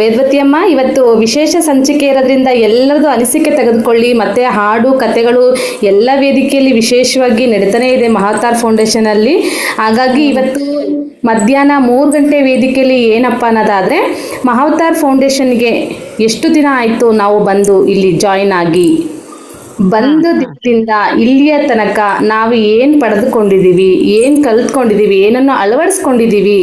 ವೇದವತಿ ಅಮ್ಮ, ಇವತ್ತು ವಿಶೇಷ ಸಂಚಿಕೆ ಇರೋದ್ರಿಂದ ಎಲ್ಲರದು ಅನಿಸಿಕೆ ತೆಗೆದುಕೊಳ್ಳಿ. ಮತ್ತೆ ಹಾಡು ಕತೆಗಳು ಎಲ್ಲ ವೇದಿಕೆಯಲ್ಲಿ ವಿಶೇಷವಾಗಿ ನಡೀತಾನೆ ಇದೆ ಮಹಾವತಾರ್ ಫೌಂಡೇಶನ್ ಅಲ್ಲಿ. ಹಾಗಾಗಿ ಇವತ್ತು ಮಧ್ಯಾಹ್ನ 3 ಗಂಟೆ ವೇದಿಕೆಯಲ್ಲಿ ಏನಪ್ಪ ಅನ್ನೋದಾದ್ರೆ, ಮಹಾವತಾರ್ ಫೌಂಡೇಶನ್ಗೆ ಎಷ್ಟು ದಿನ ಆಯ್ತು ನಾವು ಬಂದು ಇಲ್ಲಿ ಜಾಯಿನ್ ಆಗಿ, ಬಂದ ದಿನದಿಂದ ಇಲ್ಲಿಯ ತನಕ ನಾವು ಏನು ಪಡೆದುಕೊಂಡಿದ್ದೀವಿ, ಏನು ಕಲಿತ್ಕೊಂಡಿದ್ದೀವಿ, ಏನನ್ನು ಅಳವಡಿಸ್ಕೊಂಡಿದ್ದೀವಿ.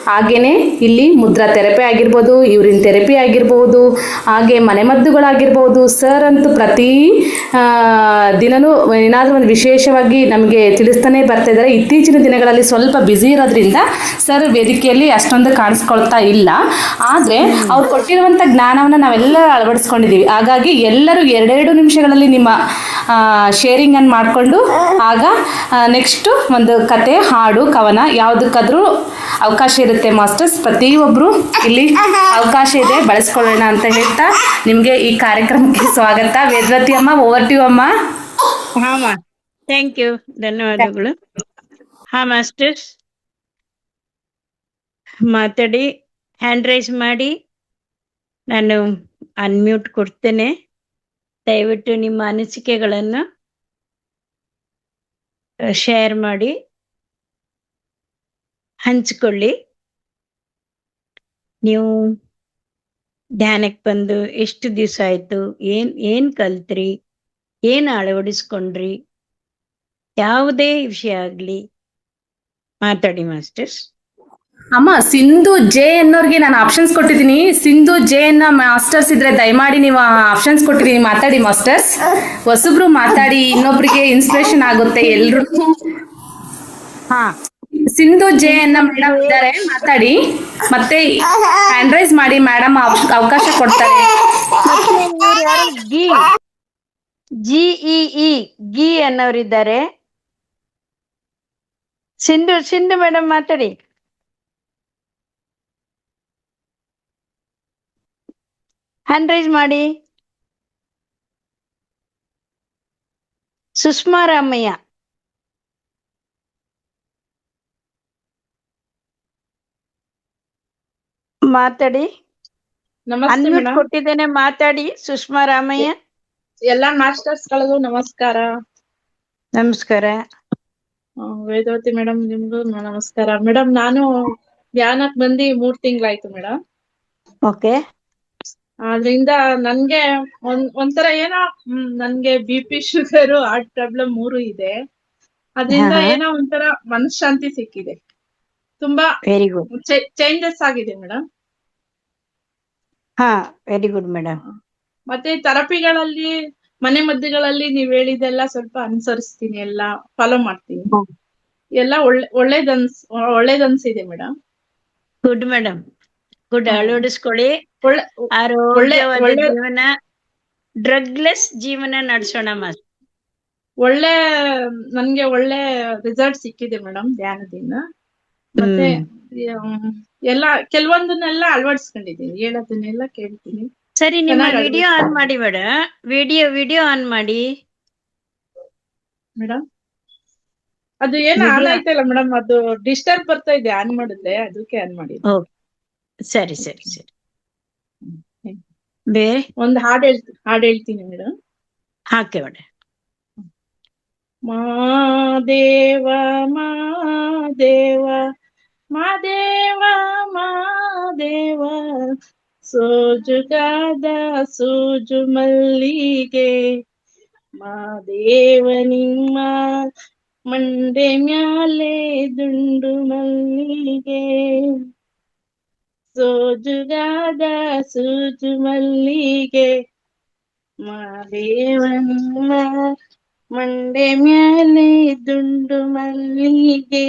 ಹಾಗೇನೆ ಇಲ್ಲಿ ಮುದ್ರಾ ಥೆರಪಿ ಆಗಿರ್ಬೋದು, ಯೂರಿನ್ ಥೆರಪಿ ಆಗಿರ್ಬೋದು, ಹಾಗೆ ಮನೆಮದ್ದುಗಳಾಗಿರ್ಬೋದು. ಸರ್ ಅಂತೂ ಪ್ರತಿ ದಿನವೂ ಏನಾದರೂ ಒಂದು ವಿಶೇಷವಾಗಿ ನಮಗೆ ತಿಳಿಸ್ತಾನೆ ಬರ್ತಾ ಇದ್ದಾರೆ. ಇತ್ತೀಚಿನ ದಿನಗಳಲ್ಲಿ ಸ್ವಲ್ಪ ಬ್ಯುಸಿ ಇರೋದ್ರಿಂದ ಸರ್ ವೇದಿಕೆಯಲ್ಲಿ ಅಷ್ಟೊಂದು ಕಾಣಿಸ್ಕೊಳ್ತಾ ಇಲ್ಲ. ಆದರೆ ಅವ್ರು ಕೊಟ್ಟಿರುವಂಥ ಜ್ಞಾನವನ್ನು ನಾವೆಲ್ಲ ಅಳವಡಿಸ್ಕೊಂಡಿದ್ದೀವಿ. ಹಾಗಾಗಿ ಎಲ್ಲರೂ 2 ನಿಮಿಷಗಳಲ್ಲಿ ನಿಮ್ಮ ಶೇರಿಂಗನ್ನು ಮಾಡಿಕೊಂಡು ಆಗ ನೆಕ್ಸ್ಟು ಒಂದು ಕತೆ, ಹಾಡು, ಕವನ ಯಾವುದಕ್ಕಾದ್ರೂ ಅವಕಾಶ ಇರುತ್ತೆ ಮಾಸ್ಟರ್ಸ್. ಪ್ರತಿಯೊಬ್ಬರು ಇಲ್ಲಿ ಅವಕಾಶ ಇದೆ, ಬಳಸ್ಕೊಳ್ಳೋಣ ಅಂತ ಹೇಳ್ತಾ ನಿಮಗೆ ಈ ಕಾರ್ಯಕ್ರಮಕ್ಕೆ ಸ್ವಾಗತ. ವೇದವತಿ ಅಮ್ಮ, ಓವರ್ ಟು ಯು ಅಮ್ಮ. ಹಾಂ ಥ್ಯಾಂಕ್ ಯು, ಧನ್ಯವಾದಗಳು. ಹಾ ಮಾಸ್ಟರ್ಸ್, ಮಾತಾಡಿ, ಹ್ಯಾಂಡ್ ರೈಸ್ ಮಾಡಿ, ನಾನು ಅನ್ಮ್ಯೂಟ್ ಕೊಡ್ತೇನೆ. ದಯವಿಟ್ಟು ನಿಮ್ಮ ಅನಿಸಿಕೆಗಳನ್ನು ಶೇರ್ ಮಾಡಿ ಹಂಚಿಕೊಳ್ಳಿ. ನೀವು ಧ್ಯಾನಕ್ಕೆ ಬಂದು ಎಷ್ಟು ದಿವಸ ಆಯ್ತು, ಏನ್ ಕಲ್ತ್ರಿ, ಏನ್ ಅಳವಡಿಸ್ಕೊಂಡ್ರಿ, ಯಾವುದೇ ವಿಷಯ ಆಗ್ಲಿ ಮಾತಾಡಿ ಮಾಸ್ಟರ್ಸ್. ಅಮ್ಮ, ಸಿಂಧು ಜೆ ಅನ್ನೋರ್ಗೆ ನಾನು ಆಪ್ಷನ್ಸ್ ಕೊಟ್ಟಿದ್ದೀನಿ. ಸಿಂಧು ಜೆ ಅನ್ನ ಮಾಸ್ಟರ್ಸ್ ಇದ್ರೆ ದಯಮಾಡಿ ನೀವು ಆಪ್ಷನ್ಸ್ ಕೊಟ್ಟಿದ್ದೀನಿ, ಮಾತಾಡಿ ಮಾಸ್ಟರ್ಸ್. ಹೊಸಬ್ರು ಮಾತಾಡಿ, ಇನ್ನೊಬ್ರಿಗೆ ಇನ್ಸ್ಪಿರೇಷನ್ ಆಗುತ್ತೆ ಎಲ್ರು. ಹಾ, ಸಿಂಧು ಜೆ ಅನ್ನ ಮೇಡಮ್ ಇದ್ದಾರೆ, ಮಾತಾಡಿ. ಮತ್ತೆ ಹ್ಯಾಂಡ್ ರೈಸ್ ಮಾಡಿ, ಮೇಡಮ್ ಅವಕಾಶ ಕೊಡ್ತಾರೆ. ಜಿಇಇ ಗಿ ಅನ್ನೋರಿದ್ದಾರೆ. ಸಿಂಧು ಮೇಡಮ್ ಮಾತಾಡಿ. ಹ್ಯಾಂಡ್ ರೈಸ್ ಮಾಡಿ. ಸುಷ್ಮಾ ರಾಮಯ್ಯ ಮಾತಾಡಿ. ನಮಸ್ತೆ ಮೇಡಮ್, ಕೊಟ್ಟಿದ್ದೇನೆ, ಮಾತಾಡಿ. ಸುಷ್ಮಾ ರಾಮಯ್ಯ. ಎಲ್ಲಾ ಮಾಸ್ಟರ್ಸ್ ಗಳಿಗೂ ನಮಸ್ಕಾರ. ನಮಸ್ಕಾರ. ವೇದವತಿ ಮೇಡಮ್, ನಿಮ್ಗೂ ನಮಸ್ಕಾರ. ಮೇಡಮ್, ನಾನು ಧ್ಯಾನಕ್ ಬಂದು 3 ತಿಂಗಳಾಯ್ತು ಮೇಡಮ್. ಓಕೆ. ಆದ್ರಿಂದ ನನ್ಗೆ ಒಂಥರ ಏನೋ ನನ್ಗೆ BP, ಶುಗರ್, ಹಾರ್ಟ್ ಪ್ರಾಬ್ಲಮ್ 3 ಇದೆ. ಅದ್ರಿಂದ ಏನೋ ಒಂಥರ ಮನಃಶಾಂತಿ ಸಿಕ್ಕಿದೆ. ತುಂಬಾ ವೆರಿ ಗುಡ್, ಚೇಂಜಸ್ ಆಗಿದೆ ಮೇಡಮ್. ಹಾ, ವೆರಿ ಗುಡ್ ಮೇಡಮ್. ಮತ್ತೆ ಥೆರಪಿಗಳಲ್ಲಿ, ಮನೆ ಮದ್ದುಗಳಲ್ಲಿ ನೀವ್ ಹೇಳಿದೆಲ್ಲ ಸ್ವಲ್ಪ ಅನುಸರಿಸ್ತೀನಿ, ಎಲ್ಲ ಫಾಲೋ ಮಾಡ್ತೀನಿ. ಎಲ್ಲ ಒಳ್ಳೇದನ್ಸಿದೆ ಮೇಡಮ್. Good madam, good. ಅಳವಡಿಸ್ಕೊಳ್ಳಿ. ಒಳ್ಳೆ ಜೀವನ, ಡ್ರಗ್ಲೆಸ್ ಜೀವನ ನಡೆಸೋಣ ಮಾಸ್ಟರ್. ನನ್ಗೆ ಒಳ್ಳೆ ರಿಸಲ್ಟ್ ಸಿಕ್ಕಿದೆ ಮೇಡಮ್ ಧ್ಯಾನದಿಂದ. ಮತ್ತೆ ಎಲ್ಲ ಕೆಲವೊಂದನ್ನೆಲ್ಲ ಅಳವಡಿಸ್ಕೊಂಡಿದ್ದೀನಿ, ಹೇಳೋದನ್ನೆಲ್ಲ ಕೇಳ್ತೀನಿ. ಸರಿ, ನಿಮ್ಮ ವಿಡಿಯೋ ಆನ್ ಮಾಡಿ ಮೇಡಮ್. ವಿಡಿಯೋ ಆನ್ ಮಾಡಿ ಮೇಡಮ್. ಅದು ಏನು ಆನ್ ಆಯ್ತಲ್ಲ ಮೇಡಮ್, ಅದು ಡಿಸ್ಟರ್ಬ್ ಬರ್ತಾ ಇದೆ ಆನ್ ಮಾಡಿದ್ರೆ, ಅದಕ್ಕೆ ಆನ್ ಮಾಡಿ. ಸರಿ. ಬೇರೆ ಒಂದು ಹಾಡು ಹೇಳ್ತೀನಿ ಮೇಡಮ್. ಹಾಕಿ ಮೇಡಮ್. ಮಾದೇವ ಮಾದೇವ ಮಾದೇವ ಮಾದೇವ, ಸೋಜುಗಾದ ಸೂಜು ಮಲ್ಲಿಗೆ, ಮಾದೇವ ನಿಮ್ಮ ಮಂಡೆ ಮ್ಯಾಲೆ ದುಂಡು ಮಲ್ಲಿಗೆ, ಸೋಜುಗಾದ ಸೂಜು ಮಲ್ಲಿಗೆ, ಮಾದೇವ ನಿಮ್ಮ ಮಂಡೆ ಮ್ಯಾಲೆ ದುಂಡು ಮಲ್ಲಿಗೆ,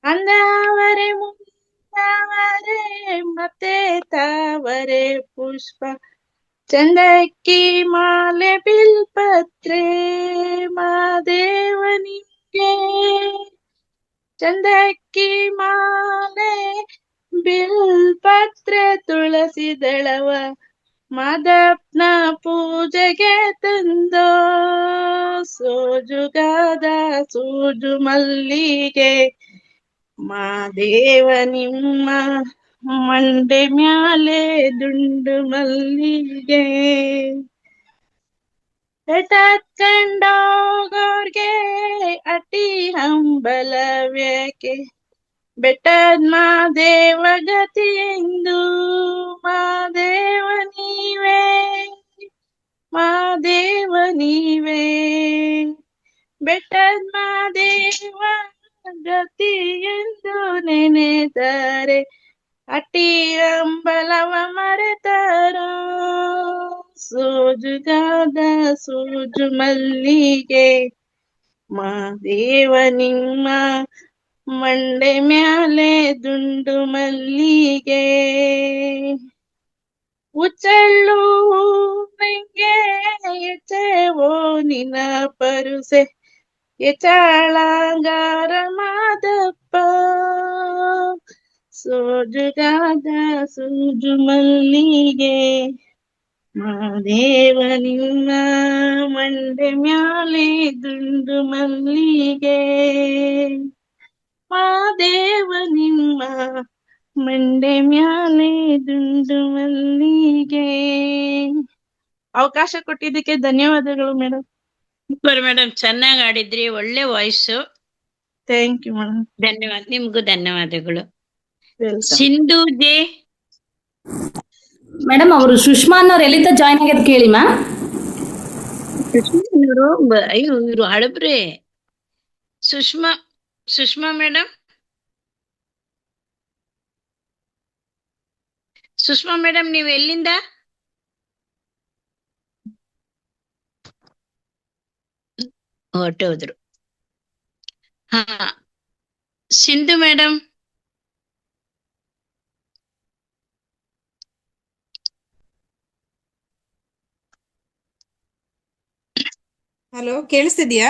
ಅಂದವರೆ ಮುಂದವರೆ ಮತ್ತೆ ತಾವರೆ ಪುಷ್ಪ, ಚಂದಕ್ಕಿ ಮಾಲೆ ಬಿಲ್ಪತ್ರೆ, ಮಾದೇವ ನಿಂಗೆ ಚಂದಕ್ಕಿ ಮಾಲೆ ಬಿಲ್ಪತ್ರೆ, ತುಳಸಿ ದಳವ ಮಾದಪ್ಪನ ಪೂಜೆಗೆ ತಂದೋ, ಸೋಜುಗಾದ ಸೂಜು ಮಲ್ಲಿಗೆ, ಮಾದೇವ ನಿಮ್ಮ ಮಂಡೆ ಮ್ಯಾಲೆ ದುಂಡು ಮಲ್ಲಿಗೆ ಹಠಾತ್ ಕಂಡೋಗೋರ್ಗೆ ಅಟಿ ಹಂಬಲವ್ಯಾಕೆ ಬೆಟ್ಟದ್ ಮಾದೇವ ಗತಿಯೆಂದು ಮಾದೇವ ನೀವೇ ಮಾದೇವ ನೀವೇ ಬೆಟ್ಟದ್ ಮಾದೇವ ಗತಿಯೆಂದು ನೆನೆದರೆ ಅಟಿ ಅಂಬಲವ ಮರೆತರ ಸೋಜುಗಾದ ಸೂಜು ಮಲ್ಲಿಗೆ ಮಾದೇವ ನಿಮ್ಮ ಮಂಡೆ ಮ್ಯಾಲೆ ದುಂಡು ಮಲ್ಲಿಗೆ ಉಚ್ಚಳ್ಳು ನಿಂಗೆ ಎಚೆವೋ ನಿನ ಪರುಸೆ ಎಚಾಳಂಗಾರ ಮಾದಪ್ಪ ಸೋಜುಗಾದ ಸೂಜು ಮಲ್ಲಿಗೆ ಮಾದೇವ ನಿಮ್ಮ ಮಂಡೆ ಮ್ಯಾಲೆ ದುಂಡು ಮಲ್ಲಿಗೆ ಮಾದೇವ ನಿಮ್ಮ ಮಂಡೆ ಮ್ಯಾಲೆ ದುಂಡು ಮಲ್ಲಿಗೆ. ಅವಕಾಶ ಕೊಟ್ಟಿದ್ದಕ್ಕೆ ಧನ್ಯವಾದಗಳು ಮೇಡಮ್. ಸೂಪರ್ ಮೇಡಮ್, ಚೆನ್ನಾಗಿ ಆಡಿದ್ರಿ, ಒಳ್ಳೆ ವಾಯ್ಸು. Thank you madam. ಧನ್ಯವಾದ, ನಿಮ್ಗೂ ಧನ್ಯವಾದಗಳು. ವೆಲ್ಕಮ್. ಸಿಂಧು ಜೆ. ಮೇಡಮ್ ಅವರು ಸುಷ್ಮಾ ಅನ್ನೋರು ಎಲ್ಲಿಂದ ಜಾಯ್ನ್ ಆಗ್ಯದ ಕೇಳಿ ಮಾ. ಅಯ್ಯೋ ಇವ್ರು ಹಳಬ್ರೆ. ಸುಷ್ಮಾ ಸುಷ್ಮಾ ಮೇಡಮ್, ಸುಷ್ಮಾ ಮೇಡಮ್ ನೀವು ಎಲ್ಲಿಂದ? ಹೊರಟೋದ್ರು. ಹಾ, ಸಿಂಧು ಮೇಡಮ್. ಹಲೋ, ಕೇಳಿಸ್ತಿದ್ಯಾ?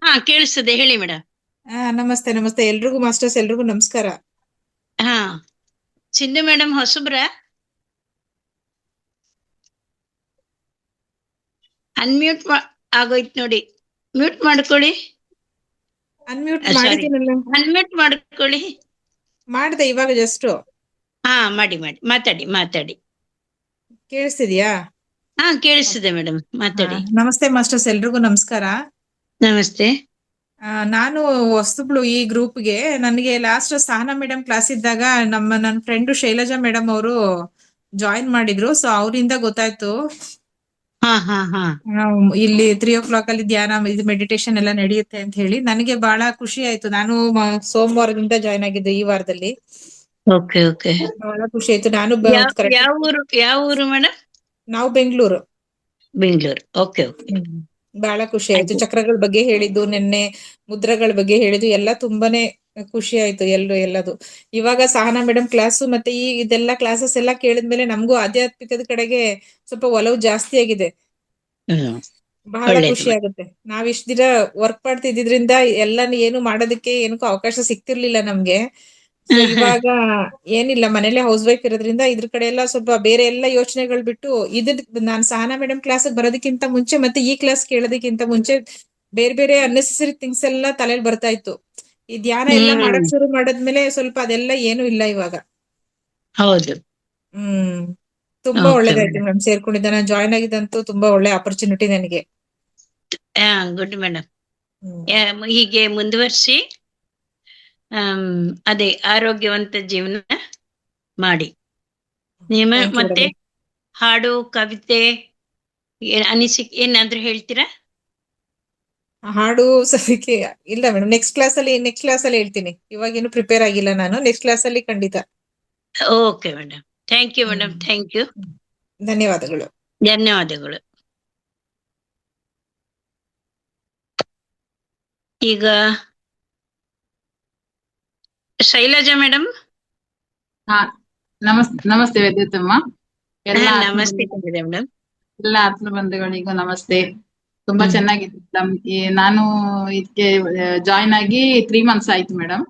ಹಾ ಕೇಳಿಸ್ತದೆ, ಹೇಳಿ ಮೇಡಮ್. ನಮಸ್ತೆ ನಮಸ್ತೆ ಎಲ್ರಿಗೂ, ಮಾಸ್ಟರ್ಸ್ ಎಲ್ರಿಗೂ ನಮಸ್ಕಾರ. ಹಾ, ಸಿಂಧು ಮೇಡಮ್ ಹೊಸಬ್ರ? ಅನ್ಮ್ಯೂಟ್ ಆಗೋಯ್ತು ನೋಡಿ, ಮ್ಯೂಟ್ ಮಾಡ್ಕೊಳ್ಳಿ. ಅನ್ಮ್ಯೂಟ್ ಸಾರಿ, ಮಾಡಿದ್ದೀನಲ್ಲ. ಅನ್ಮ್ಯೂಟ್ ಮಾಡ್ಕೊಳ್ಳಿ. ಮಾಡಿದೆ ಇವಾಗ ಜಸ್ಟ್. ಹಾ ಮಾಡಿ ಮಾಡಿ, ಮಾತಾಡಿ ಮಾತಾಡಿ. ಕೇಳಿಸ್ತಿದ್ಯಾ? ಹಾ ಕೇಳಿಸ್ತಿದೆ ಮೇಡಮ್, ಮಾತಾಡಿ. ನಮಸ್ತೆ ಮಾಸ್ಟರ್ಸ್ ಎಲ್ರಿಗೂ ನಮಸ್ಕಾರ. ನಮಸ್ತೆ. ನಾನು ಹೊಸಬ್ಳು ಈ ಗ್ರೂಪ್ಗೆ. ನನಗೆ ಲಾಸ್ಟ್ ಸಹನಾ ಮೇಡಮ್ ಕ್ಲಾಸ್ ಇದ್ದಾಗ ನನ್ನ ಫ್ರೆಂಡ್ ಶೈಲಜಾ ಮೇಡಮ್ ಅವರು ಜಾಯಿನ್ ಮಾಡಿದ್ರು. ಸೊ ಅವರಿಂದ ಗೊತ್ತಾಯ್ತು ಹಾ ಹಾ ಹಾ ಇಲ್ಲಿ 3:00 ಅಲ್ಲಿ ಧ್ಯಾನ, ಇದು ಮೆಡಿಟೇಷನ್ ಎಲ್ಲ ನಡೆಯುತ್ತೆ ಅಂತ ಹೇಳಿ. ನನಗೆ ಬಹಳ ಖುಷಿ ಆಯ್ತು. ನಾನು ಸೋಮವಾರದಿಂದ ಜಾಯ್ನ್ ಆಗಿದ್ದೆ ಈ ವಾರದಲ್ಲಿ. Okay okay. ಬಹಳ ಖುಷಿ ಆಯ್ತು. ನಾನು ಯಾವ ಊರು ಮೇಡಮ್? ನಾವು ಬೆಂಗಳೂರು. ಬೆಂಗಳೂರು. Okay okay. ಬಹಳ ಖುಷಿ ಆಯ್ತು. ಚಕ್ರಗಳ ಬಗ್ಗೆ ಹೇಳಿದ್ದು, ನಿನ್ನೆ ಮುದ್ರಗಳ ಬಗ್ಗೆ ಹೇಳಿದ್ದು ಎಲ್ಲ ತುಂಬಾನೇ ಖುಷಿ ಆಯ್ತು. ಎಲ್ಲದು ಇವಾಗ ಸಹನಾ ಮೇಡಮ್ ಕ್ಲಾಸು ಮತ್ತೆ ಇದೆಲ್ಲ ಕ್ಲಾಸಸ್ ಎಲ್ಲ ಕೇಳಿದ್ಮೇಲೆ ನಮಗೂ ಆಧ್ಯಾತ್ಮಿಕದ ಕಡೆಗೆ ಸ್ವಲ್ಪ ಒಲವು ಜಾಸ್ತಿ ಆಗಿದೆ. ಬಹಳ ಖುಷಿ ಆಗುತ್ತೆ. ನಾವ್ ಇಷ್ಟ ದಿನ ವರ್ಕ್ ಮಾಡ್ತಿದ್ದಿದ್ರಿಂದ ಏನು ಮಾಡೋದಕ್ಕೆ ಏನಕ್ಕೂ ಅವಕಾಶ ಸಿಕ್ತಿರ್ಲಿಲ್ಲ ನಮ್ಗೆ. ಸೊ ಇವಾಗ ಏನಿಲ್ಲ, ಮನೇಲೆ ಹೌಸ್ ವೈಫ್ ಇರೋದ್ರಿಂದ ಇದ್ರ ಕಡೆ ಎಲ್ಲ ಸ್ವಲ್ಪ ಬೇರೆ ಎಲ್ಲ ಯೋಚನೆಗಳು ಬಿಟ್ಟು ನಾನ್ ಸಹನಾ ಮೇಡಮ್ ಕ್ಲಾಸ್ ಬರೋದಕ್ಕಿಂತ ಮುಂಚೆ ಮತ್ತೆ ಈ ಕ್ಲಾಸ್ ಕೇಳೋದಕ್ಕಿಂತ ಮುಂಚೆ ಬೇರೆ ಬೇರೆ ಅನ್ನೆಸೆಸರಿ ಥಿಂಗ್ಸ್ ಎಲ್ಲ ತಲೆಯಲ್ಲಿ ಬರ್ತಾ ಇತ್ತು. ಈ ಧ್ಯಾನ ಎಲ್ಲ ಮಾಡಕ್ ಶುರು ಮಾಡಾದ್ಮೇಲೆ ಸ್ವಲ್ಪ ಅದೆಲ್ಲ ಏನು ಇಲ್ಲ ಇವಾಗ. ಹೌದು. ತುಂಬಾ ಒಳ್ಳೇದಾಯ್ತು ಮೇಡಮ್ ಸೇರ್ಕೊಂಡಿದ್ದ. ನಾನು ಜಾಯ್ನ್ ಆಗಿದ್ದಂತೂ ತುಂಬಾ ಒಳ್ಳೆ ಆಪರ್ಚುನಿಟಿ ನನಗೆ. Good madam. ಹೀಗೆ ಮುಂದುವರಿಸಿ, ಅದೇ ಆರೋಗ್ಯವಂತ ಜೀವನ ಮಾಡಿ. ಮತ್ತೆ ಹಾಡು, ಕವಿತೆ, ಅನಿಸಿಕೆ ಏನಾದ್ರೂ ಹೇಳ್ತೀರಾ? ಹಾಡು ಸದ್ಯಕ್ಕೆ ಇಲ್ಲ ಮೇಡಮ್. ನೆಕ್ಸ್ಟ್ ಕ್ಲಾಸ್ ಅಲ್ಲಿ ಹೇಳ್ತೀನಿ. ಇವಾಗೇನು ಪ್ರಿಪೇರ್ ಆಗಿಲ್ಲ ನಾನು. ನೆಕ್ಸ್ಟ್ ಕ್ಲಾಸ್ ಅಲ್ಲಿ ಖಂಡಿತ. Okay madam. Thank you madam, thank you. ಧನ್ಯವಾದಗಳು. ಧನ್ಯವಾದಗಳು. ಈಗ ಶೈಲಜಾ ಮೇಡಮ್. ನಮಸ್ತೆ ವಿದ್ಯುತ್ತಮ್ಮ. ನಮಸ್ತೆ ಮೇಡಮ್. ಎಲ್ಲ ಆತ್ಮ ಬಂಧುಗಳಿಗೂ ನಮಸ್ತೆ. ತುಂಬಾ ಚೆನ್ನಾಗಿದೆ ಮೇಡಮ್. ನಾನು ಇದಕ್ಕೆ ಜಾಯ್ನ್ ಆಗಿ 3 months ಆಯ್ತು ಮೇಡಮ್.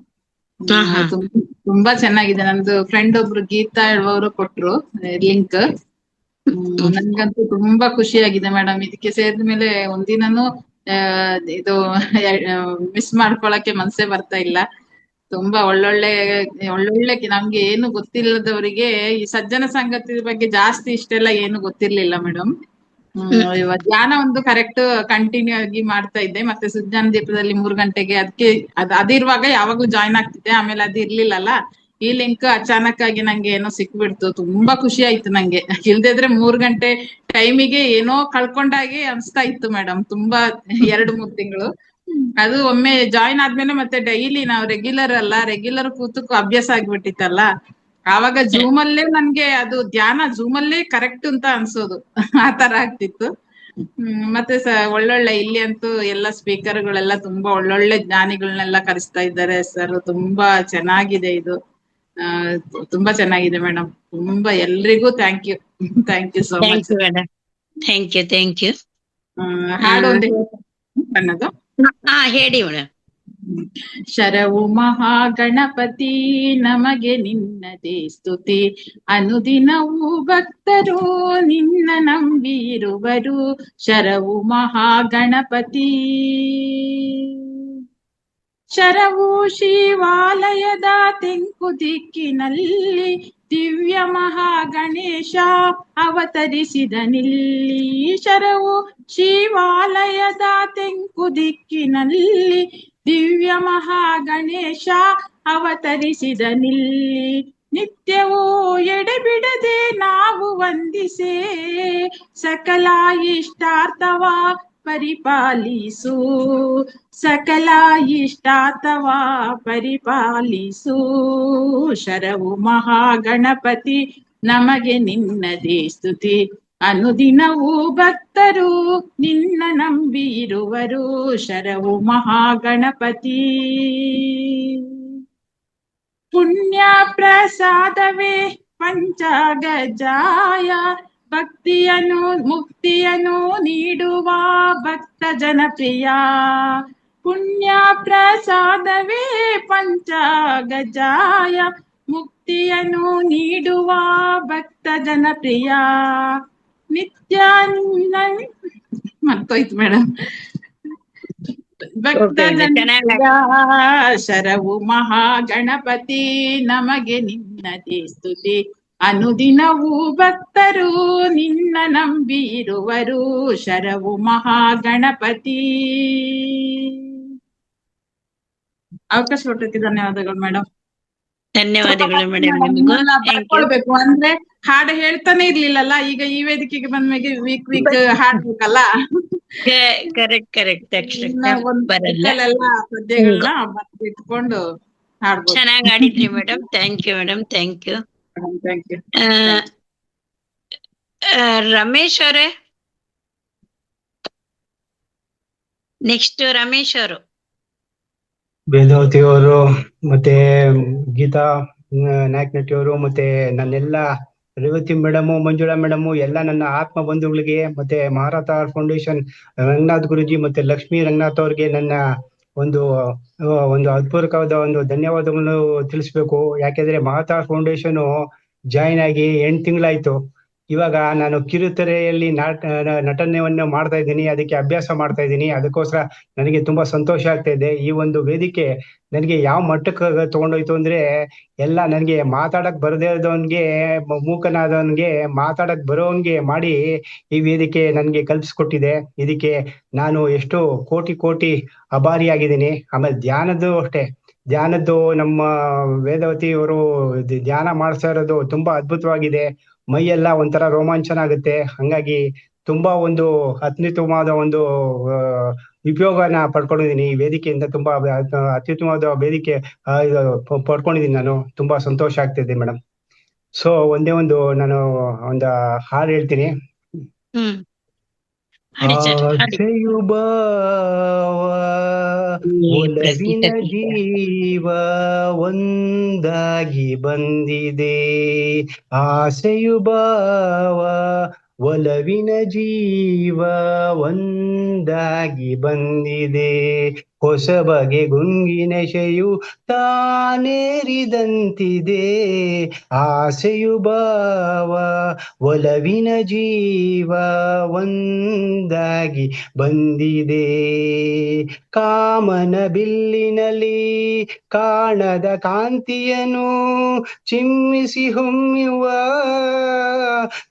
ತುಂಬಾ ಚೆನ್ನಾಗಿದೆ. ನಂದು ಫ್ರೆಂಡ್ ಒಬ್ರು ಗೀತಾ ಹೇಳುವವರು ಕೊಟ್ರು ಲಿಂಕ್. ನನ್ಗಂತೂ ತುಂಬಾ ಖುಷಿ ಆಗಿದೆ ಮೇಡಮ್. ಇದಕ್ಕೆ ಸೇರಿದ ಮೇಲೆ ಒಂದಿನನು ಇದು ಮಿಸ್ ಮಾಡ್ಕೊಳಕ್ಕೆ ಮನ್ಸೇ ಬರ್ತಾ ಇಲ್ಲ. ತುಂಬಾ ಒಳ್ಳೊಳ್ಳೆ ನಮ್ಗೆ ಏನು ಗೊತ್ತಿಲ್ಲದವರಿಗೆ ಈ ಸಜ್ಜನ ಸಂಗತಿ ಬಗ್ಗೆ ಜಾಸ್ತಿ ಇಷ್ಟೆಲ್ಲ ಏನು ಗೊತ್ತಿರ್ಲಿಲ್ಲ ಮೇಡಮ್. ಇವಾಗ ಧ್ಯಾನ ಒಂದು ಕರೆಕ್ಟ್ ಕಂಟಿನ್ಯೂ ಆಗಿ ಮಾಡ್ತಾ ಇದ್ದೆ. ಮತ್ತೆ ಸುಜ್ಞಾನ ದೀಪದಲ್ಲಿ 3 ಗಂಟೆಗೆ ಅದಕ್ಕೆ ಅದಿರುವಾಗ ಯಾವಾಗ್ಲೂ ಜಾಯ್ನ್ ಆಗ್ತಿದ್ದೆ. ಆಮೇಲೆ ಅದು ಇರ್ಲಿಲ್ಲಲ್ಲ, ಈ ಲಿಂಕ್ ಅಚಾನಕ್ ಆಗಿ ನಂಗೆ ಏನೋ ಸಿಕ್ಬಿಡ್ತು. ತುಂಬಾ ಖುಷಿ ಆಯ್ತು ನಂಗೆ. ಇಲ್ದಿದ್ರೆ 3 ಗಂಟೆ ಟೈಮಿಗೆ ಏನೋ ಕಳ್ಕೊಂಡಾಗೆ ಅನ್ಸ್ತಾ ಇತ್ತು ಮೇಡಮ್. ತುಂಬಾ 2-3 ತಿಂಗಳು. ಅದು ಒಮ್ಮೆ ಜಾಯಿನ್ ಆದ್ಮೇಲೆ ಮತ್ತೆ ಡೈಲಿ ನಾವು ರೆಗ್ಯುಲರ್ ಕೂತು ಅಭ್ಯಾಸ ಆಗ್ಬಿಟ್ಟಿತ್ತಲ್ಲ. ಆವಾಗ ಜೂಮ್ ಅಲ್ಲೇ ನನ್ಗೆ ಅದು ಧ್ಯಾನ ಜೂಮ್ ಅಲ್ಲೇ ಕರೆಕ್ಟ್ ಅಂತ ಅನ್ಸೋದು. ಆ ತರ ಆಗ್ತಿತ್ತು. ಮತ್ತೆ ಒಳ್ಳೊಳ್ಳೆ ಇಲ್ಲಿ ಅಂತೂ ಎಲ್ಲ ಸ್ಪೀಕರ್ಗಳೆಲ್ಲ ತುಂಬಾ ಒಳ್ಳೊಳ್ಳೆ ಜ್ಞಾನಿಗಳನ್ನೆಲ್ಲ ಕರೆಸ್ತಾ ಇದ್ದಾರೆ ಸರ್. ತುಂಬಾ ಚೆನ್ನಾಗಿದೆ ಇದು. ತುಂಬಾ ಚೆನ್ನಾಗಿದೆ ಮೇಡಮ್. ತುಂಬಾ ಎಲ್ರಿಗೂ thank you so much. Madam, thank you. ಹಾಡು ಒಂದು ಅನ್ನೋದು ಹೇಳಿ ಮೇಡಮ್. ಶರವು ಮಹಾಗಣಪತಿ ನಮಗೆ ನಿನ್ನದೇ ಸ್ತುತಿ, ಅನುದಿನವೂ ಭಕ್ತರು ನಿನ್ನ ನಂಬಿರುವರು. ಶರವು ಮಹಾಗಣಪತಿ. ಶರವು ಶಿವಾಲಯದ ತೆಂಕು ದಿಕ್ಕಿನಲ್ಲಿ ದಿವ್ಯ ಮಹಾಗಣೇಶ ಅವತರಿಸಿದನಿಲ್ಲಿ. ಶರವು ಶಿವಾಲಯದ ತೆಂಕು ದಿಕ್ಕಿನಲ್ಲಿ ದಿವ್ಯ ಮಹಾಗಣೇಶ ಅವತರಿಸಿದನಿಲ್ಲಿ. ನಿತ್ಯವೂ ಎಡೆಬಿಡದೆ ನಾವು ವಂದಿಸೇ ಸಕಲ ಇಷ್ಟಾರ್ಥವ ಪರಿಪಾಲಿಸು. ಸಕಲ ಇಷ್ಟಾರ್ಥವ ಪರಿಪಾಲಿಸು. ಶರವು ಮಹಾಗಣಪತಿ ನಮಗೆ ನಿನ್ನದೇ ಸ್ತುತಿ, ಅನುದಿನವೂ ಭಕ್ತರು ನಿನ್ನ ನಂಬಿ ಇರುವರು. ಶರವು ಮಹಾಗಣಪತಿ. ಪುಣ್ಯ ಪ್ರಸಾದವೇ ಪಂಚಗಜಾಯ, ಭಕ್ತಿಯನ್ನು ಮುಕ್ತಿಯನ್ನು ನೀಡುವ ಭಕ್ತ ಜನಪ್ರಿಯ. ಪುಣ್ಯ ಪ್ರಸಾದವೇ ಪಂಚಗಜಾಯ, ಮುಕ್ತಿಯನ್ನು ನೀಡುವ ಭಕ್ತ ಜನಪ್ರಿಯ. ನಿತ್ಯ ಮರ್ತೋಯ್ತು ಮೇಡಮ್. ಭಕ್ತ ಜನಪ್ರಿಯ ಶರವು ಮಹಾಗಣಪತಿ ನಮಗೆ ನಿನ್ನದೇ ಸ್ತುತಿ, ಅನುದಿನವೂ ಭಕ್ತರು ನಿನ್ನ ನಂಬಿ ಇರುವರು. ಶರವು ಮಹಾಗಣಪತಿ. ಅವಕಾಶ ಕೊಟ್ಟಕ್ಕೆ ಧನ್ಯವಾದಗಳು ಮೇಡಮ್. ಧನ್ಯವಾದಗಳು ಮೇಡಮ್. ನಿಮಗೂ ಬರ್ಕೊಳ್ಬೇಕು ಅಂದ್ರೆ ಹಾಡು ಹೇಳ್ತಾನೆ ಇರ್ಲಿಲ್ಲಲ್ಲ. ಈಗ ಈ ವೇದಿಕೆಗೆ ಬಂದ್ಮೇಲೆ ವೀಕ್ ಹಾಡ್ಬೇಕಲ್ಲ. ಕರೆಕ್ಟ್. ಪದ್ಯಗಳನ್ನ ಇಟ್ಕೊಂಡು ಹಾಡ್ಬೋದು. ಚೆನ್ನಾಗಿ ಆಡಿದ್ರಿ madam. Thank you madam. Thank you. Ramesh ಅವರೇ, ನೆಕ್ಸ್ಟ್ ರಮೇಶ್ ಅವರು. ವೇದಾವತಿ ಅವರು ಮತ್ತೆ ಗೀತಾ ನಾಯಕನಟ್ಟಿ ಅವರು ಮತ್ತೆ ನನ್ನೆಲ್ಲ ರೇವತಿ ಮೇಡಮು, ಮಂಜುಳಾ ಮೇಡಮು, ಎಲ್ಲ ನನ್ನ ಆತ್ಮ ಬಂಧುಗಳಿಗೆ ಮತ್ತೆ ಮಹಾರಾಥ ಫೌಂಡೇಶನ್ ರಂಗನಾಥ್ ಗುರುಜಿ ಮತ್ತೆ ಲಕ್ಷ್ಮೀ ರಂಗನಾಥ್ ಅವ್ರಿಗೆ ನನ್ನ ಒಂದು ಅದ್ಭುತವಾದ ಒಂದು ಧನ್ಯವಾದಗಳನ್ನು ತಿಳಿಸ್ಬೇಕು. ಯಾಕೆಂದ್ರೆ ಮಹಾರಾಥ ಫೌಂಡೇಶನ್ ಜಾಯಿನ್ ಆಗಿ 8 ತಿಂಗಳಾಯ್ತು. ಇವಾಗ ನಾನು ಕಿರುತೆರೆಯಲ್ಲಿ ನಟನೆಯನ್ನು ಮಾಡ್ತಾ ಇದ್ದೀನಿ, ಅದಕ್ಕೆ ಅಭ್ಯಾಸ ಮಾಡ್ತಾ ಇದ್ದೀನಿ. ಅದಕ್ಕೋಸ್ಕರ ನನಗೆ ತುಂಬಾ ಸಂತೋಷ ಆಗ್ತಾ ಇದೆ. ಈ ಒಂದು ವೇದಿಕೆ ನನಗೆ ಯಾವ ಮಟ್ಟಕ್ಕೆ ತಗೊಂಡೋಯ್ತು ಅಂದ್ರೆ, ಎಲ್ಲ ನನಗೆ ಮಾತಾಡಕ್ ಬರದೇ ಇರೋನ್ಗೆ, ಮೂಕನಾದವನ್ಗೆ ಮಾತಾಡಕ್ ಬರೋನ್ಗೆ ಮಾಡಿ ಈ ವೇದಿಕೆ ನನಗೆ ಕಲ್ಪಿಸ್ಕೊಟ್ಟಿದೆ. ಇದಕ್ಕೆ ನಾನು ಎಷ್ಟು ಕೋಟಿ ಅಭಾರಿಯಾಗಿದ್ದೀನಿ. ಆಮೇಲೆ ಧ್ಯಾನದ್ದು ಅಷ್ಟೇ, ಧ್ಯಾನದ್ದು ನಮ್ಮ ವೇದಾವತಿ ಅವರು ಧ್ಯಾನ ಮಾಡಿಸ್ತಾ ಇರೋದು ತುಂಬಾ ಅದ್ಭುತವಾಗಿದೆ. ಮೈಯೆಲ್ಲ ಒಂಥರ ರೋಮಾಂಚನ ಆಗುತ್ತೆ. ಹಂಗಾಗಿ ತುಂಬಾ ಒಂದು ಅತ್ಯುತ್ತಮವಾದ ಒಂದು ಉಪಯೋಗನ ಪಡ್ಕೊಂಡಿದ್ದೀನಿ. ಈ ವೇದಿಕೆಯಿಂದ ತುಂಬಾ ಅತ್ಯುತ್ತಮವಾದ ವೇದಿಕೆ ಪಡ್ಕೊಂಡಿದ್ದೀನಿ. ನಾನು ತುಂಬಾ ಸಂತೋಷ ಆಗ್ತಿದೆ ಮೇಡಮ್. ಸೊ ನಾನು ಒಂದು ಹಾಡು ಹೇಳ್ತೀನಿ. ಆಸೆಯು ಭಾವ ಒಲವಿನ ಜೀವ ಒಂದಾಗಿ ಬಂದಿದೆ. ಆಸೆಯು ಭಾವ ಒಲವಿನ ಜೀವ ಒಂದಾಗಿ ಬಂದಿದೆ, ಹೊಸ ಬಗೆ ಗುಂಗಿನೆಶೆಯು ತಾನೇರಿದಂತಿದೆ, ಆಸೆಯು ಭಾವ ಒಲವಿನ ಜೀವ ಒಂದಾಗಿ ಬಂದಿದೆ. ಕಾಮನ ಬಿಲ್ಲಿನಲ್ಲಿ ಕಾಣದ ಕಾಂತಿಯನು ಚಿಮ್ಮಿಸಿ ಹೊಮ್ಮಿರುವ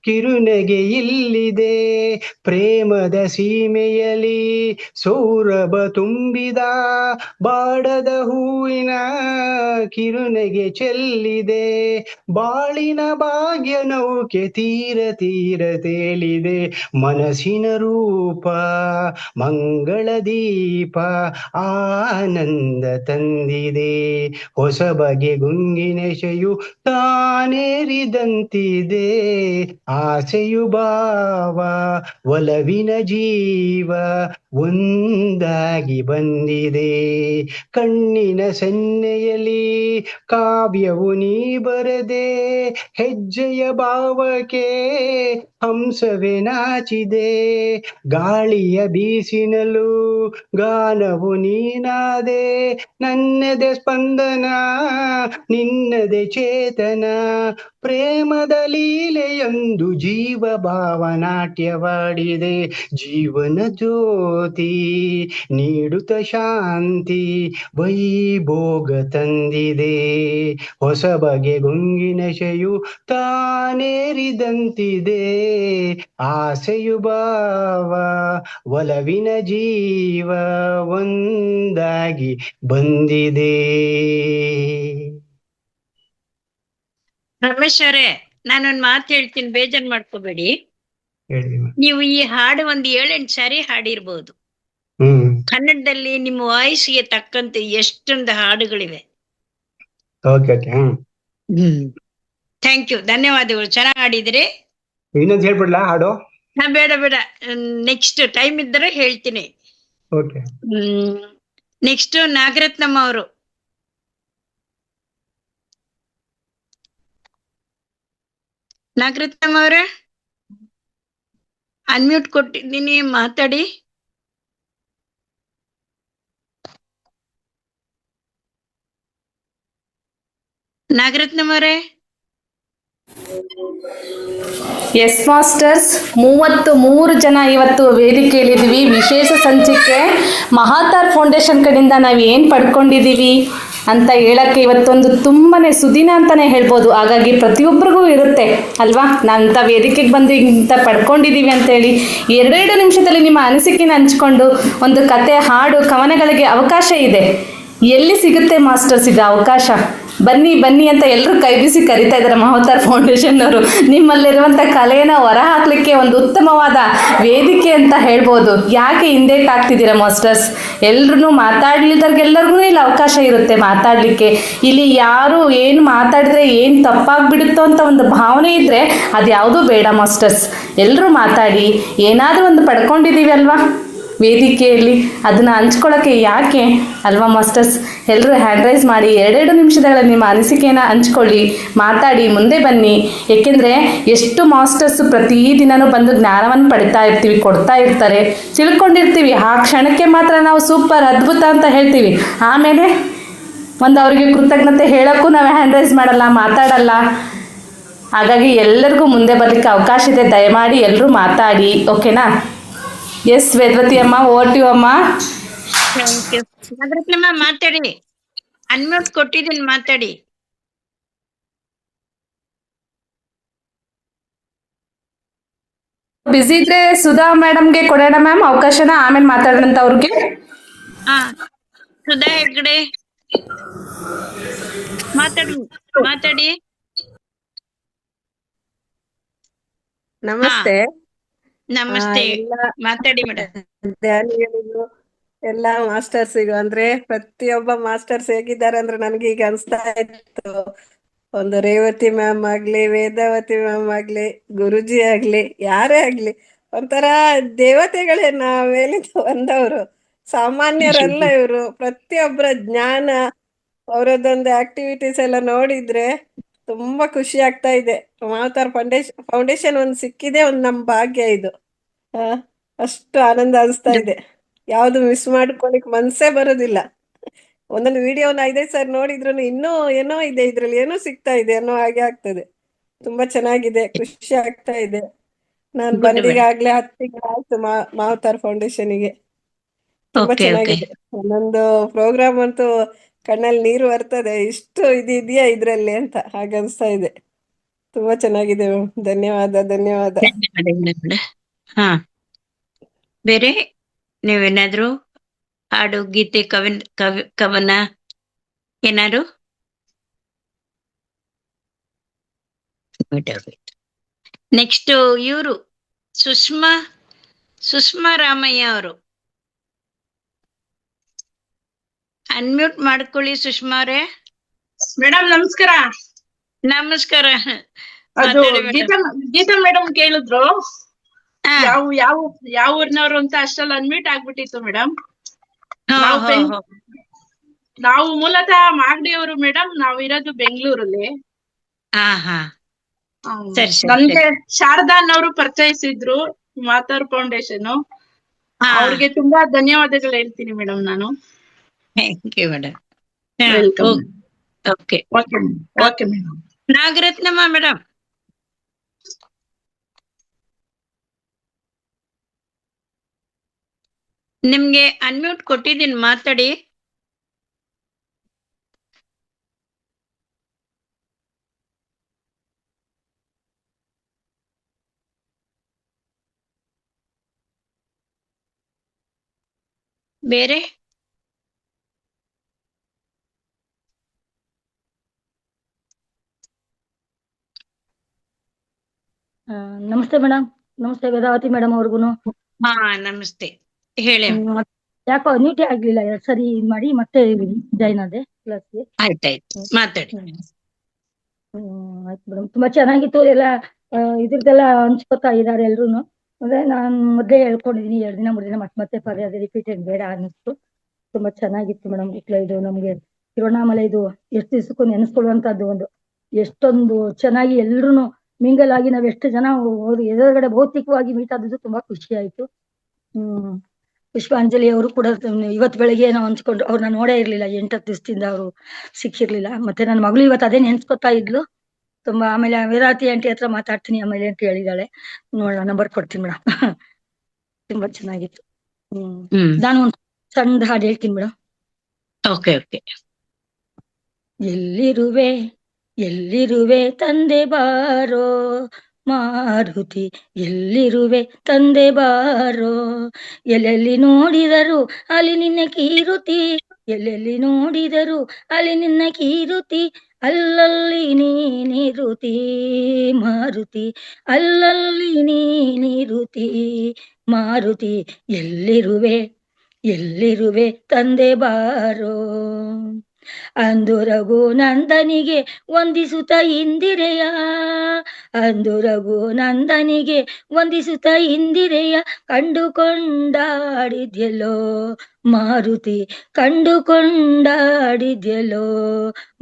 ಕಿರುನಗೆ ಇಲ್ಲಿದೆ, ಪ್ರೇಮದ ಸೀಮೆಯಲ್ಲಿ ಸೌರಭ ತುಂಬಿದ ಬಾಡದ ಹೂವಿನ ಕಿರುನಗೆ ಚೆಲ್ಲಿದೆ, ಬಾಳಿನ ಭಾಗ್ಯ ನೌಕೆ ತೀರ ತೀರ ತೇಲಿದೆ, ಮನಸ್ಸಿನ ರೂಪ ಮಂಗಳ ದೀಪ ಆನಂದ ತಂದಿದೆ, ಹೊಸ ಬಗೆ ಗುಂಗಿನೆಶೆಯು ತಾನೇರಿದಂತಿದೆ, ಆಸೆಯು ಭಾವ ಒಲವಿನ ಜೀವ ಒಂದಾಗಿ ಬಂದಿದೆ, ಕಣ್ಣಿನ ಸನ್ನೆಯಲ್ಲಿ ಕಾವ್ಯವು ನೀ ಬರದೆ, ಹೆಜ್ಜೆಯ ಭಾವಕ್ಕೆ ಹಂಸವೇ ನಾಚಿದೆ, ಗಾಳಿಯ ಬೀಸಿನಲ್ಲೂ ಗಾನವು ನೀನಾದೆ, ನನ್ನದೆ ಸ್ಪಂದನ ನಿನ್ನದೆ ಚೇತನ, ಪ್ರೇಮದ ಲೀಲೆಯೊಂದು ಜೀವ ಭಾವನಾಟ್ಯವಾಡಿದೆ, ಜೀವನ ಜ್ಯೋತಿ ನೀಡುತ್ತ ಶಾಂತಿ ವೈಭೋಗ ತಂದಿದೆ, ಹೊಸ ಬಗೆ ಗುಂಗಿನೆಶೆಯು ತಾನೇರಿದಂತಿದೆ, ಆಸೆಯು ಭಾವ ಒಲವಿನ ಜೀವ ಒಂದಾಗಿ ಬಂದಿದೆ. ರಮೇಶ್ ಅವರೇ, ನಾನೊಂದ್ ಮಾತು ಹೇಳ್ತೀನಿ, ಬೇಜಾರ್ ಮಾಡ್ಕೋಬೇಡಿ. ಹೇಳಿ. ನೀವು ಈ ಹಾಡು ಒಂದ್ 7-8 ಸಾರಿ ಹಾಡಿರ್ಬೋದು. ಕನ್ನಡದಲ್ಲಿ ನಿಮ್ಮ ವಾಯ್ಸ್ಗೆ ತಕ್ಕಂತೆ ಎಷ್ಟೊಂದು ಹಾಡುಗಳಿವೆ. Okay okay. ಥ್ಯಾಂಕ್ ಯು, ಧನ್ಯವಾದಗಳು, ಚೆನ್ನಾಗಿ ಹಾಡಿದ್ರಿ. ಇನ್ನೊಂದು ಹೇಳ್ಬಿಡ್ಲಾ ಹಾಡು? ಬೇಡ ಬೇಡ, ನೆಕ್ಸ್ಟ್ ಟೈಮ್ ಇದ್ದರೆ ಹೇಳ್ತೀನಿ. ಓಕೆ. ನೆಕ್ಸ್ಟ್ ನಾಗರತ್ನಮ್ಮ ಅವರು. ನಾಗರತ್ನಮ್ಮ ಅವರೇ, ಅನ್ಮ್ಯೂಟ್ ಕೊಟ್ಟಿದ್ದೀನಿ, ಮಾತಾಡಿ. ನಾಗರತ್ನಮ್ಮ ಅವರೇ. ಎಸ್ ಮಾಸ್ಟರ್ಸ್, 33 ಜನ ಇವತ್ತು ವೇದಿಕೆಯಲ್ಲಿದ್ದೀವಿ. ವಿಶೇಷ ಸಂಚಿಕೆ ಮಹಾತಾರ್ ಫೌಂಡೇಶನ್ ಕಡೆಯಿಂದ ನಾವು ಏನು ಪಡ್ಕೊಂಡಿದ್ದೀವಿ ಅಂತ ಹೇಳಕ್ಕೆ ಇವತ್ತೊಂದು ತುಂಬನೇ ಸುದಿನ ಅಂತಾನೆ ಹೇಳ್ಬೋದು. ಹಾಗಾಗಿ ಪ್ರತಿಯೊಬ್ಬರಿಗೂ ಇರುತ್ತೆ ಅಲ್ವಾ, ನಾವಂಥ ವೇದಿಕೆಗೆ ಬಂದು ಇಂಥ ಪಡ್ಕೊಂಡಿದ್ದೀವಿ ಅಂತೇಳಿ 2 ನಿಮಿಷದಲ್ಲಿ ನಿಮ್ಮ ಅನಿಸಿಕೆನ ಹಂಚ್ಕೊಂಡು ಒಂದು ಕತೆ, ಹಾಡು, ಕವನಗಳಿಗೆ ಅವಕಾಶ ಇದೆ. ಎಲ್ಲಿ ಸಿಗುತ್ತೆ ಮಾಸ್ಟರ್ಸ್ ಈಗ ಅವಕಾಶ? ಬನ್ನಿ ಬನ್ನಿ ಅಂತ ಎಲ್ಲರೂ ಕೈ ಬೀಸಿ ಕರಿತಾ ಇದ್ದಾರೆ ಮಹಾತಾರ್ ಫೌಂಡೇಶನ್ನವರು. ನಿಮ್ಮಲ್ಲಿರುವಂಥ ಕಲೆಯನ್ನು ಹೊರ ಹಾಕಲಿಕ್ಕೆ ಒಂದು ಉತ್ತಮವಾದ ವೇದಿಕೆ ಅಂತ ಹೇಳ್ಬೋದು. ಯಾಕೆ ಹಿಂದೇಟಾಗ್ತಿದ್ದೀರಾ ಮಾಸ್ಟರ್ಸ್? ಎಲ್ಲರೂ ಮಾತಾಡ್ಲಿದ್ದವ್ರಿಗೆಲ್ಲರಿಗೂ ಇಲ್ಲಿ ಅವಕಾಶ ಇರುತ್ತೆ ಮಾತಾಡಲಿಕ್ಕೆ. ಇಲ್ಲಿ ಯಾರು ಏನು ಮಾತಾಡಿದ್ರೆ ಏನು ತಪ್ಪಾಗ್ಬಿಡುತ್ತೋ ಅಂತ ಒಂದು ಭಾವನೆ ಇದ್ದರೆ ಅದು ಯಾವುದೂ ಬೇಡ ಮಾಸ್ಟರ್ಸ್. ಎಲ್ಲರೂ ಮಾತಾಡಿ, ಏನಾದರೂ ಒಂದು ಪಡ್ಕೊಂಡಿದ್ದೀವಿ ಅಲ್ವಾ ವೇದಿಕೆಯಲ್ಲಿ, ಅದನ್ನು ಹಂಚ್ಕೊಳ್ಳೋಕ್ಕೆ ಯಾಕೆ ಅಲ್ವಾ ಮಾಸ್ಟರ್ಸ್? ಎಲ್ಲರೂ ಹ್ಯಾಂಡ್ ರೈಸ್ ಮಾಡಿ 2 ನಿಮಿಷದಲ್ಲಿ ನಿಮ್ಮ ಅನಿಸಿಕೆಯನ್ನು ಹಂಚ್ಕೊಳ್ಳಿ, ಮಾತಾಡಿ, ಮುಂದೆ ಬನ್ನಿ. ಏಕೆಂದರೆ ಎಷ್ಟು ಮಾಸ್ಟರ್ಸು ಪ್ರತಿದಿನವೂ ಬಂದು ಜ್ಞಾನವನ್ನು ಪಡಿತಾ ಇರ್ತೀವಿ, ಕೊಡ್ತಾ ಇರ್ತಾರೆ, ತಿಳ್ಕೊಂಡಿರ್ತೀವಿ. ಆ ಕ್ಷಣಕ್ಕೆ ಮಾತ್ರ ನಾವು ಸೂಪರ್, ಅದ್ಭುತ ಅಂತ ಹೇಳ್ತೀವಿ. ಆಮೇಲೆ ಒಂದು ಅವರಿಗೆ ಕೃತಜ್ಞತೆ ಹೇಳೋಕ್ಕೂ ನಾವು ಹ್ಯಾಂಡ್ ರೈಸ್ ಮಾಡಲ್ಲ, ಮಾತಾಡಲ್ಲ. ಹಾಗಾಗಿ ಎಲ್ಲರಿಗೂ ಮುಂದೆ ಬರಲಿಕ್ಕೆ ಅವಕಾಶ ಇದೆ. ದಯಮಾಡಿ ಎಲ್ಲರೂ ಮಾತಾಡಿ, ಓಕೆನಾ? ಎಸ್ ವೇದವತಿ ಅಮ್ಮ, ಓವರ್ ಯು ಅಮ್ಮ. ನಾಗರತ್ನಮ್ಮ ಮಾತಾಡಿ, ಅನ್ಮ್ಯೂಟ್ ಕೊಟ್ಟಿದ್ದೀನಿ, ಮಾತಾಡಿ. ಬಿಸಿ ಇದ್ರೆ ಸುಧಾ ಮೇಡಮ್ಗೆ ಕೊಡೋಣ ಮ್ಯಾಮ್ ಅವಕಾಶನ, ಆಮೇಲೆ ಮಾತಾಡೋಣಂತ ಅವ್ರಿಗೆ. ಸುಧಾ ಹೆಗ್ಡೆ ಮಾತಾಡಿ. ನಮಸ್ತೆ. ನಮಸ್ತೆ, ಮಾತಾಡಿ ಮೇಡಮ್. ಧ್ಯಾನಿಗಳಿಗೂ ಎಲ್ಲಾ ಮಾಸ್ಟರ್ಸಿಗೂ, ಅಂದ್ರೆ ಪ್ರತಿಯೊಬ್ಬ ಮಾಸ್ಟರ್ಸ್ ಹೇಗಿದ್ದಾರೆ ಅಂದ್ರೆ ನನಗೆ ಈಗ ಅನ್ಸ್ತಾ ಇತ್ತು, ಒಂದು ರೇವತಿ ಮ್ಯಾಮ್ ಆಗ್ಲಿ, ವೇದಾವತಿ ಮ್ಯಾಮ್ ಆಗ್ಲಿ, ಗುರುಜಿ ಆಗ್ಲಿ, ಯಾರೇ ಆಗ್ಲಿ ಒಂಥರ ದೇವತೆಗಳೇ ಮೇಲಿಂದ ಬಂದವರು, ಸಾಮಾನ್ಯರಲ್ಲ ಇವರು. ಪ್ರತಿಯೊಬ್ಬರ ಜ್ಞಾನ, ಅವರದೊಂದು ಆಕ್ಟಿವಿಟೀಸ್ ಎಲ್ಲ ನೋಡಿದ್ರೆ ತುಂಬಾ ಖುಷಿ ಆಗ್ತಾ ಇದೆ. ಮಾವತಾರ್ ಫೌಂಡೇಶನ್ ಒಂದ್ ಸಿಕ್ಕಿದೆ, ಒಂದ್ ನಮ್ ಭಾಗ್ಯ ಇದು. ಆ, ಅಷ್ಟು ಆನಂದ ಅನಿಸ್ತಾ ಇದೆ. ಯಾವ್ದು ಮಿಸ್ ಮಾಡ್ಕೊಳಿಕ್ ಮನ್ಸೇ ಬರೋದಿಲ್ಲ. ಒಂದೊಂದು ವಿಡಿಯೋನ 5-5 ಸಾರಿ ನೋಡಿದ್ರು ಇನ್ನೂ ಏನೋ ಇದೆ ಇದ್ರಲ್ಲಿ, ಏನೋ ಸಿಗ್ತಾ ಇದೆ ಅನ್ನೋ ಹಾಗೆ ಆಗ್ತದೆ. ತುಂಬಾ ಚೆನ್ನಾಗಿದೆ, ಖುಷಿ ಆಗ್ತಾ ಇದೆ. ನಾನ್ ಗುಡ್ ಮೇಡಮ್. ಬಂದೀಗಾಗ್ಲೇ 10 ತಿಂಗಳಾಯ್ತು ಮಾವತಾರ್ ಫೌಂಡೇಶನ್ಗೆ. ತುಂಬಾ ಓಕೆ ಓಕೆ. ಚೆನ್ನಾಗಿದೆ. ಒಂದೊಂದು ಪ್ರೋಗ್ರಾಮ್ ಅಂತೂ ಕಣ್ಣಲ್ಲಿ ನೀರು ಬರ್ತದೆ, ಇಷ್ಟು ಇದೆಯಾ ಇದ್ರಲ್ಲಿ ಅಂತ ಹಾಗನ್ಸ್ತಾ ಇದೆ. ತುಂಬಾ ಚೆನ್ನಾಗಿದೆ ಮ್ಯಾಮ್. ಧನ್ಯವಾದ ಧನ್ಯವಾದ. ಧನ್ಯವಾದಗಳು. ಹಾ, ಬೇರೆ ನೀವೇನಾದ್ರು ಹಾಡು, ಗೀತೆ, ಕವನ ಏನಾದ್ರು? ನೆಕ್ಸ್ಟ್ ಇವರು ಸುಷ್ಮಾ ರಾಮಯ್ಯ ಅವರು ಅನ್ಮ್ಯೂಟ್ ಮಾಡ್ಕೊಳ್ಳಿ. ಸುಷ್ಮಾ ಅವರೇ. ಮೇಡಮ್ ನಮಸ್ಕಾರ. ನಮಸ್ಕಾರ. ಅದು ಮಾತಾಡಿ ಮೇಡಮ್. ಗೀತಾ ಮೇಡಮ್ ಕೇಳಿದ್ರು ಹಾ, ಯಾವ ಊರ್ನವ್ರು ಅಂತ, ಅಷ್ಟ್ರಲ್ಲಿ ಅನ್ಮಿಟ್ ಆಗ್ಬಿಟ್ಟಿತ್ತು ಮೇಡಮ್. ಹೋ, ನಾವು ಹೋ, ಹೋ. ನಾವು ಮೂಲತಃ ಮಾಗಡಿಯವರು ಮೇಡಮ್. ನಾವು ಇರೋದು ಬೆಂಗಳೂರಲ್ಲಿ. ಹಾ ಹಾ, ಸರಿ ಸರಿ ನನ್ಗೆ ಸರಿ. ಶಾರದಾ ಅನ್ನೋರು ಪರಿಚಯಿಸಿದ್ರು ಮಾತಾರ್ ಫೌಂಡೇಶನ್. ಹಾ, ಅವ್ರಿಗೆ ತುಂಬಾ ಧನ್ಯವಾದಗಳು ಹೇಳ್ತೀನಿ ಮೇಡಮ್ ನಾನು. Thank you madam. Welcome. Okay. Okay madam. Nagarathnamma madam. ನಿಮ್ಗೆ ಅನ್ಮ್ಯೂಟ್ ಕೊಟ್ಟಿದ್ದೀನಿ, ಮಾತಾಡಿ. ಬೇರೆ ನಮಸ್ತೆ ಮೇಡಮ್. ನಮಸ್ತೆ ವೇದಾವತಿ ಮೇಡಮ್ ಅವ್ರಿಗೂನು. ಹಾ, ನಮಸ್ತೆ. ಹೇಳಿ. ಯಾಕೋ ನೀಟೇ ಆಗ್ಲಿಲ್ಲ, 2 ಸರಿ ಇದ್ ಮಾಡಿ ಮತ್ತೆ ಜಾಯ್ನ್ ಆದೆ ಕ್ಲಾಸ್ಗೆ. ಆಯ್ತಾಯ್ತು, ಮಾತಾಡಿ. ಆಯ್ತು ಮೇಡಮ್, ತುಂಬಾ ಚೆನ್ನಾಗಿತ್ತು ಎಲ್ಲ. ಇದ್ರದ್ದೆಲ್ಲ ಹಂಚ್ಕೊತಾ ಇದಾರೆ ಎಲ್ರುನು. ಅಂದ್ರೆ ನಾನ್ ಮೊದ್ಲೇ ಹೇಳ್ಕೊಂಡಿದೀನಿ, 2 ದಿನ 3 ದಿನ ಮತ್ತೆ ಪದೇ ಅದೇ ರಿಪೀಟೆಡ್ ಬೇಡ ಅನ್ನಿಸ್ತು. ತುಂಬಾ ಚೆನ್ನಾಗಿತ್ತು ಮೇಡಮ್. ಇದು ನಮ್ಗೆ ತಿರುವಣ್ಣಾಮಲೈ ಇದು ಎಷ್ಟು ದಿವಸಕ್ಕೂ ನೆನೆಸ್ಕೊಳ್ಳುವಂತದ್ದು. ಎಷ್ಟೊಂದು ಚೆನ್ನಾಗಿ ಎಲ್ರುನು ಮಿಂಗಲ್ ಆಗಿ ನಾವ್ ಎಷ್ಟು ಜನ ಎದುರುಗಡೆ ಭೌತಿಕವಾಗಿ ಮೀಟ್ ಆದದ್ದು ತುಂಬಾ ಖುಷಿ ಆಯ್ತು. ಪುಷ್ಪಾಂಜಲಿ ಅವರು ಕೂಡ ಇವತ್ತು ಬೆಳಗ್ಗೆ ನಾವು ಹಂಚ್ಕೊಂಡ್ರು. ಅವ್ರನ್ನ ನೋಡೇ ಇರ್ಲಿಲ್ಲ, 8-10 ದಿವಸದಿಂದ ಅವರು ಸಿಕ್ಕಿರ್ಲಿಲ್ಲ. ಮತ್ತೆ ನನ್ನ ಮಗಳು ಇವತ್ತು ಅದೇ ನೆನ್ಸ್ಕೊತಾ ಇದ್ಲು ತುಂಬಾ. ಆಮೇಲೆ ವೇದಾವತಿ ಆಂಟಿ ಹತ್ರ ಮಾತಾಡ್ತೀನಿ ಆಮೇಲೆ ಅಂತ ಹೇಳಿದಾಳೆ. ನೋಡೋಣ, ನಂಬರ್ ಕೊಡ್ತೀನಿ ಮೇಡಮ್. ತುಂಬಾ ಚೆನ್ನಾಗಿತ್ತು. ನಾನು ಒಂದು ಸಣ್ಣ ಹಾಡು ಹೇಳ್ತೀನಿ ಮೇಡಮ್. Okay okay. ಎಲ್ಲಿರುವೆ ತಂದೆ ಬಾರೋ ಮಾರುತಿ, ಎಲ್ಲಿರುವೆ ತಂದೆ ಬಾರೋ, ಎಲ್ಲೆಲ್ಲಿ ನೋಡಿದರು ಅಲ್ಲಿ ನಿನ್ನ ಕೀರುತಿ, ಎಲ್ಲೆಲ್ಲಿ ನೋಡಿದರು ಅಲ್ಲಿ ನಿನ್ನ ಕೀರುತಿ, ಅಲ್ಲಲ್ಲಿ ನೀನಿರುತಿ ಮಾರುತಿ, ಅಲ್ಲಲ್ಲಿ ನೀನಿರುತಿ ಮಾರುತಿ, ಎಲ್ಲಿರುವೆ ತಂದೆ ಬಾರೋ. ಅಂದು ರಘುನಂದನಿಗೆ ವಂದಿಸುತ್ತ ಇಂದಿರೆಯ, ಅಂದು ರಘುನಂದನಿಗೆ ವಂದಿಸುತ್ತ ಇಂದಿರೆಯ, ಕಂಡುಕೊಂಡಾಡಿದ್ಯಲ್ಲೋ ಮಾರುತಿ, ಕಂಡುಕೊಂಡಾಡಿದ್ಯಲ್ಲೋ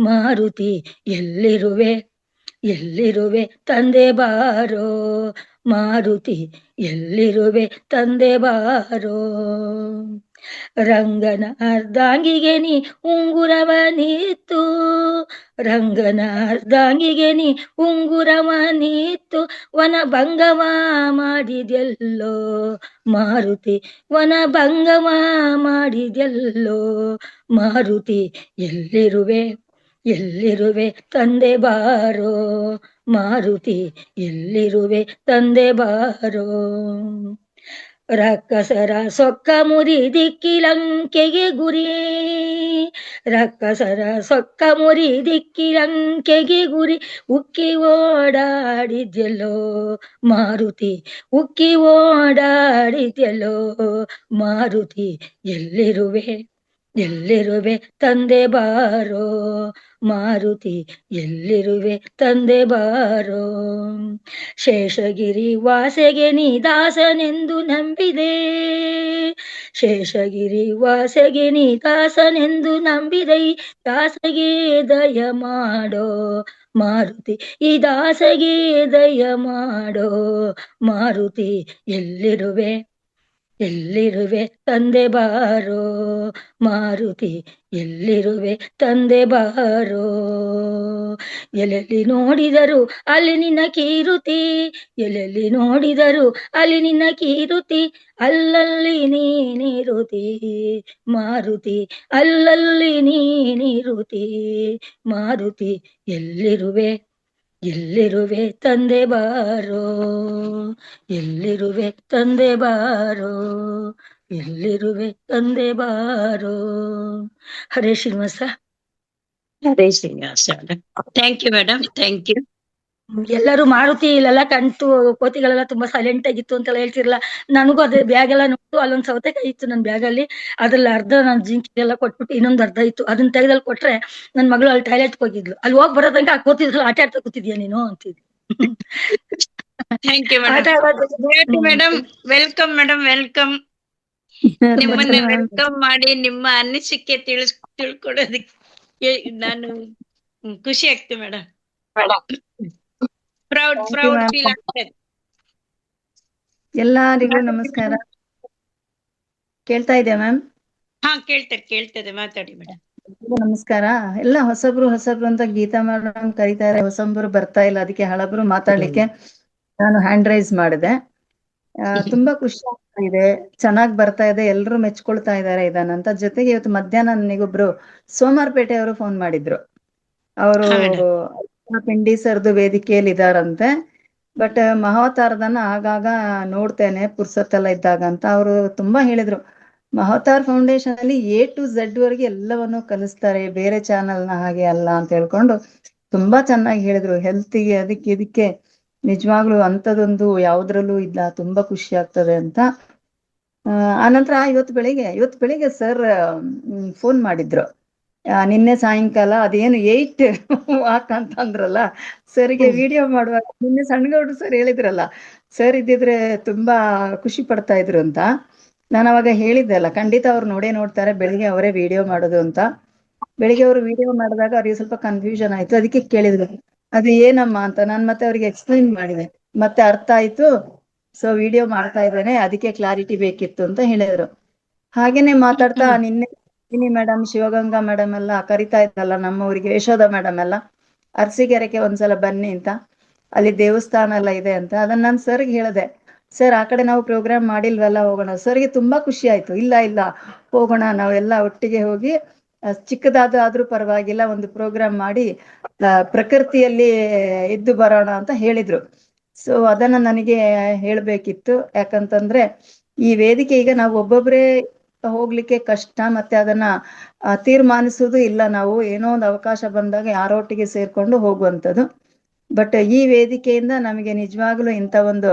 ಮಾರುತಿ, ಎಲ್ಲಿರುವೆ ತಂದೆ ಬಾರೋ ಮಾರುತಿ, ಎಲ್ಲಿರುವೆ ತಂದೆ ಬಾರೋ. ರಂಗನ ಅರ್ಧಾಂಗಿಗೆ ನೀ ಉಂಗುರವನಿತ್ತು, ರಂಗನ ಅರ್ಧಾಂಗಿಗೆ ನೀ ಉಂಗುರವನಿತ್ತು, ವನ ಭಂಗವ ಮಾಡಿದೆಲ್ಲೋ ಮಾರುತಿ, ವನ ಭಂಗವ ಮಾಡಿದೆಲ್ಲೋ ಮಾರುತಿ, ಎಲ್ಲಿರುವೆ ತಂದೆ ಬಾರೋ ಮಾರುತಿ, ಎಲ್ಲಿರುವೆ ತಂದೆ ಬಾರೋ. ರಕ್ಕಸರ ಸೊಕ್ಕ ಮುರಿದಿಕ್ಕಿಲಂಕೆಗೆ ಗುರಿ, ರಕ್ಕಸರ ಸೊಕ್ಕ ಮುರಿದಿಕ್ಕಿಲಂಕೆಗೆ ಗುರಿ, ಉಕ್ಕಿ ಓಡಾಡಿದ್ಯಲ್ಲೋ ಮಾರುತಿ, ಉಕ್ಕಿ ಓಡಾಡಿದ್ಯಲ್ಲೋ ಮಾರುತಿ, ಎಲ್ಲಿರುವೆ ತಂದೆ ಬಾರೋ ಮಾರುತಿ, ಎಲ್ಲಿರುವೆ ತಂದೆ ಬಾರೋ. ಶೇಷಗಿರಿ ವಾಸಗೆ ನೀ ದಾಸನೆಂದು ನಂಬಿದೆ, ಶೇಷಗಿರಿ ವಾಸಗೆ ನೀ ದಾಸನೆಂದು ನಂಬಿದೆ, ದಾಸಗೆ ದಯ ಮಾಡೋ ಮಾರುತಿ ಈ ದಾಸಗೆ ದಯ ಮಾಡೋ ಮಾರುತಿ ಎಲ್ಲಿರುವೆ ಎಲ್ಲಿರುವೆ ತಂದೆ ಬಾರೋ ಮಾರುತಿ ಎಲ್ಲಿರುವೆ ತಂದೆ ಬಾರೋ ಎಲ್ಲೆಲ್ಲಿ ನೋಡಿದರು ಅಲ್ಲಿ ನಿನ್ನ ಕೀರುತಿ ಎಲ್ಲೆಲ್ಲಿ ನೋಡಿದರು ಅಲ್ಲಿ ನಿನ್ನ ಕೀರುತಿ ಅಲ್ಲಲ್ಲಿ ನೀನಿರುತಿ ಮಾರುತಿ ಅಲ್ಲಲ್ಲಿ ನೀನಿರುತಿ ಮಾರುತಿ ಎಲ್ಲಿರುವೆ ಎಲ್ಲಿರುವೆ ತಂದೆ ಬಾರೋ ಎಲ್ಲಿರುವೆ ತಂದೆ ಬಾರೋ ಎಲ್ಲಿರುವೆ ತಂದೆ ಬಾರೋ. Hare Srinivasa. Hare Srinivasa. Thank you madam, thank you. ಎಲ್ಲರೂ ಮಾರುತಿ ಇಲ್ಲೆಲ್ಲ ಕಂತು ಕೋತಿಗಳೆಲ್ಲ ತುಂಬಾ ಸೈಲೆಂಟ್ ಆಗಿತ್ತು ಅಂತೆಲ್ಲ ಹೇಳ್ತಿರಲ್ಲ. ನನಗೂ ಅದೇ ಬ್ಯಾಗ್ ಎಲ್ಲ ನೋಡು, ಅಲ್ಲೊಂದ್ ಸೌತೆಕಾಯಿ ಇತ್ತು ನನ್ ಬ್ಯಾಗ್ ಅಲ್ಲಿ. ಅದ್ರಲ್ಲಿ ಅರ್ಧ ನಾನು ಜಿಂಕೆಲ್ಲ ಕೊಟ್ಬಿಟ್ಟು ಇನ್ನೊಂದ್ ಅರ್ಧ ಇತ್ತು. ಅದನ್ನ ತೆಗೆದಲ್ಲಿ ಕೊಟ್ರೆ ನನ್ ಮಗಳು ಅಲ್ಲಿ ಟಾಯ್ಲೆಟ್ ಹೋಗಿದ್ಲು. ಅಲ್ಲಿ ಹೋಗಿ ಬರೋ ತನಕ ಆ ಕೋತಿದ್ರು ಆಟ ಆಡ್ತಾ ಕೂತಿದ್ಯಾ ನೀನು ಅಂತಿದ್ವಿ. ಥ್ಯಾಂಕ್ ಯು ಆಟ madam. Madam welcome, madam welcome. ನಿಮ್ಮನ್ನ ವೆಲ್ಕಮ್ ಮಾಡಿ ನಿಮ್ಮ ಅನಿಸಿಕೆ ತಿಳ್ಕೊಡೋದಕ್ಕೆ ನಾನು ಖುಷಿ ಆಗ್ತದೆ ಮೇಡಮ್. ಪ್ರೌಡ್ ಫೀಲ್ ಆಗ್ತದೆ. ಎಲ್ಲರಿಗೂ ನಮಸ್ಕಾರ. ಕೇಳ್ತಾ ಇದೆಯಾ ಮ್ಯಾಮ್? ಹಾ ಕೇಳ್ತದೆ ಮಾತಾಡಿ ಮೇಡಮ್. ನಮಸ್ಕಾರ. ಎಲ್ಲ ಹೊಸಬ್ರು ಅಂತ ಗೀತಾ ಮೇಡಮ್ ಕರೀತಾರೆ, ಹೊಸಬ್ರು ಬರ್ತಾ ಇಲ್ಲ, ಅದಕ್ಕೆ ಹಳಬ್ರು ಮಾತಾಡ್ಲಿಕ್ಕೆ ನಾನು ಹ್ಯಾಂಡ್ ರೈಸ್ ಮಾಡಿದೆ. ತುಂಬಾ ಖುಷಿ ಆಗ್ತಾ ಇದೆ, ಚೆನ್ನಾಗ್ ಬರ್ತಾ ಇದೆ, ಎಲ್ರು ಮೆಚ್ಕೊಳ್ತಾ ಇದ್ದಾರೆ ಇದನ್ನಂತ. ಜೊತೆಗೆ ಇವತ್ತು ಮಧ್ಯಾಹ್ನ ನನಗೊಬ್ರು ಸೋಮಾರ್ಪೇಟೆಯವರು ಫೋನ್ ಮಾಡಿದ್ರು. ಅವರು ಪಿಂಡಿ ಸರ್ದು ವೇದಿಕೆಯಲ್ಲಿ ಇದಾರಂತೆ. ಬಟ್ ಮಹಾವತಾರದನ್ನ ಆಗಾಗ ನೋಡ್ತೇನೆ ಪುರ್ಸತ್ತೆಲ್ಲ ಇದ್ದಾಗ ಅಂತ ಅವರು ತುಂಬಾ ಹೇಳಿದ್ರು. ಮಹಾವತಾರ್ ಫೌಂಡೇಶನ್ ಅಲ್ಲಿ A to Z ವರೆಗೆ ಎಲ್ಲವನ್ನು ಕಲಿಸ್ತಾರೆ, ಬೇರೆ ಚಾನೆಲ್ನ ಹಾಗೆ ಅಲ್ಲ ಅಂತ ಹೇಳ್ಕೊಂಡು ತುಂಬಾ ಚೆನ್ನಾಗಿ ಹೇಳಿದ್ರು. ಹೆಲ್ತಿಗೆ ಅದಕ್ಕೆ ಇದಕ್ಕೆ ನಿಜವಾಗ್ಲು ಅಂಥದ್ದೊಂದು ಯಾವ್ದ್ರಲ್ಲೂ ಇಲ್ಲ, ತುಂಬಾ ಖುಷಿ ಆಗ್ತದೆ ಅಂತ. ಆನಂತರ ಇವತ್ತು ಬೆಳಿಗ್ಗೆ ಸರ್ ಫೋನ್ ಮಾಡಿದ್ರು. ನಿನ್ನೆ ಸಾಯಂಕಾಲ ಅದೇನು 8 ವಾಕ್ ಅಂತ ಅಂದ್ರಲ್ಲ, ಸರ್ಗೆ ವಿಡಿಯೋ ಮಾಡುವಾಗ ನಿನ್ನೆ ಸಣ್ಣಗೌಡ್ರು ಸರ್ ಹೇಳಿದ್ರಲ್ಲ, ಸರ್ ಇದ್ದಿದ್ರೆ ತುಂಬಾ ಖುಷಿ ಪಡ್ತಾ ಇದ್ರು ಅಂತ. ನಾನು ಅವಾಗ ಹೇಳಿದ್ದೆ ಅಲ್ಲ, ಖಂಡಿತ ಅವ್ರು ನೋಡ್ತಾರೆ, ಬೆಳಿಗ್ಗೆ ಅವರೇ ವಿಡಿಯೋ ಮಾಡೋದು ಅಂತ. ಬೆಳಿಗ್ಗೆ ಅವರು ವಿಡಿಯೋ ಮಾಡಿದಾಗ ಅವ್ರಿಗೆ ಸ್ವಲ್ಪ ಕನ್ಫ್ಯೂಷನ್ ಆಯ್ತು, ಅದಕ್ಕೆ ಕೇಳಿದ್ರು ಅದು ಏನಮ್ಮ ಅಂತ. ನಾನು ಮತ್ತೆ ಅವ್ರಿಗೆ ಎಕ್ಸ್ಪ್ಲೈನ್ ಮಾಡಿದೆ, ಮತ್ತೆ ಅರ್ಥ ಆಯ್ತು, ಸೊ ವಿಡಿಯೋ ಮಾಡ್ತಾ ಇದ್ದೇನೆ, ಅದಕ್ಕೆ ಕ್ಲಾರಿಟಿ ಬೇಕಿತ್ತು ಅಂತ ಹೇಳಿದ್ರು. ಹಾಗೇನೆ ಮಾತಾಡ್ತಾ ನಿನ್ನೆ ಮೇಡಮ್, ಶಿವಗಂಗಾ ಮೇಡಮ್ ಎಲ್ಲ ಕರಿತಾ ಇದ್ದಲ್ಲ ನಮ್ಮ ಊರಿಗೆ, ಯಶೋಧ ಮೇಡಮ್ ಎಲ್ಲ ಅರಸೀಕೆರೆಗೆ ಒಂದ್ಸಲ ಬನ್ನಿ ಅಂತ, ಅಲ್ಲಿ ದೇವಸ್ಥಾನ ಎಲ್ಲ ಇದೆ ಅಂತ. ಅದನ್ನ ನಾನು ಸರ್ಗೆ ಹೇಳಿದೆ, ಸರ್ ಆ ಕಡೆ ನಾವು ಪ್ರೋಗ್ರಾಮ್ ಮಾಡಿಲ್ವಲ್ಲ, ಹೋಗೋಣ. ಸರ್ಗೆ ತುಂಬಾ ಖುಷಿ ಆಯ್ತು. ಇಲ್ಲ ಹೋಗೋಣ, ನಾವೆಲ್ಲ ಒಟ್ಟಿಗೆ ಹೋಗಿ ಚಿಕ್ಕದಾದ್ರೂ ಪರವಾಗಿಲ್ಲ ಒಂದು ಪ್ರೋಗ್ರಾಮ್ ಮಾಡಿ ಪ್ರಕೃತಿಯಲ್ಲಿ ಇದ್ದು ಬರೋಣ ಅಂತ ಹೇಳಿದ್ರು. ಸೊ ಅದನ್ನ ನನಗೆ ಹೇಳ್ಬೇಕಿತ್ತು. ಯಾಕಂತಂದ್ರೆ ಈ ವೇದಿಕೆ ಈಗ ನಾವು ಒಬ್ಬೊಬ್ರೇ ಹೋಗ್ಲಿಕ್ಕೆ ಕಷ್ಟ, ಮತ್ತೆ ಅದನ್ನ ತೀರ್ಮಾನಿಸುವುದು ಇಲ್ಲ. ನಾವು ಏನೋ ಒಂದು ಅವಕಾಶ ಬಂದಾಗ ಯಾರೊಟ್ಟಿಗೆ ಸೇರ್ಕೊಂಡು ಹೋಗುವಂಥದ್ದು. ಬಟ್ ಈ ವೇದಿಕೆಯಿಂದ ನಮಗೆ ನಿಜವಾಗ್ಲೂ ಇಂಥ ಒಂದು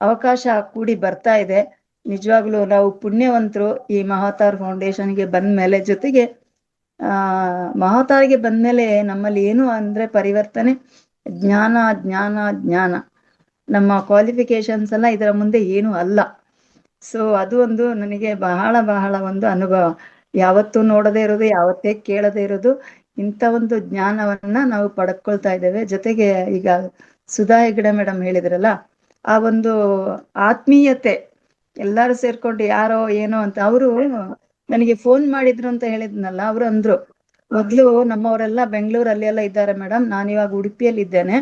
ಅವಕಾಶ ಕೂಡಿ ಬರ್ತಾ ಇದೆ. ನಿಜವಾಗ್ಲೂ ನಾವು ಪುಣ್ಯವಂತರು ಈ ಮಹಾವತಾರ್ ಫೌಂಡೇಶನ್ಗೆ ಬಂದ್ಮೇಲೆ. ಜೊತೆಗೆ ಮಹಾವತಾರಿಗೆ ಬಂದ್ಮೇಲೆ ನಮ್ಮಲ್ಲಿ ಏನು ಅಂದ್ರೆ ಪರಿವರ್ತನೆ, ಜ್ಞಾನ. ನಮ್ಮ ಕ್ವಾಲಿಫಿಕೇಶನ್ಸ್ ಎಲ್ಲ ಇದರ ಮುಂದೆ ಏನು ಅಲ್ಲ. ಸೊ ಅದು ಒಂದು ನನಗೆ ಬಹಳ ಒಂದು ಅನುಭವ. ಯಾವತ್ತೂ ನೋಡದೇ ಇರೋದು, ಯಾವತ್ತೇ ಕೇಳದೇ ಇರೋದು, ಇಂಥ ಒಂದು ಜ್ಞಾನವನ್ನ ನಾವು ಪಡ್ಕೊಳ್ತಾ ಇದ್ದೇವೆ. ಜೊತೆಗೆ ಈಗ ಸುಧಾ ಹೆಗ್ಡೆ ಮೇಡಮ್ ಹೇಳಿದ್ರಲ್ಲ, ಆ ಒಂದು ಆತ್ಮೀಯತೆ, ಎಲ್ಲರೂ ಸೇರ್ಕೊಂಡು ಯಾರೋ ಏನೋ ಅಂತ. ಅವರು ನನಗೆ ಫೋನ್ ಮಾಡಿದ್ರು ಅಂತ ಹೇಳಿದ್ನಲ್ಲ, ಅವ್ರು ಅಂದ್ರು, ಮೊದ್ಲು ನಮ್ಮವರೆಲ್ಲ ಬೆಂಗಳೂರಲ್ಲಿ ಎಲ್ಲ ಇದ್ದಾರೆ ಮೇಡಮ್, ನಾನಿವಾಗ ಉಡುಪಿಯಲ್ಲಿ ಇದ್ದೇನೆ,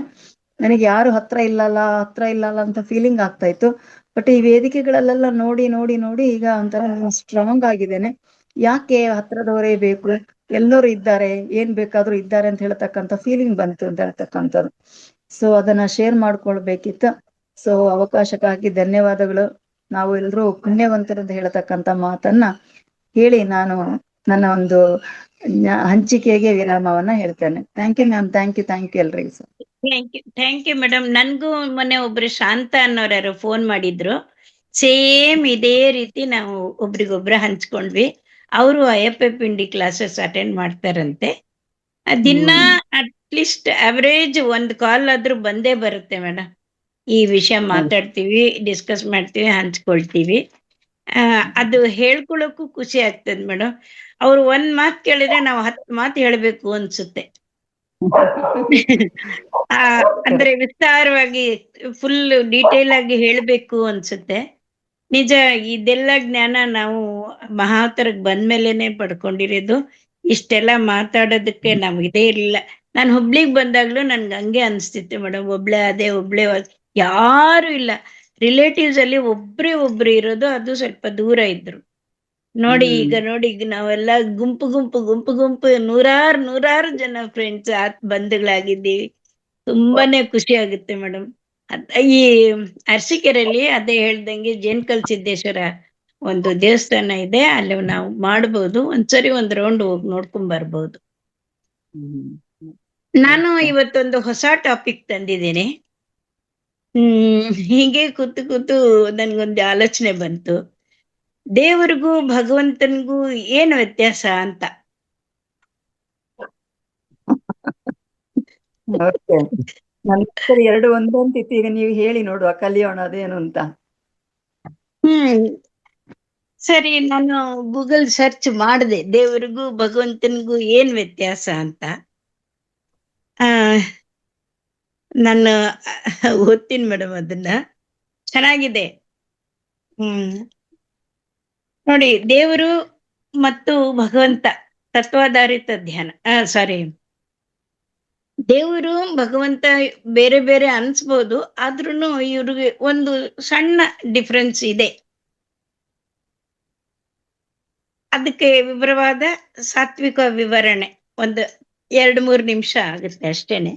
ನನಗೆ ಯಾರು ಹತ್ರ ಇಲ್ಲಲ್ಲ ಅಂತ ಫೀಲಿಂಗ್ ಆಗ್ತಾ ಇತ್ತು. ಬಟ್ ಈ ವೇದಿಕೆಗಳಲ್ಲೆಲ್ಲ ನೋಡಿ ಈಗ ಒಂಥರ ಸ್ಟ್ರಾಂಗ್ ಆಗಿದ್ದೇನೆ. ಯಾಕೆ ಹತ್ರದವರೇ ಬೇಕು, ಎಲ್ಲರೂ ಇದ್ದಾರೆ, ಏನ್ ಬೇಕಾದ್ರೂ ಇದ್ದಾರೆ ಅಂತ ಹೇಳ್ತಕ್ಕಂಥ ಫೀಲಿಂಗ್ ಬಂತು ಅಂತ ಹೇಳ್ತಕ್ಕಂಥದ್ದು. ಸೊ ಅದನ್ನ ಶೇರ್ ಮಾಡ್ಕೊಳ್ಬೇಕಿತ್ತು. ಸೊ ಅವಕಾಶಕ್ಕಾಗಿ ಧನ್ಯವಾದಗಳು. ನಾವು ಎಲ್ರೂ ಪುಣ್ಯವಂತರಂತ ಹೇಳ್ತಕ್ಕಂಥ ಮಾತನ್ನ ಹೇಳಿ ನಾನು ನನ್ನ ಒಂದು ಹಂಚಿಕೆಗೆ ವಿರಾಮವನ್ನ ಹೇಳ್ತೇನೆ. Thank you ma'am, thank you ಎಲ್ರಿಗೂ ಸರ್. Thank you madam. ನನ್ಗೂ ಮೊನ್ನೆ ಒಬ್ರು ಶಾಂತ ಅನ್ನೋರು ಫೋನ್ ಮಾಡಿದ್ರು. ಸೇಮ್ ಇದೇ ರೀತಿ ನಾವು ಒಬ್ರಿಗೊಬ್ರು ಹಂಚ್ಕೊಂಡ್ವಿ. ಅವರು ಅಯ್ಯಪ್ಪ ಪಿಂಡಿ ಕ್ಲಾಸಸ್ ಅಟೆಂಡ್ ಮಾಡ್ತಾರಂತೆ. ದಿನ ಅಟ್ಲೀಸ್ಟ್ ಅವರೇಜ್ ಒಂದು ಕಾಲ್ ಆದ್ರೂ ಬಂದೇ ಬರುತ್ತೆ ಮೇಡಮ್. ಈ ವಿಷಯ ಮಾತಾಡ್ತೀವಿ, ಡಿಸ್ಕಸ್ ಮಾಡ್ತೀವಿ, ಹಂಚ್ಕೊಳ್ತೀವಿ. ಅದು ಹೇಳ್ಕೊಳಕ್ಕೂ ಖುಷಿ ಆಗ್ತದೆ ಮೇಡಮ್. ಅವ್ರು ಒಂದ್ ಮಾತು ಕೇಳಿದ್ರೆ ನಾವು 10 ಮಾತು ಹೇಳ್ಬೇಕು ಅನ್ಸುತ್ತೆ. ಆ, ಅಂದ್ರೆ ವಿಸ್ತಾರವಾಗಿ ಫುಲ್ ಡೀಟೇಲ್ ಆಗಿ ಹೇಳ್ಬೇಕು ಅನ್ಸುತ್ತೆ. ನಿಜ, ಇದೆಲ್ಲ ಜ್ಞಾನ ನಾವು ಮಹಾವತರಕ್ಕೆ ಬಂದ್ಮೇಲೆನೆ ಪಡ್ಕೊಂಡಿರೋದು. ಇಷ್ಟೆಲ್ಲ ಮಾತಾಡೋದಕ್ಕೆ ನಮ್ಗಿದೇ ಇರ್ಲಿಲ್ಲ. ನಾನು ಹುಬ್ಳಿಗ್ ಬಂದಾಗ್ಲೂ ನನ್ಗೆ ಹಂಗೆ ಅನ್ಸ್ತಿತ್ತು ಮೇಡಮ್, ಒಬ್ಳೆ ಯಾರು ಇಲ್ಲ. ರಿಲೇಟಿವ್ಸ್ ಅಲ್ಲಿ ಒಬ್ರೇ ಒಬ್ರು ಇರೋದು, ಅದು ಸ್ವಲ್ಪ ದೂರ ಇದ್ರು. ನೋಡಿ ಈಗ ನಾವೆಲ್ಲ ಗುಂಪು ನೂರಾರು ಜನ ಫ್ರೆಂಡ್ಸ್ ಬಂಧುಗಳಾಗಿದ್ದೀವಿ. ತುಂಬಾನೇ ಖುಷಿ ಆಗುತ್ತೆ ಮೇಡಮ್. ಈ ಅರಸೀಕೆರೆಯಲ್ಲಿ ಅದೇ ಹೇಳ್ದಂಗೆ ಜೇನ್ಕಲ್ ಸಿದ್ದೇಶ್ವರ ಒಂದು ದೇವಸ್ಥಾನ ಇದೆ, ಅಲ್ಲಿ ನಾವು ಮಾಡ್ಬೋದು. ಒಂದ್ಸರಿ ಒಂದ್ ರೌಂಡ್ ಹೋಗಿ ನೋಡ್ಕೊಂಡ್ ಬರ್ಬೋದು. ನಾನು ಇವತ್ತೊಂದು ಹೊಸ ಟಾಪಿಕ್ ತಂದಿದ್ದೀನಿ. ಹೀಗೆ ಕೂತು ನನ್ಗೊಂದು ಆಲೋಚನೆ ಬಂತು. ದೇವರಿಗೂ ಭಗವಂತನಿಗೂ ಏನು ವ್ಯತ್ಯಾಸ ಅಂತ. ಓಕೆ, ನನ್ನ ಎರಡು ಒಂದೇ ಅಂತಿತ್ತು. ಈಗ ನೀವು ಹೇಳಿ ನೋಡುವ, ಕಲಿಯೋಣ ಅದೇನು ಅಂತ. ಸರಿ, ನಾನು ಗೂಗಲ್ ಸರ್ಚ್ ಮಾಡಿದೆ ದೇವರಿಗೂ ಭಗವಂತನಿಗೂ ಏನ್ ವ್ಯತ್ಯಾಸ ಅಂತ. ನಾನು ಓದ್ತೀನಿ ಮೇಡಮ್, ಅದನ್ನ ಚೆನ್ನಾಗಿದೆ. ನೋಡಿ, ದೇವರು ಮತ್ತು ಭಗವಂತ ತತ್ವಾಧಾರಿತ ಧ್ಯಾನ. ದೇವರು ಭಗವಂತ ಬೇರೆ ಬೇರೆ ಅನ್ಸ್ಬೋದು, ಆದ್ರೂನು ಇವ್ರಿಗೆ ಒಂದು ಸಣ್ಣ ಡಿಫ್ರೆನ್ಸ್ ಇದೆ. ಅದಕ್ಕೆ ವಿವರವಾದ ಸಾತ್ವಿಕ ವಿವರಣೆ ಒಂದು 2-3 ನಿಮಿಷ ಆಗುತ್ತೆ ಅಷ್ಟೇನೆ.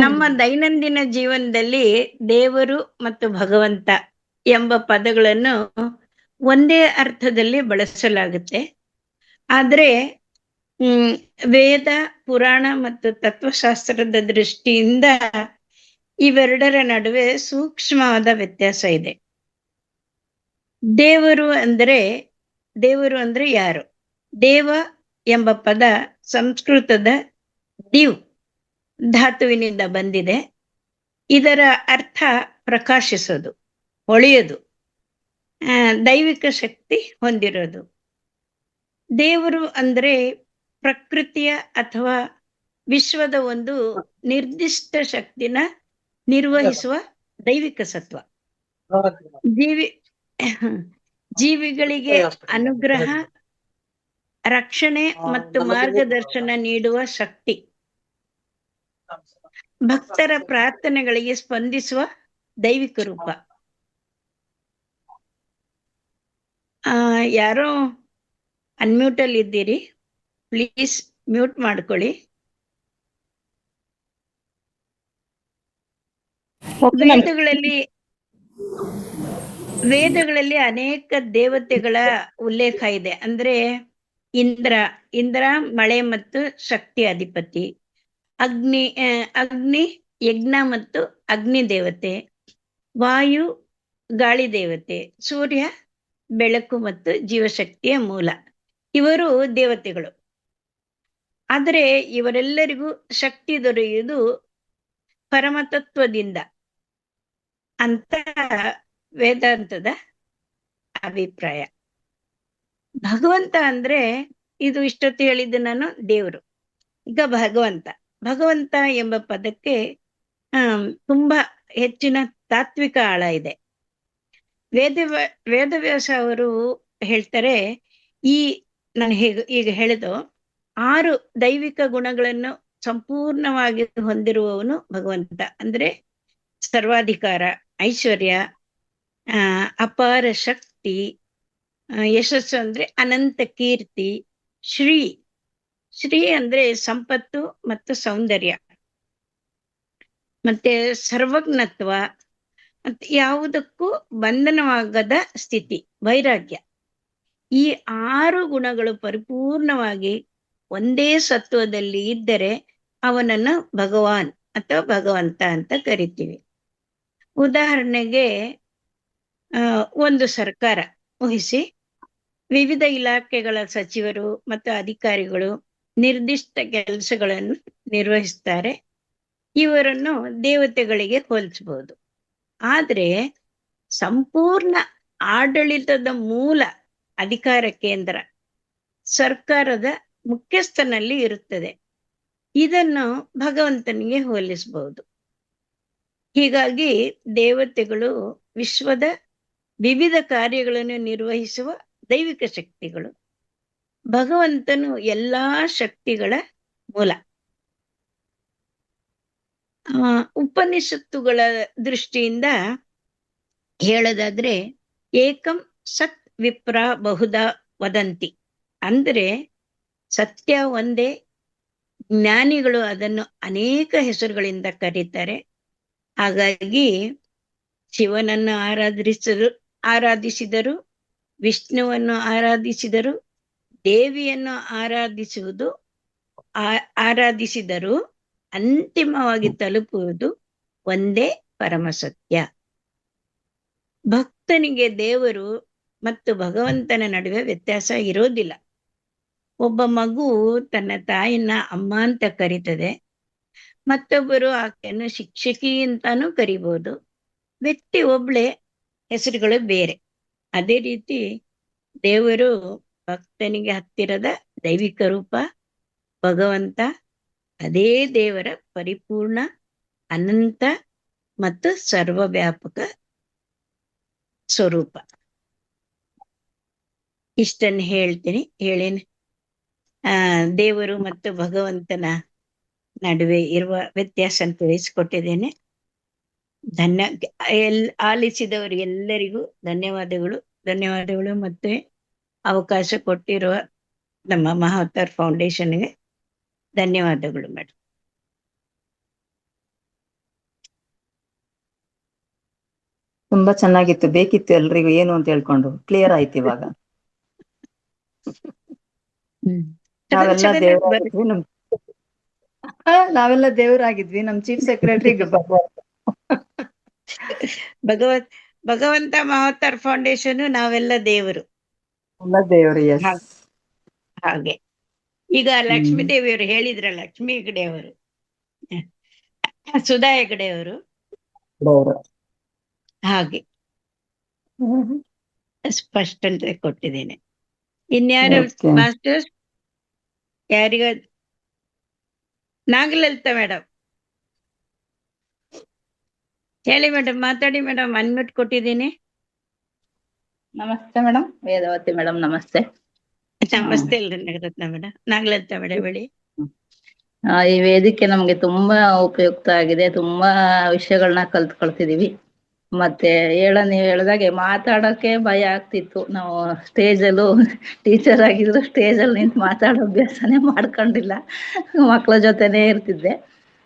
ನಮ್ಮ ದೈನಂದಿನ ಜೀವನದಲ್ಲಿ ದೇವರು ಮತ್ತು ಭಗವಂತ ಎಂಬ ಪದಗಳನ್ನು ಒಂದೇ ಅರ್ಥದಲ್ಲಿ ಬಳಸಲಾಗುತ್ತೆ. ಆದ್ರೆ ವೇದ, ಪುರಾಣ ಮತ್ತು ತತ್ವಶಾಸ್ತ್ರದ ದೃಷ್ಟಿಯಿಂದ ಇವೆರಡರ ನಡುವೆ ಸೂಕ್ಷ್ಮವಾದ ವ್ಯತ್ಯಾಸ ಇದೆ. ದೇವರು ಅಂದ್ರೆ ಯಾರು? ದೇವ ಎಂಬ ಪದ ಸಂಸ್ಕೃತದ ದಿವ್ ಧಾತುವಿನಿಂದ ಬಂದಿದೆ. ಇದರ ಅರ್ಥ ಪ್ರಕಾಶಿಸೋದು, ಹೊಳೆಯೋದು, ದೈವಿಕ ಶಕ್ತಿ ಹೊಂದಿರೋದು. ದೇವರು ಅಂದ್ರೆ ಪ್ರಕೃತಿಯ ಅಥವಾ ವಿಶ್ವದ ಒಂದು ನಿರ್ದಿಷ್ಟ ಶಕ್ತಿನ ನಿರ್ವಹಿಸುವ ದೈವಿಕ ಸತ್ವ. ಜೀವಿಗಳಿಗೆ ಅನುಗ್ರಹ, ರಕ್ಷಣೆ ಮತ್ತು ಮಾರ್ಗದರ್ಶನ ನೀಡುವ ಶಕ್ತಿ. ಭಕ್ತರ ಪ್ರಾರ್ಥನೆಗಳಿಗೆ ಸ್ಪಂದಿಸುವ ದೈವಿಕ ರೂಪ. ಯಾರೋ ಅನ್ಮ್ಯೂಟ್ ಅಲ್ಲಿ ಇದ್ದೀರಿ, ಪ್ಲೀಸ್ ಮ್ಯೂಟ್ ಮಾಡ್ಕೊಳ್ಳಿ. ವೇದಗಳಲ್ಲಿ ಅನೇಕ ದೇವತೆಗಳ ಉಲ್ಲೇಖ ಇದೆ. ಅಂದ್ರೆ ಇಂದ್ರ ಮಳೆ ಮತ್ತು ಶಕ್ತಿ ಅಧಿಪತಿ, ಅಗ್ನಿ ಯಜ್ಞ ಮತ್ತು ಅಗ್ನಿ ದೇವತೆ, ವಾಯು ಗಾಳಿ ದೇವತೆ, ಸೂರ್ಯ ಬೆಳಕು ಮತ್ತು ಜೀವಶಕ್ತಿಯ ಮೂಲ. ಇವರು ದೇವತೆಗಳು. ಆದರೆ ಇವರೆಲ್ಲರಿಗೂ ಶಕ್ತಿ ದೊರೆಯುವುದು ಪರಮತತ್ವದಿಂದ ಅಂತ ವೇದಾಂತದ ಅಭಿಪ್ರಾಯ. ಭಗವಂತ ಅಂದ್ರೆ, ಇದು ಇಷ್ಟೊತ್ತು ಹೇಳಿದ್ದು ನಾನು ದೇವರು. ಈಗ ಭಗವಂತ ಎಂಬ ಪದಕ್ಕೆ ತುಂಬಾ ಹೆಚ್ಚಿನ ತಾತ್ವಿಕ ಆಳ ಇದೆ. ವೇದವ್ಯಾಸ ಅವರು ಹೇಳ್ತಾರೆ, ನಾನು ಈಗ ಹೇಳಿದು 6 ದೈವಿಕ ಗುಣಗಳನ್ನು ಸಂಪೂರ್ಣವಾಗಿ ಹೊಂದಿರುವವನು ಭಗವಂತ. ಅಂದ್ರೆ ಸರ್ವಾಧಿಕಾರ, ಐಶ್ವರ್ಯ, ಅಪಾರ ಶಕ್ತಿ, ಯಶಸ್ಸು ಅಂದ್ರೆ ಅನಂತ ಕೀರ್ತಿ, ಶ್ರೀ ಅಂದ್ರೆ ಸಂಪತ್ತು ಮತ್ತು ಸೌಂದರ್ಯ, ಮತ್ತೆ ಸರ್ವಜ್ಞತ್ವ, ಮತ್ತೆ ಯಾವುದಕ್ಕೂ ಬಂಧನವಾಗದ ಸ್ಥಿತಿ, ವೈರಾಗ್ಯ. ಈ 6 ಗುಣಗಳು ಪರಿಪೂರ್ಣವಾಗಿ ಒಂದೇ ಸತ್ವದಲ್ಲಿ ಇದ್ದರೆ ಅವನನ್ನು ಭಗವಾನ್ ಅಥವಾ ಭಗವಂತ ಅಂತ ಕರಿತೀವಿ. ಉದಾಹರಣೆಗೆ ಒಂದು ಸರ್ಕಾರ ಊಹಿಸಿ, ವಿವಿಧ ಇಲಾಖೆಗಳ ಸಚಿವರು ಮತ್ತು ಅಧಿಕಾರಿಗಳು ನಿರ್ದಿಷ್ಟ ಕೆಲಸಗಳನ್ನು ನಿರ್ವಹಿಸ್ತಾರೆ. ಇವರನ್ನು ದೇವತೆಗಳಿಗೆ ಹೋಲಿಸಬಹುದು. ಆದ್ರೆ ಸಂಪೂರ್ಣ ಆಡಳಿತದ ಮೂಲ ಅಧಿಕಾರ ಕೇಂದ್ರ ಸರ್ಕಾರದ ಮುಖ್ಯಸ್ಥನಲ್ಲಿ ಇರುತ್ತದೆ. ಇದನ್ನು ಭಗವಂತನಿಗೆ ಹೋಲಿಸಬಹುದು. ಹೀಗಾಗಿ ದೇವತೆಗಳು ವಿಶ್ವದ ವಿವಿಧ ಕಾರ್ಯಗಳನ್ನು ನಿರ್ವಹಿಸುವ ದೈವಿಕ ಶಕ್ತಿಗಳು. ಭಗವಂತನು ಎಲ್ಲಾ ಶಕ್ತಿಗಳ ಮೂಲ. ಉಪನಿಷತ್ತುಗಳ ದೃಷ್ಟಿಯಿಂದ ಹೇಳೋದಾದ್ರೆ ಏಕಂ ಸತ್ ವಿಪ್ರ ಬಹುಧ ವದಂತಿ, ಅಂದ್ರೆ ಸತ್ಯ ಒಂದೇ, ಜ್ಞಾನಿಗಳು ಅದನ್ನು ಅನೇಕ ಹೆಸರುಗಳಿಂದ ಕರೀತಾರೆ. ಹಾಗಾಗಿ ಶಿವನನ್ನು ಆರಾಧಿಸಿದರು, ವಿಷ್ಣುವನ್ನು ಆರಾಧಿಸಿದರು, ದೇವಿಯನ್ನು ಆರಾಧಿಸಿದರು, ಅಂತಿಮವಾಗಿ ತಲುಪುವುದು ಒಂದೇ ಪರಮಸತ್ಯ. ಭಕ್ತನಿಗೆ ದೇವರು ಮತ್ತು ಭಗವಂತನ ನಡುವೆ ವ್ಯತ್ಯಾಸ ಇರೋದಿಲ್ಲ. ಒಬ್ಬ ಮಗು ತನ್ನ ತಾಯಿನ ಅಮ್ಮ ಅಂತ ಕರೀತದೆ, ಮತ್ತೊಬ್ಬರು ಆಕೆಯನ್ನು ಶಿಕ್ಷಕಿ ಅಂತಾನೂ ಕರಿಬಹುದು. ವ್ಯಕ್ತಿ ಒಬ್ಳೆ, ಹೆಸರುಗಳು ಬೇರೆ. ಅದೇ ರೀತಿ ದೇವರು ಭಕ್ತನಿಗೆ ಹತ್ತಿರದ ದೈವಿಕ ರೂಪ ಭಗವಂತ. ಅದೇ ದೇವರ ಪರಿಪೂರ್ಣ, ಅನಂತ ಮತ್ತು ಸರ್ವವ್ಯಾಪಕ ಸ್ವರೂಪ. ಇಷ್ಟನ್ನು ಹೇಳೇನಿ. ದೇವರು ಮತ್ತು ಭಗವಂತನ ನಡುವೆ ಇರುವ ವ್ಯತ್ಯಾಸ ತಿಳಿಸಿಕೊಟ್ಟಿದ್ದೇನೆ. ಆಲಿಸಿದವರಿಗೆಲ್ಲರಿಗೂ ಧನ್ಯವಾದಗಳು. ಮತ್ತೆ ಅವಕಾಶ ಕೊಟ್ಟಿರುವ ನಮ್ಮ ಮಹಾವತಾರ್ ಫೌಂಡೇಶನ್ಗೆ ಧನ್ಯವಾದಗಳು ಮೇಡಮ್. ತುಂಬಾ ಚೆನ್ನಾಗಿತ್ತು. ಬೇಕಿತ್ತು ಎಲ್ರಿಗೂ ಏನು ಅಂತ ಹೇಳ್ಕೊಂಡು ಕ್ಲಿಯರ್ ಆಯ್ತು ಇವಾಗ. ನಾವೆಲ್ಲ ದೇವರಾಗಿದ್ವಿ. ನಮ್ ಚೀಫ್ ಸೆಕ್ರೆಟರಿ ಭಗವಂತ ಮಹಾವತಾರ್ ಫೌಂಡೇಶನ್, ನಾವೆಲ್ಲ ದೇವರು. ಹಾಗೆ ಈಗ ಲಕ್ಷ್ಮೀ ದೇವಿಯವರು ಹೇಳಿದ್ರ, ಲಕ್ಷ್ಮೀ ಹೆಗಡೆ ಅವರು, ಸುಧಾ ಹೆಗಡೆ ಅವರು, ಹಾಗೆ ಸ್ಪಷ್ಟತೆ ಕೊಟ್ಟಿದ್ದೇನೆ. ಇನ್ಯಾರು ಮಾಸ್ಟರ್ಸ್? ಯಾರಿಗ? ನಾಗಲಲಿತಾ ಮೇಡಮ್ ಹೇಳಿ ಮೇಡಮ್, ಮಾತಾಡಿ ಮೇಡಮ್. ಅನ್ಮ್ಯೂಟ್ ಕೊಟ್ಟಿದ್ದೀನಿ. ನಮಸ್ತೆ ಮೇಡಮ್. ವೇದವತಿ ಮೇಡಮ್ ನಮಸ್ತೆ. ನಮಸ್ತೆ ರತ್ನ ಮೇಡಮ್. ನಾಗಲಲಿತಾ ಮೇಡಮ್ ಹೇಳಿ. ಈ ವೇದಿಕೆ ನಮ್ಗೆ ತುಂಬಾ ಉಪಯುಕ್ತ ಆಗಿದೆ. ತುಂಬಾ ವಿಷಯಗಳನ್ನ ಕಲ್ತ್ಕೊಳ್ತಿದೀವಿ. ಮತ್ತೆ ನೀವು ಹೇಳ್ದಾಗೆ ಮಾತಾಡಕ್ಕೆ ಭಯ ಆಗ್ತಿತ್ತು. ನಾವು ಸ್ಟೇಜಲ್ಲೂ ಟೀಚರ್ ಆಗಿದ್ರು ಸ್ಟೇಜಲ್ಲಿ ನಿಂತು ಮಾತಾಡೋ ಅಭ್ಯಾಸನೇ ಮಾಡ್ಕೊಂಡಿಲ್ಲ. ಮಕ್ಕಳ ಜೊತೆನೇ ಇರ್ತಿದ್ದೆ.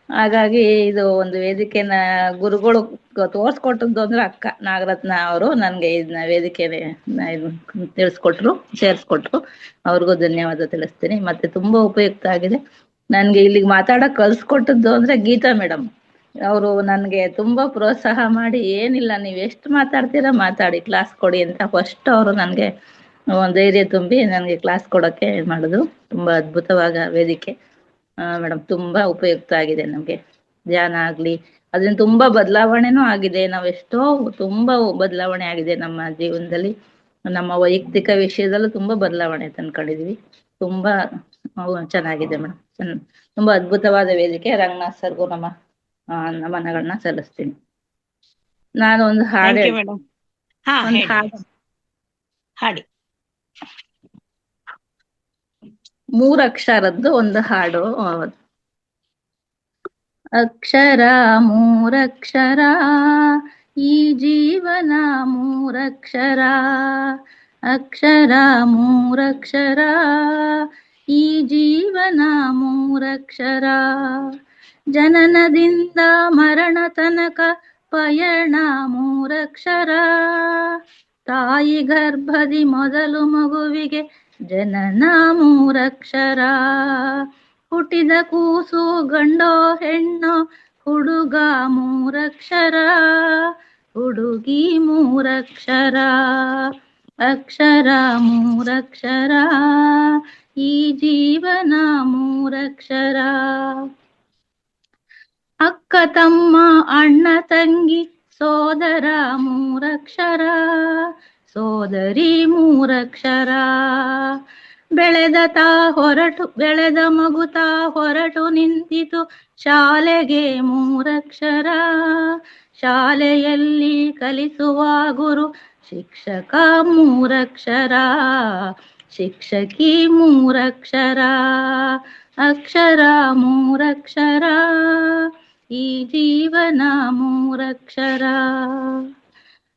ಹಾಗಾಗಿ ಇದು ಒಂದು ವೇದಿಕೆನ ಗುರುಗಳು ತೋರ್ಸ್ಕೊಟ್ಟದ್ದು ಅಂದ್ರೆ ಅಕ್ಕ ನಾಗರತ್ನ ಅವರು ನನ್ಗೆ ಇದನ್ನ ವೇದಿಕೆನೆ ಸೇರಿಸ್ಕೊಟ್ರು. ಅವ್ರಿಗೂ ಧನ್ಯವಾದ ತಿಳಿಸ್ತೀನಿ. ಮತ್ತೆ ತುಂಬಾ ಉಪಯುಕ್ತ ಆಗಿದೆ. ನನ್ಗೆ ಇಲ್ಲಿಗೆ ಮಾತಾಡಕ್ ಕಲ್ಸ್ಕೊಟ್ಟದ್ದು ಅಂದ್ರೆ ಗೀತಾ ಮೇಡಮ್ ಅವರು ನನ್ಗೆ ತುಂಬಾ ಪ್ರೋತ್ಸಾಹ ಮಾಡಿ, ಏನಿಲ್ಲ ನೀವ್ ಎಷ್ಟು ಮಾತಾಡ್ತೀರಾ ಮಾತಾಡಿ, ಕ್ಲಾಸ್ ಕೊಡಿ ಅಂತ ಫಸ್ಟ್ ಅವರು ನನ್ಗೆ ಧೈರ್ಯ ತುಂಬಿ ನನ್ಗೆ ಕ್ಲಾಸ್ ಕೊಡಕ್ಕೆ ಮಾಡಿದ್ರು. ತುಂಬಾ ಅದ್ಭುತವಾದ ವೇದಿಕೆ ಮೇಡಮ್. ತುಂಬಾ ಉಪಯುಕ್ತ ಆಗಿದೆ ನಮ್ಗೆ. ಧ್ಯಾನ ಆಗ್ಲಿ ಅದರಿಂದ ತುಂಬಾ ಬದಲಾವಣೆನೂ ಆಗಿದೆ. ನಾವೆಷ್ಟೋ ತುಂಬಾ ಬದಲಾವಣೆ ಆಗಿದೆ ನಮ್ಮ ಜೀವನದಲ್ಲಿ. ನಮ್ಮ ವೈಯಕ್ತಿಕ ವಿಷಯದಲ್ಲೂ ತುಂಬಾ ಬದಲಾವಣೆ ತಂದ್ಕೊಂಡಿದೀವಿ. ತುಂಬಾ ಚೆನ್ನಾಗಿದೆ ಮೇಡಮ್. ತುಂಬಾ ಅದ್ಭುತವಾದ ವೇದಿಕೆ. ರಂಗನಾಥ್ ಸರ್ಗೂ ನಮ್ಮ ನಮನಗಳನ್ನ ಸಲ್ಲಿಸ್ತೀನಿ. ನಾನು ಒಂದು ಹಾಡು ಹಾಡಿ 3 ಅಕ್ಷರದ್ದು ಒಂದು ಹಾಡು. ಅಕ್ಷರ 3 ಅಕ್ಷರ, ಈ ಜೀವನ 3 ಅಕ್ಷರ. ಅಕ್ಷರ 3 ಅಕ್ಷರ, ಈ ಜೀವನ 3 ಅಕ್ಷರ. ಜನನದಿಂದ ಮರಣ ತನಕ ಪಯಣ 3 ಅಕ್ಷರ. ತಾಯಿ ಗರ್ಭದಿ ಮೊದಲು ಮಗುವಿಗೆ ಜನನ 3 ಅಕ್ಷರ. ಹುಟ್ಟಿದ ಕೂಸು ಗಂಡೋ ಹೆಣ್ಣೋ ಹುಡುಗ 3 ಅಕ್ಷರ, ಹುಡುಗಿ 3 ಅಕ್ಷರ. ಅಕ್ಷರ 3 ಅಕ್ಷರ, ಈ ಜೀವನ 3 ಅಕ್ಷರ. ಅಕ್ಕ ತಮ್ಮ ಅಣ್ಣ ತಂಗಿ ಸೋದರ 3 ಅಕ್ಷರ, ಸೋದರಿ 3 ಅಕ್ಷರ. ಬೆಳೆದ ಮಗುತ ಹೊರಟು ನಿಂತಿತು ಶಾಲೆಗೆ ಮೂರಕ್ಷರ. ಶಾಲೆಯಲ್ಲಿ ಕಲಿಸುವ ಗುರು ಶಿಕ್ಷಕ ಮೂರಕ್ಷರ, ಶಿಕ್ಷಕಿ ಮೂರಕ್ಷರ, ಅಕ್ಷರ ಮೂರಕ್ಷರ, ಈ ಜೀವನ ಮೂರಕ್ಷರ.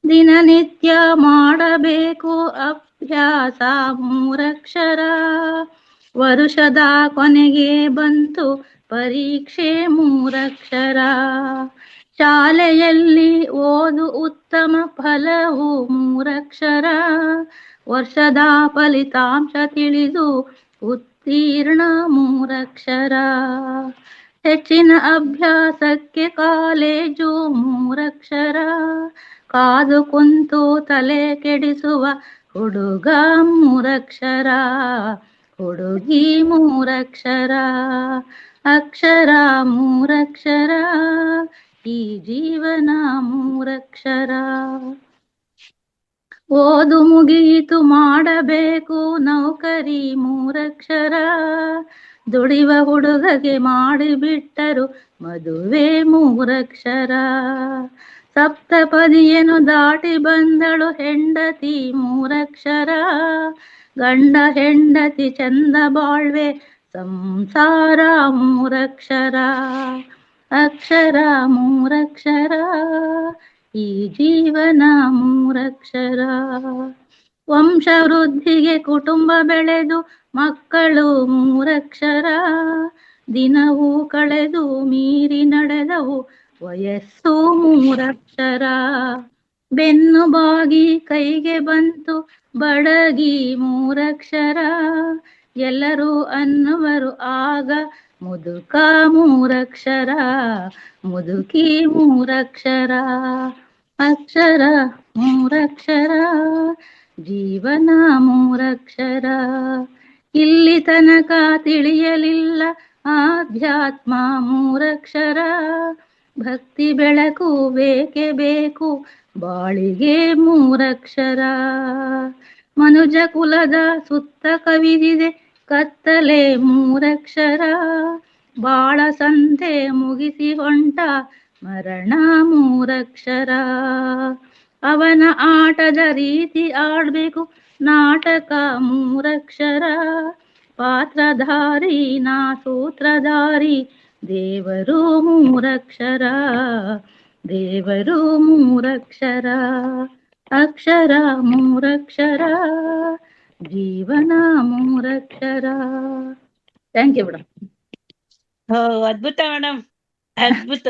ದಿನನಿತ್ಯ ಮಾಡಬೇಕು ಅಭ್ಯಾಸ ಮೂರಕ್ಷರ. ವರುಷದ ಕೊನೆಗೆ ಬಂತು ಪರೀಕ್ಷೆ ಮೂರಕ್ಷರ. ಶಾಲೆಯಲ್ಲಿ ಓದು ಉತ್ತಮ ಫಲವು ಮೂರಕ್ಷರ. ವರ್ಷದ ಫಲಿತಾಂಶ ತಿಳಿದು ಉತ್ತೀರ್ಣ ಮೂರಕ್ಷರ. ಹೆಚ್ಚಿನ ಅಭ್ಯಾಸಕ್ಕೆ ಕಾಲೇಜು ಮೂರಕ್ಷರ. ಕಾದು ಕುಂತು ತಲೆ ಕೆಡಿಸುವ ಹುಡುಗ ಮೂರಕ್ಷರ, ಹುಡುಗಿ ಮೂರಕ್ಷರ, ಅಕ್ಷರ ಮೂರಕ್ಷರ, ಈ ಜೀವನ ಮೂರಕ್ಷರ. ಓದು ಮುಗಿಯಿತು ಮಾಡಬೇಕು ನೌಕರಿ ಮೂರಕ್ಷರ. ದುಡಿವ ಹುಡುಗಗೆ ಮಾಡಿಬಿಟ್ಟರು ಮದುವೆ ಮೂರಕ್ಷರ. ಸಪ್ತಪದಿಯನ್ನು ದಾಟಿ ಬಂದಳು ಹೆಂಡತಿ ಮೂರಕ್ಷರ. ಗಂಡ ಹೆಂಡತಿ ಚಂದ ಬಾಳ್ವೆ ಸಂಸಾರ ಮೂರಕ್ಷರ. ಅಕ್ಷರ ಮೂರಕ್ಷರ, ಈ ಜೀವನ ಮೂರಕ್ಷರ. ವಂಶವೃದ್ಧಿಗೆ ಕುಟುಂಬ ಬೆಳೆದು ಮಕ್ಕಳು ಮೂರಕ್ಷರ. ದಿನವೂ ಕಳೆದು ಮೀರಿ ನಡೆದವು ವಯಸ್ಸು ಮೂರಕ್ಷರ. ಬೆನ್ನು ಬಾಗಿ ಕೈಗೆ ಬಂತು ಬಡಗಿ ಮೂರಕ್ಷರ. ಎಲ್ಲರೂ ಅನ್ನುವರು ಆಗ ಮುದುಕ ಮೂರಕ್ಷರ, ಮುದುಕಿ ಮೂರಕ್ಷರ. ಅಕ್ಷರ ಮೂರಕ್ಷರ, ಜೀವನ ಮೂರಕ್ಷರ. ಇಲ್ಲಿ ತನಕ ತಿಳಿಯಲಿಲ್ಲ ಆಧ್ಯಾತ್ಮ ಮೂರಕ್ಷರ. ಭಕ್ತಿ ಬೆಳಕು ಬೇಕೇ ಬೇಕು ಬಾಳಿಗೆ ಮೂರಕ್ಷರ. ಮನುಜ ಕುಲದ ಸುತ್ತ ಕವಿದಿದೆ ಕತ್ತಲೆ ಮೂರಕ್ಷರ. ಬಾಳ ಸಂತೆ ಮುಗಿಸಿ ಹೊಂಟ ಮರಣ ಮೂರಕ್ಷರ. ಅವನ ಆಟದ ರೀತಿ ಆಡ್ಬೇಕು ನಾಟಕ ಮೂರಕ್ಷರ. ಪಾತ್ರಧಾರಿ ನಾ ಸೂತ್ರಧಾರಿ ದೇವರು ಮೂರಕ್ಷರ, ದೇವರು ಮೂರಕ್ಷರ. ಅಕ್ಷರ ಮೂರಕ್ಷರ, ಜೀವನ ಮೂರಕ್ಷರ. Thank you madam. ಅದ್ಭುತ ಮೇಡಮ್, ಅದ್ಭುತ,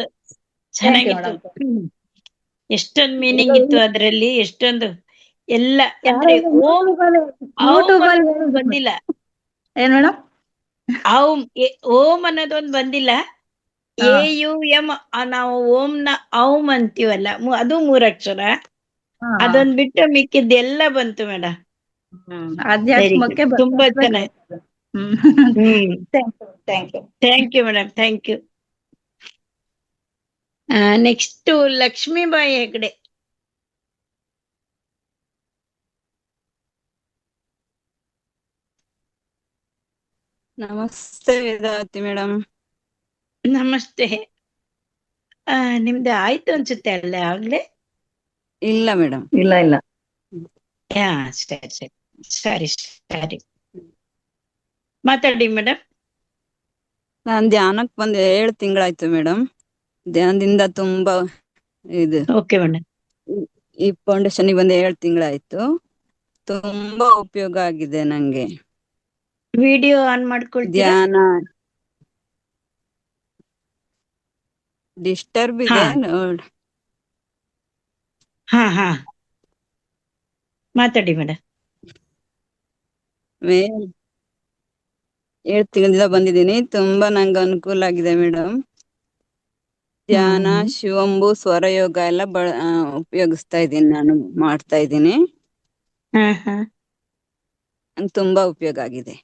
ಚೆನ್ನಾಗಿತ್ತು. ಎಷ್ಟೊಂದು ಮೀನಿಂಗ್ ಇತ್ತು ಅದ್ರಲ್ಲಿ, ಎಷ್ಟೊಂದು ಎಲ್ಲ ಅಂದ್ರೆ ಓಂ ಬಂದಿಲ್ಲ ಏನ್ ಮೇಡಮ್? ಓಂ ಅನ್ನೋದೊಂದು ಬಂದಿಲ್ಲ. AUM ನಾವು ಓಂನ ಔಂ ಅಂತೀವಲ್ಲ, ಅದು ಮೂರಕ್ಷರ. ಅದೊಂದ್ ಬಿಟ್ಟು ಮಿಕ್ಕಿದ್ದೆಲ್ಲ ಬಂತು ಮೇಡಮ್. ಆಧ್ಯಾತ್ಮಕ್ಕೆ ತುಂಬಾ ಚೆನ್ನಾಗಿ. Thank you madam, thank you. Next Lakshmibai Hegde. ನಮಸ್ತೆ ವೇದಾವತಿ ಮೇಡಮ್. ನಮಸ್ತೆ. ನಿಮ್ದು ಆಯ್ತು ಅನ್ಸುತ್ತೆ ಅಲ್ಲ ಆಗ್ಲೇ? ಇಲ್ಲ ಮೇಡಮ್. ಇಲ್ಲ ಇಲ್ಲ. ಸರಿ ಸರಿ ಸರಿ ಸರಿ, ಮಾತಾಡಿ ಮೇಡಮ್. ನಾನ್ ಧ್ಯಾನಕ್ ಬಂದ್ 7 ತಿಂಗಳಾಯ್ತು ಮೇಡಮ್. ಧ್ಯಾನದಿಂದ ತುಂಬಾ ಇದು. Okay madam. ಈ ಫೌಂಡೇಶನ್ ಬಂದ್ 7 ತಿಂಗಳಾಯ್ತು. ತುಂಬಾ ಉಪಯೋಗ ಆಗಿದೆ ನಂಗೆ. ವಿಡಿಯೋ ಆನ್ ಮಾಡ್ಕೊಳ್ತೀರಾ? ಧ್ಯಾನ ಡಿಸ್ಟರ್ಬ್ ಇದೆ ನೋಡ್. ಹಾ ಮಾತಾಡಿ ಮೇಡಮ್. 7 ತಿಂಗಳಿಂದ ಬಂದಿದ್ದೀನಿ. ತುಂಬಾ ನಂಗೆ ಅನುಕೂಲ ಆಗಿದೆ ಮೇಡಮ್. ಧ್ಯಾನ, ಶಿವಂಬು, ಸ್ವರಯೋಗ ಎಲ್ಲ ಉಪಯೋಗಿಸ್ತಾ ಇದ್ದೀನಿ, ನಾನು ಮಾಡ್ತಾ ಇದ್ದೀನಿ. ನಂಗೆ ತುಂಬಾ ಉಪಯೋಗ ಆಗಿದೆ.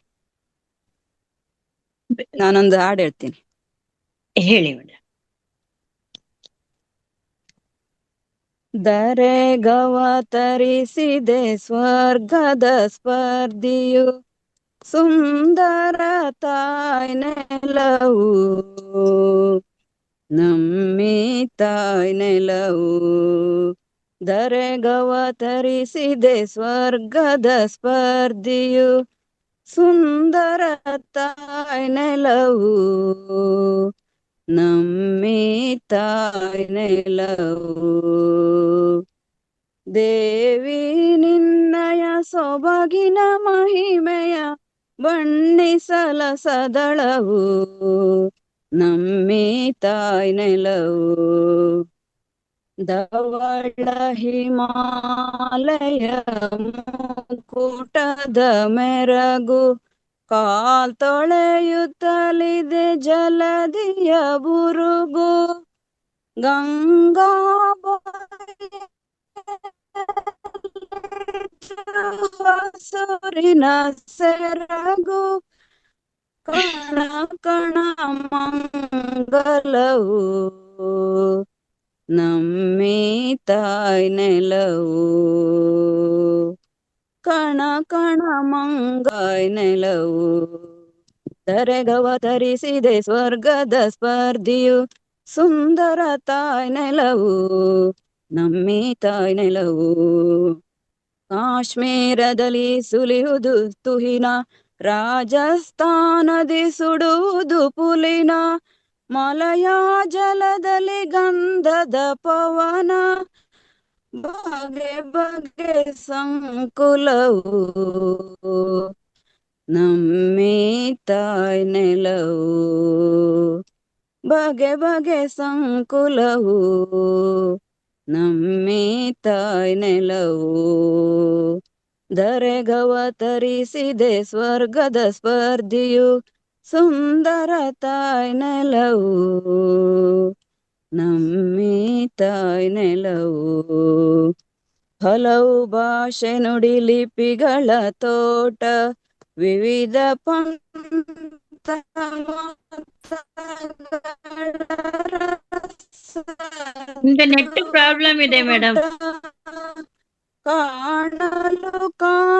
ನಾನೊಂದು ಹಾಡು ಹೇಳ್ತೀನಿ. ಹೇಳಿ ಮೇಡಮ್. ಧರೆಗವ ತರಿಸಿದೆ ಸ್ವರ್ಗದ ಸ್ಪರ್ಧಿಯು, ಸುಂದರ ತಾಯ್ ನೆಲವು ನಮ್ಮಿ ತಾಯ್ ನೆಲವು ಧರೆಗವತರಿಸಿದೆ ಸ್ವರ್ಗದ ಸ್ಪರ್ಧಿಯು ಸುಂದರ ತಾಯ್ ನೆಲವು ನಮ್ಮಿ ತಾಯ್ ನೆಲವು ದೇವಿ ನಿನ್ನಯ ಸೊಬಗಿನ ಮಹಿಮೆಯ ಬಣ್ಣಿಸಲ ಸದಳವು ನಮ್ಮಿ ತಾಯ್ ನೆಲವು ಧವಳ ಹಿಮಾಲಯ ಮುಕುಟದ ಮೆರಗು ಕಾಲ್ ತೊಳೆಯುತ್ತಲಿದೆ ಜಲದಿಯ ಬುರುಗು ಗಂಗಾ ಹಸುರಿನ ಸೆರಗು ಕಣ ಕಣ ಮಂಗಲವು ನಮ್ಮಿ ತಾಯ್ ನೆಲವು ಕಣ ಕಣ ಮಂಗಾಯ್ ನೆಲವು ಧರೆಗವತರಿಸಿದೆ ಸ್ವರ್ಗದ ಸ್ಪರ್ಧಿಯು ಸುಂದರ ತಾಯ್ ನೆಲವು ನಮ್ಮಿ ತಾಯ್ ನೆಲವು ಕಾಶ್ಮೀರದಲ್ಲಿ ಸುಲಿಯುವುದು ತುಹಿನ ರಾಜಸ್ಥಾನದಿ ಸುಡುವುದು ಪುಲಿನ ಮಲಯ ಜಲದಲ್ಲಿ ಗಂಧದ ಪವನ ಬಗೆ ಬಗೆ ಸಂಕುಲವು ನಮ್ಮಿ ತಾಯ್ ನೆಲವು ಬಗೆ ಬಗೆ ಸಂಕುಲವು ನಮ್ಮಿ ತಾಯ್ ನೆಲವು ಧರೆಗವತರಿಸಿದೆ ಸ್ವರ್ಗದ ಸ್ಪರ್ಧಿಯು ಸುಂದರ ತಾಯ್ ನೆಲವು ನಮ್ಮಿ ತಾಯ್ ನೆಲವು ಹಲವು ಭಾಷೆ ನುಡಿ ಲಿಪಿಗಳ ತೋಟ ವಿವಿಧ ಪಂಥ ನಿಮ್ದು ನೆಟ್ ಪ್ರಾಬ್ಲಮ್ ಇದೆ ಮೇಡಮ್. ಕಾಣಲು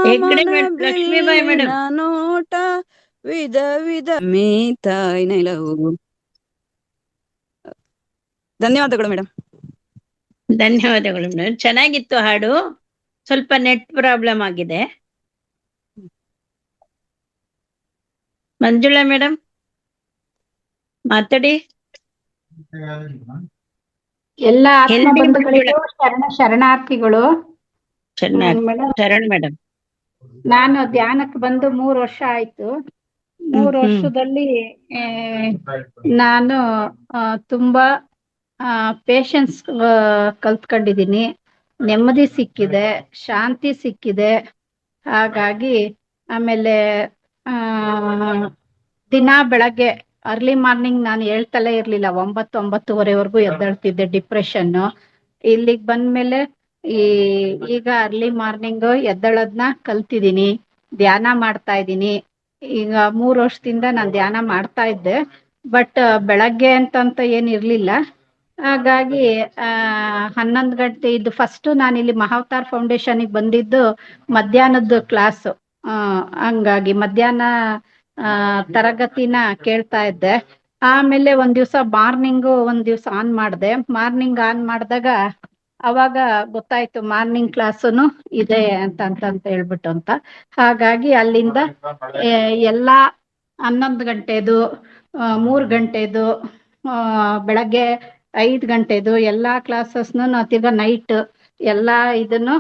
ಹೆಗ್ಡೆ ಕಾಮನ ಲಕ್ಷ್ಮೀಬಾಯಿ ಮೇಡಮ್. ಬಿಲ್ಲಿನ ನೋಟ ವಿಧ ವಿಧ ಮೀ ತಾಯ್ ನೆಲವು. ಧನ್ಯವಾದಗಳು ಮೇಡಮ್. ಧನ್ಯವಾದಗಳು ಮೇಡಮ್. ಚೆನ್ನಾಗಿತ್ತು ಹಾಡು, ಸ್ವಲ್ಪ ನೆಟ್ ಪ್ರಾಬ್ಲಮ್ ಆಗಿದೆ. ಮಂಜುಳಾ ಮೇಡಮ್ ಮಾತಾಡಿ. ಎಲ್ಲ ಆತ್ಮ ಹೆಲ್ದಿ ಬಂಧುಗಳಿಗೂ ಶರಣಾರ್ಥಿಗಳು. Madam, Sharan madam. ನಾನು ಧ್ಯಾನಕ್ಕೆ ಬಂದು 3 ವರ್ಷ ಆಯ್ತು. 3 ವರ್ಷದಲ್ಲಿ ನಾನು ತುಂಬಾ ಪೇಶನ್ಸ್ ಕಲ್ತ್ಕೊಂಡಿದ್ದೀನಿ, ನೆಮ್ಮದಿ ಸಿಕ್ಕಿದೆ, ಶಾಂತಿ ಸಿಕ್ಕಿದೆ. ಹಾಗಾಗಿ ಆಮೇಲೆ ದಿನ ಬೆಳಗ್ಗೆ ಅರ್ಲಿ ಮಾರ್ನಿಂಗ್ ನಾನು ಹೇಳ್ತಲೇ ಇರ್ಲಿಲ್ಲ, 9-9:30ವರೆಗೂ ಎದ್ದೇಳ್ತಿದ್ದೆ. ಡಿಪ್ರೆಷನ್ನು ಇಲ್ಲಿಗೆ ಬಂದ್ಮೇಲೆ ಈಗ ಅರ್ಲಿ ಮಾರ್ನಿಂಗ್ ಎದ್ದೇಳೋದನ್ನ ಕಲ್ತಿದ್ದೀನಿ, ಧ್ಯಾನ ಮಾಡ್ತಾ ಇದ್ದೀನಿ. ಈಗ 3 ವರ್ಷದಿಂದ ನಾನು ಧ್ಯಾನ ಮಾಡ್ತಾ ಇದ್ದೆ, ಬಟ್ ಬೆಳಗ್ಗೆ ಅಂತ ಏನಿರ್ಲಿಲ್ಲ. ಹಾಗಾಗಿ 11 ಗಂಟೆ ಇದು ಫಸ್ಟ್ ನಾನು ಇಲ್ಲಿ ಮಹಾವತಾರ್ ಫೌಂಡೇಶನ್ಗೆ ಬಂದಿದ್ದು ಮಧ್ಯಾಹ್ನದ ಕ್ಲಾಸ್. ಹಂಗಾಗಿ ಮಧ್ಯಾಹ್ನ ತರಗತಿನ ಕೇಳ್ತಾ ಇದ್ದೆ. ಆಮೇಲೆ ಒಂದ್ ದಿವ್ಸ ಮಾರ್ನಿಂಗು ಒಂದ್ ದಿವ್ಸ ಆನ್ ಮಾಡಿದೆ. ಮಾರ್ನಿಂಗ್ ಆನ್ ಮಾಡಿದಾಗ ಅವಾಗ ಗೊತ್ತಾಯ್ತು ಮಾರ್ನಿಂಗ್ ಕ್ಲಾಸನು ಇದೆ ಅಂತ ಹೇಳ್ಬಿಟ್ಟು ಅಂತ. ಹಾಗಾಗಿ ಅಲ್ಲಿಂದ ಎಲ್ಲಾ 11 ಗಂಟೆದು, 3 ಗಂಟೆದು, ಬೆಳಗ್ಗೆ 5 ಗಂಟೆದು ಎಲ್ಲಾ ಕ್ಲಾಸಸ್ನು ತಿರ್ಗಾ ನೈಟ್ ಎಲ್ಲಾ ಇದನ್ನು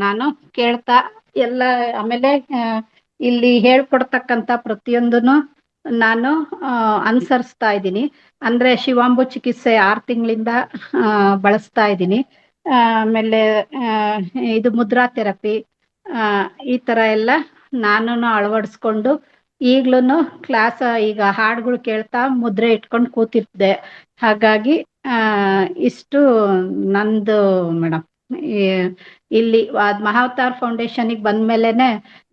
ನಾನು ಕೇಳ್ತಾ ಎಲ್ಲ. ಆಮೇಲೆ ಇಲ್ಲಿ ಹೇಳ್ಕೊಡ್ತಕ್ಕಂಥ ಪ್ರತಿಯೊಂದನ್ನು ನಾನು ಅನುಸರಿಸ್ತಾ ಇದ್ದೀನಿ. ಅಂದ್ರೆ ಶಿವಾಂಬು ಚಿಕಿತ್ಸೆ 6 ತಿಂಗಳಿಂದ ಬಳಸ್ತಾ ಇದ್ದೀನಿ. ಆಮೇಲೆ ಇದು ಮುದ್ರಾ ಥೆರಪಿ, ಈ ತರ ಎಲ್ಲ ನಾನು ಅಳವಡಿಸ್ಕೊಂಡು ಈಗ್ಲೂ ಕ್ಲಾಸ್ ಈಗ ಹಾಡುಗಳು ಕೇಳ್ತಾ ಮುದ್ರೆ ಇಟ್ಕೊಂಡು ಕೂತಿರ್ದೆ. ಹಾಗಾಗಿ ಇಷ್ಟು ನಂದು ಮೇಡಮ್. ಇಲ್ಲಿ ಮಹಾವತಾರ್ ಫೌಂಡೇಶನ್ಗೆ ಬಂದ್ಮೇಲೆನೆ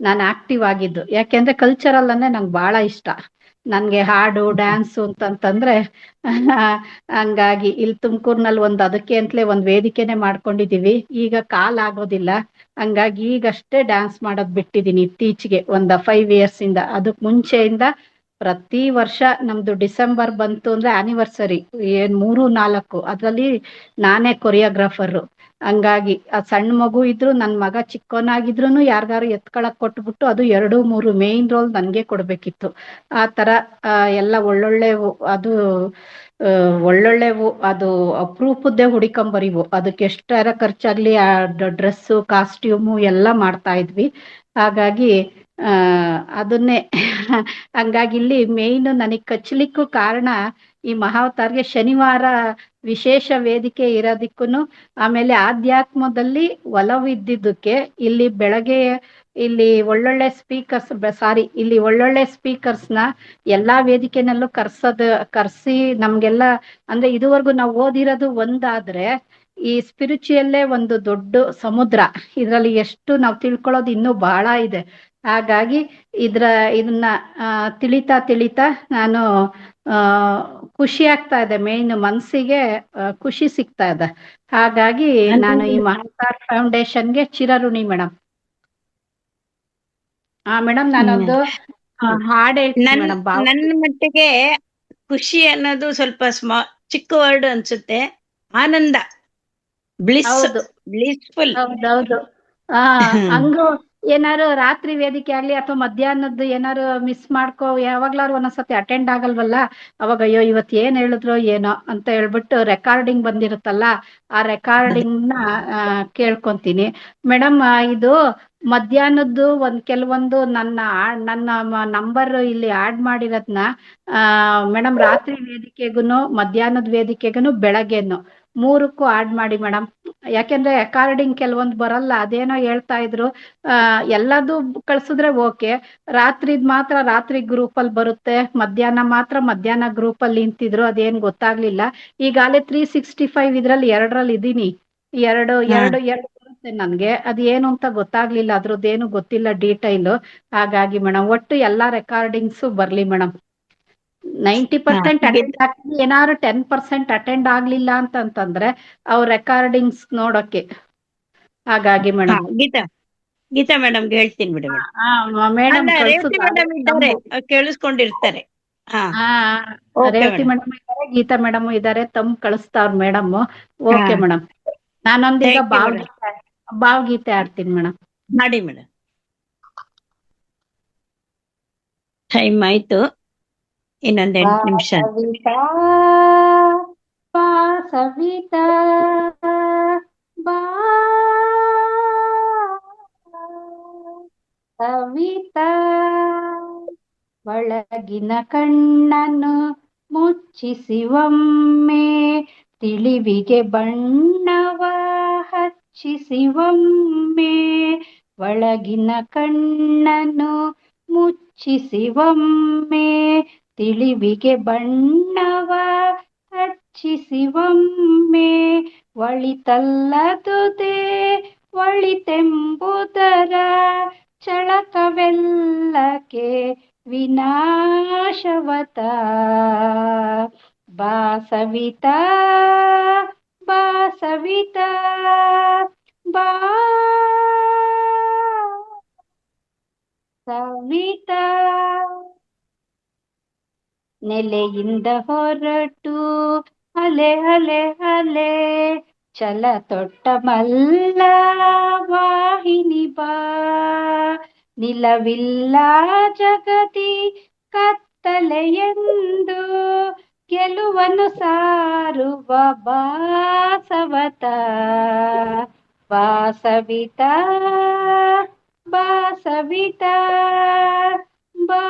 ನಾನು ಆಕ್ಟಿವ್ ಆಗಿದ್ದು. ಯಾಕೆಂದ್ರೆ ಕಲ್ಚರಲ್ ಅಂದ್ರೆ ನಂಗೆ ಬಹಳ ಇಷ್ಟ. ನನ್ಗೆ ಹಾಡು ಡ್ಯಾನ್ಸು ಅಂತಂತಂದ್ರೆ ಹಂಗಾಗಿ ಇಲ್ಲಿ ತುಮಕೂರ್ನಲ್ಲಿ ಅದಕ್ಕೆ ಅಂತಲೇ ಒಂದು ವೇದಿಕೆನೆ ಮಾಡ್ಕೊಂಡಿದೀವಿ. ಈಗ ಕಾಲ್ ಆಗೋದಿಲ್ಲ, ಹಂಗಾಗಿ ಈಗಷ್ಟೇ ಡ್ಯಾನ್ಸ್ ಮಾಡೋದ್ ಬಿಟ್ಟಿದೀನಿ ಇತ್ತೀಚೆಗೆ 5 years ಇಂದ. ಅದಕ್ ಮುಂಚೆಯಿಂದ ಪ್ರತಿ ವರ್ಷ ನಮ್ದು ಡಿಸೆಂಬರ್ ಬಂತು ಅಂದ್ರೆ ಆನಿವರ್ಸರಿ 3-4 ಅದ್ರಲ್ಲಿ ನಾನೇ ಕೊರಿಯೋಗ್ರಾಫರ್. ಹಂಗಾಗಿ ಆ ಸಣ್ಣ ಮಗು ಇದ್ರು, ನನ್ ಮಗ ಚಿಕ್ಕವನಾಗಿದ್ರು ಯಾರಿಗಾರು ಎತ್ಕೊಳಕ್ ಕೊಟ್ಬಿಟ್ಟು ಅದು 2-3 ಮೇನ್ ರೋಲ್ ನನ್ಗೆ ಕೊಡ್ಬೇಕಿತ್ತು. ಆ ತರ ಎಲ್ಲ ಒಳ್ಳೊಳ್ಳೆವು, ಅದು ಒಳ್ಳೊಳ್ಳೆವು, ಅದು ಅಪರೂಪದ್ದೇ ಹುಡಿಕೊಂಬರಿವು. ಅದಕ್ಕೆ ಎಷ್ಟಾರ ಖರ್ಚಾಗ್ಲಿ ಆ ಡ್ರೆಸ್ಸು ಕಾಸ್ಟ್ಯೂಮು ಎಲ್ಲ ಮಾಡ್ತಾ ಇದ್ವಿ. ಹಾಗಾಗಿ ಅದನ್ನೇ ಹಂಗಾಗಿ ಇಲ್ಲಿ ಮೇಯ್ನ್ ನನಗ್ ಕಚ್ಚಲಿಕ್ಕೂ ಕಾರಣ ಈ ಮಹಾವತಾರ್ಗೆ ಶನಿವಾರ ವಿಶೇಷ ವೇದಿಕೆ ಇರೋದಿಕ್ಕೂ, ಆಮೇಲೆ ಆಧ್ಯಾತ್ಮದಲ್ಲಿ ಒಲವಿದ್ದಿದ್ದಕ್ಕೆ ಇಲ್ಲಿ ಬೆಳಗ್ಗೆ ಇಲ್ಲಿ ಒಳ್ಳೊಳ್ಳೆ ಸ್ಪೀಕರ್ಸ್ನ ಎಲ್ಲಾ ವೇದಿಕೆನಲ್ಲೂ ಕರ್ಸಿ ನಮ್ಗೆಲ್ಲ, ಅಂದ್ರೆ ಇದುವರೆಗೂ ನಾವು ಓದಿರೋದು ಒಂದಾದ್ರೆ ಈ ಸ್ಪಿರಿಚುಯಲ್ಲೇ ಒಂದು ದೊಡ್ಡ ಸಮುದ್ರ. ಇದ್ರಲ್ಲಿ ಎಷ್ಟು ನಾವು ತಿಳ್ಕೊಳ್ಳೋದು ಇನ್ನೂ ಬಹಳ ಇದೆ. ಹಾಗಾಗಿ ಇದನ್ನ ತಿಳಿತಾ ನಾನು ಖುಷಿ ಆಗ್ತಾ ಇದೆ, ಮೇನ್ ಮನ್ಸಿಗೆ ಖುಷಿ ಸಿಗ್ತಾ ಇದೆ. ಹಾಗಾಗಿ ನಾನು ಈ ಮಹಾವತಾರ್ ಫೌಂಡೇಶನ್ಗೆ ಚಿರಋಣಿ ಮೇಡಮ್. ಮೇಡಮ್ ನಾನೊಂದು ಹಾಡು ಹೇಳ್ತೀನಿ ಮೇಡಮ್. ನನ್ನ ಮಟ್ಟಿಗೆ ಖುಷಿ ಅನ್ನೋದು ಸ್ವಲ್ಪ ಚಿಕ್ಕ ವರ್ಡ್ ಅನ್ಸುತ್ತೆ. ಆನಂದ, ಬ್ಲಿಸ್ಫುಲ್. ಹೌದೌದು. ಹಂಗು ಏನಾರು ರಾತ್ರಿ ವೇದಿಕೆ ಆಗ್ಲಿ ಅಥವಾ ಮಧ್ಯಾಹ್ನದ್ದು ಏನಾರು ಮಿಸ್ ಮಾಡ್ಕೋ ಯಾವಾಗ್ಲಾರು ಒಂದೊಂದ್ಸತಿ ಅಟೆಂಡ್ ಆಗಲ್ವಲ್ಲ, ಅವಾಗ ಅಯ್ಯೋ ಇವತ್ ಏನ್ ಹೇಳಿದ್ರು ಏನೋ ಅಂತ ಹೇಳ್ಬಿಟ್ಟು ರೆಕಾರ್ಡಿಂಗ್ ಬಂದಿರುತ್ತಲ್ಲ, ಆ ರೆಕಾರ್ಡಿಂಗ್ ನ ಕೇಳ್ಕೊಂತೀನಿ ಮೇಡಮ್. ಇದು ಮಧ್ಯಾಹ್ನದ್ದು ಕೆಲವೊಂದು ನನ್ನ ನಂಬರ್ ಇಲ್ಲಿ ಆಡ್ ಮಾಡಿರೋದ್ನ ಮೇಡಮ್ ರಾತ್ರಿ ವೇದಿಕೆಗೂನು ಮಧ್ಯಾಹ್ನದ ವೇದಿಕೆಗೂನು ಬೆಳಗ್ಗೆನು 3ಕ್ಕೂ ಆಡ್ ಮಾಡಿ ಮೇಡಮ್. ಯಾಕೆಂದ್ರೆ ರೆಕಾರ್ಡಿಂಗ್ ಕೆಲವೊಂದು ಬರಲ್ಲ, ಅದೇನೋ ಹೇಳ್ತಾ ಇದ್ರು. ಎಲ್ಲದೂ ಕಳ್ಸಿದ್ರೆ ಓಕೆ, ರಾತ್ರಿದ್ ಮಾತ್ರ ರಾತ್ರಿ ಗ್ರೂಪ್ ಅಲ್ಲಿ ಬರುತ್ತೆ, ಮಧ್ಯಾಹ್ನ ಮಾತ್ರ ಮಧ್ಯಾಹ್ನ ಗ್ರೂಪ್ ಅಲ್ಲಿ ನಿಂತಿದ್ರು, ಅದೇನ್ ಗೊತ್ತಾಗ್ಲಿಲ್ಲ. ಈಗಾಗಲೇ 365 ಇದ್ರಲ್ಲಿ 2ರಲ್ಲಿ ಇದೀನಿ. ಎರಡು ಬರುತ್ತೆ ನನ್ಗೆ, ಅದು ಏನು ಅಂತ ಗೊತ್ತಾಗ್ಲಿಲ್ಲ, ಅದ್ರದ್ದೇನು ಗೊತ್ತಿಲ್ಲ ಡೀಟೈಲ್. ಹಾಗಾಗಿ ಮೇಡಮ್ ಒಟ್ಟು ಎಲ್ಲಾ ರೆಕಾರ್ಡಿಂಗ್ಸು ಬರ್ಲಿ ಮೇಡಮ್. 90% ಅಟೆಂಡ್ ಆಗ್ಲಿ, ಏನಾದ್ರು 10% ಅಟೆಂಡ್ ಆಗ್ಲಿಲ್ಲ ಅಂತಂದ್ರೆ ಅವ್ರ ರೆಕಾರ್ಡಿಂಗ್ಸ್ ನೋಡೋಕೆ. ಹಾಗಾಗಿ ಮೇಡಮ್ ಗೀತಾ ಮೇಡಮ್ ಹೇಳ್ತೀನಿ ಬಿಡಿ ಮೇಡಮ್ ರೇವತಿ ಮೇಡಮ್ ಇದ್ದಾರೆ, ಕೇಳಿಸ್ಕೊಂಡಿರ್ತಾರೆ. ರೇವತಿ ಮೇಡಮ್ ಇದ್ದಾರೆ, ಗೀತಾ ಮೇಡಮ್ ಇದ್ದಾರೆ, ಕಳಿಸ್ತಾವ್ರ ಮೇಡಮ್. Okay madam. ನಾನೊಂದೀಗ ಭಾವಗೀತೆ ಆಡ್ತೀನಿ ಮೇಡಮ್. ಮಾಡಿ ಮೇಡಮ್. ಟೈಮ್ ಆಯ್ತು, ಇನ್ನೊಂದ್ 8 ನಿಮಿಷ. ಸವಿತಾ ಸವಿತಾ ಒಳಗಿನ ಕಣ್ಣನ್ನು ಮುಚ್ಚಿಸಿ ಒಮ್ಮೆ, ತಿಳಿವಿಗೆ ಬಣ್ಣವ ಹಚ್ಚಿಸಿ ಒಮ್ಮೆ, ಒಳಗಿನ ಕಣ್ಣನ್ನು ಮುಚ್ಚಿಸಿ ಒಮ್ಮೆ, ತಿಳಿವಿಗೆ ಬಣ್ಣವ ಹಚ್ಚಿಸಿ ಒಮ್ಮೆ, ಒಳಿತಲ್ಲದುದೇ ಒಳಿತೆಂಬುದರ ಚಳಕವೆಲ್ಲಕ್ಕೆ ವಿನಾಶವತ. ಬಾ ಸವಿತಾ ಬಾ ಸವಿತಾ ಬಾ ಸವಿತಾ. ನೆಲೆಯಿಂದ ಹೊರಟು ಅಲೆ ಅಲೆ ಅಲೆ ಛಲ ತೊಟ್ಟ ಮಲ್ಲ ವಾಹಿನಿ ಬಾ, ನಿಲವಿಲ್ಲ ಜಗತಿ ಕತ್ತಲೆಯೆಂದು ಗೆಲುವನ್ನು ಸಾರುವ ಬಾಸವತ. ಬಾ ಸವಿತಾ ಬಾ ಸವಿತಾ ಬಾ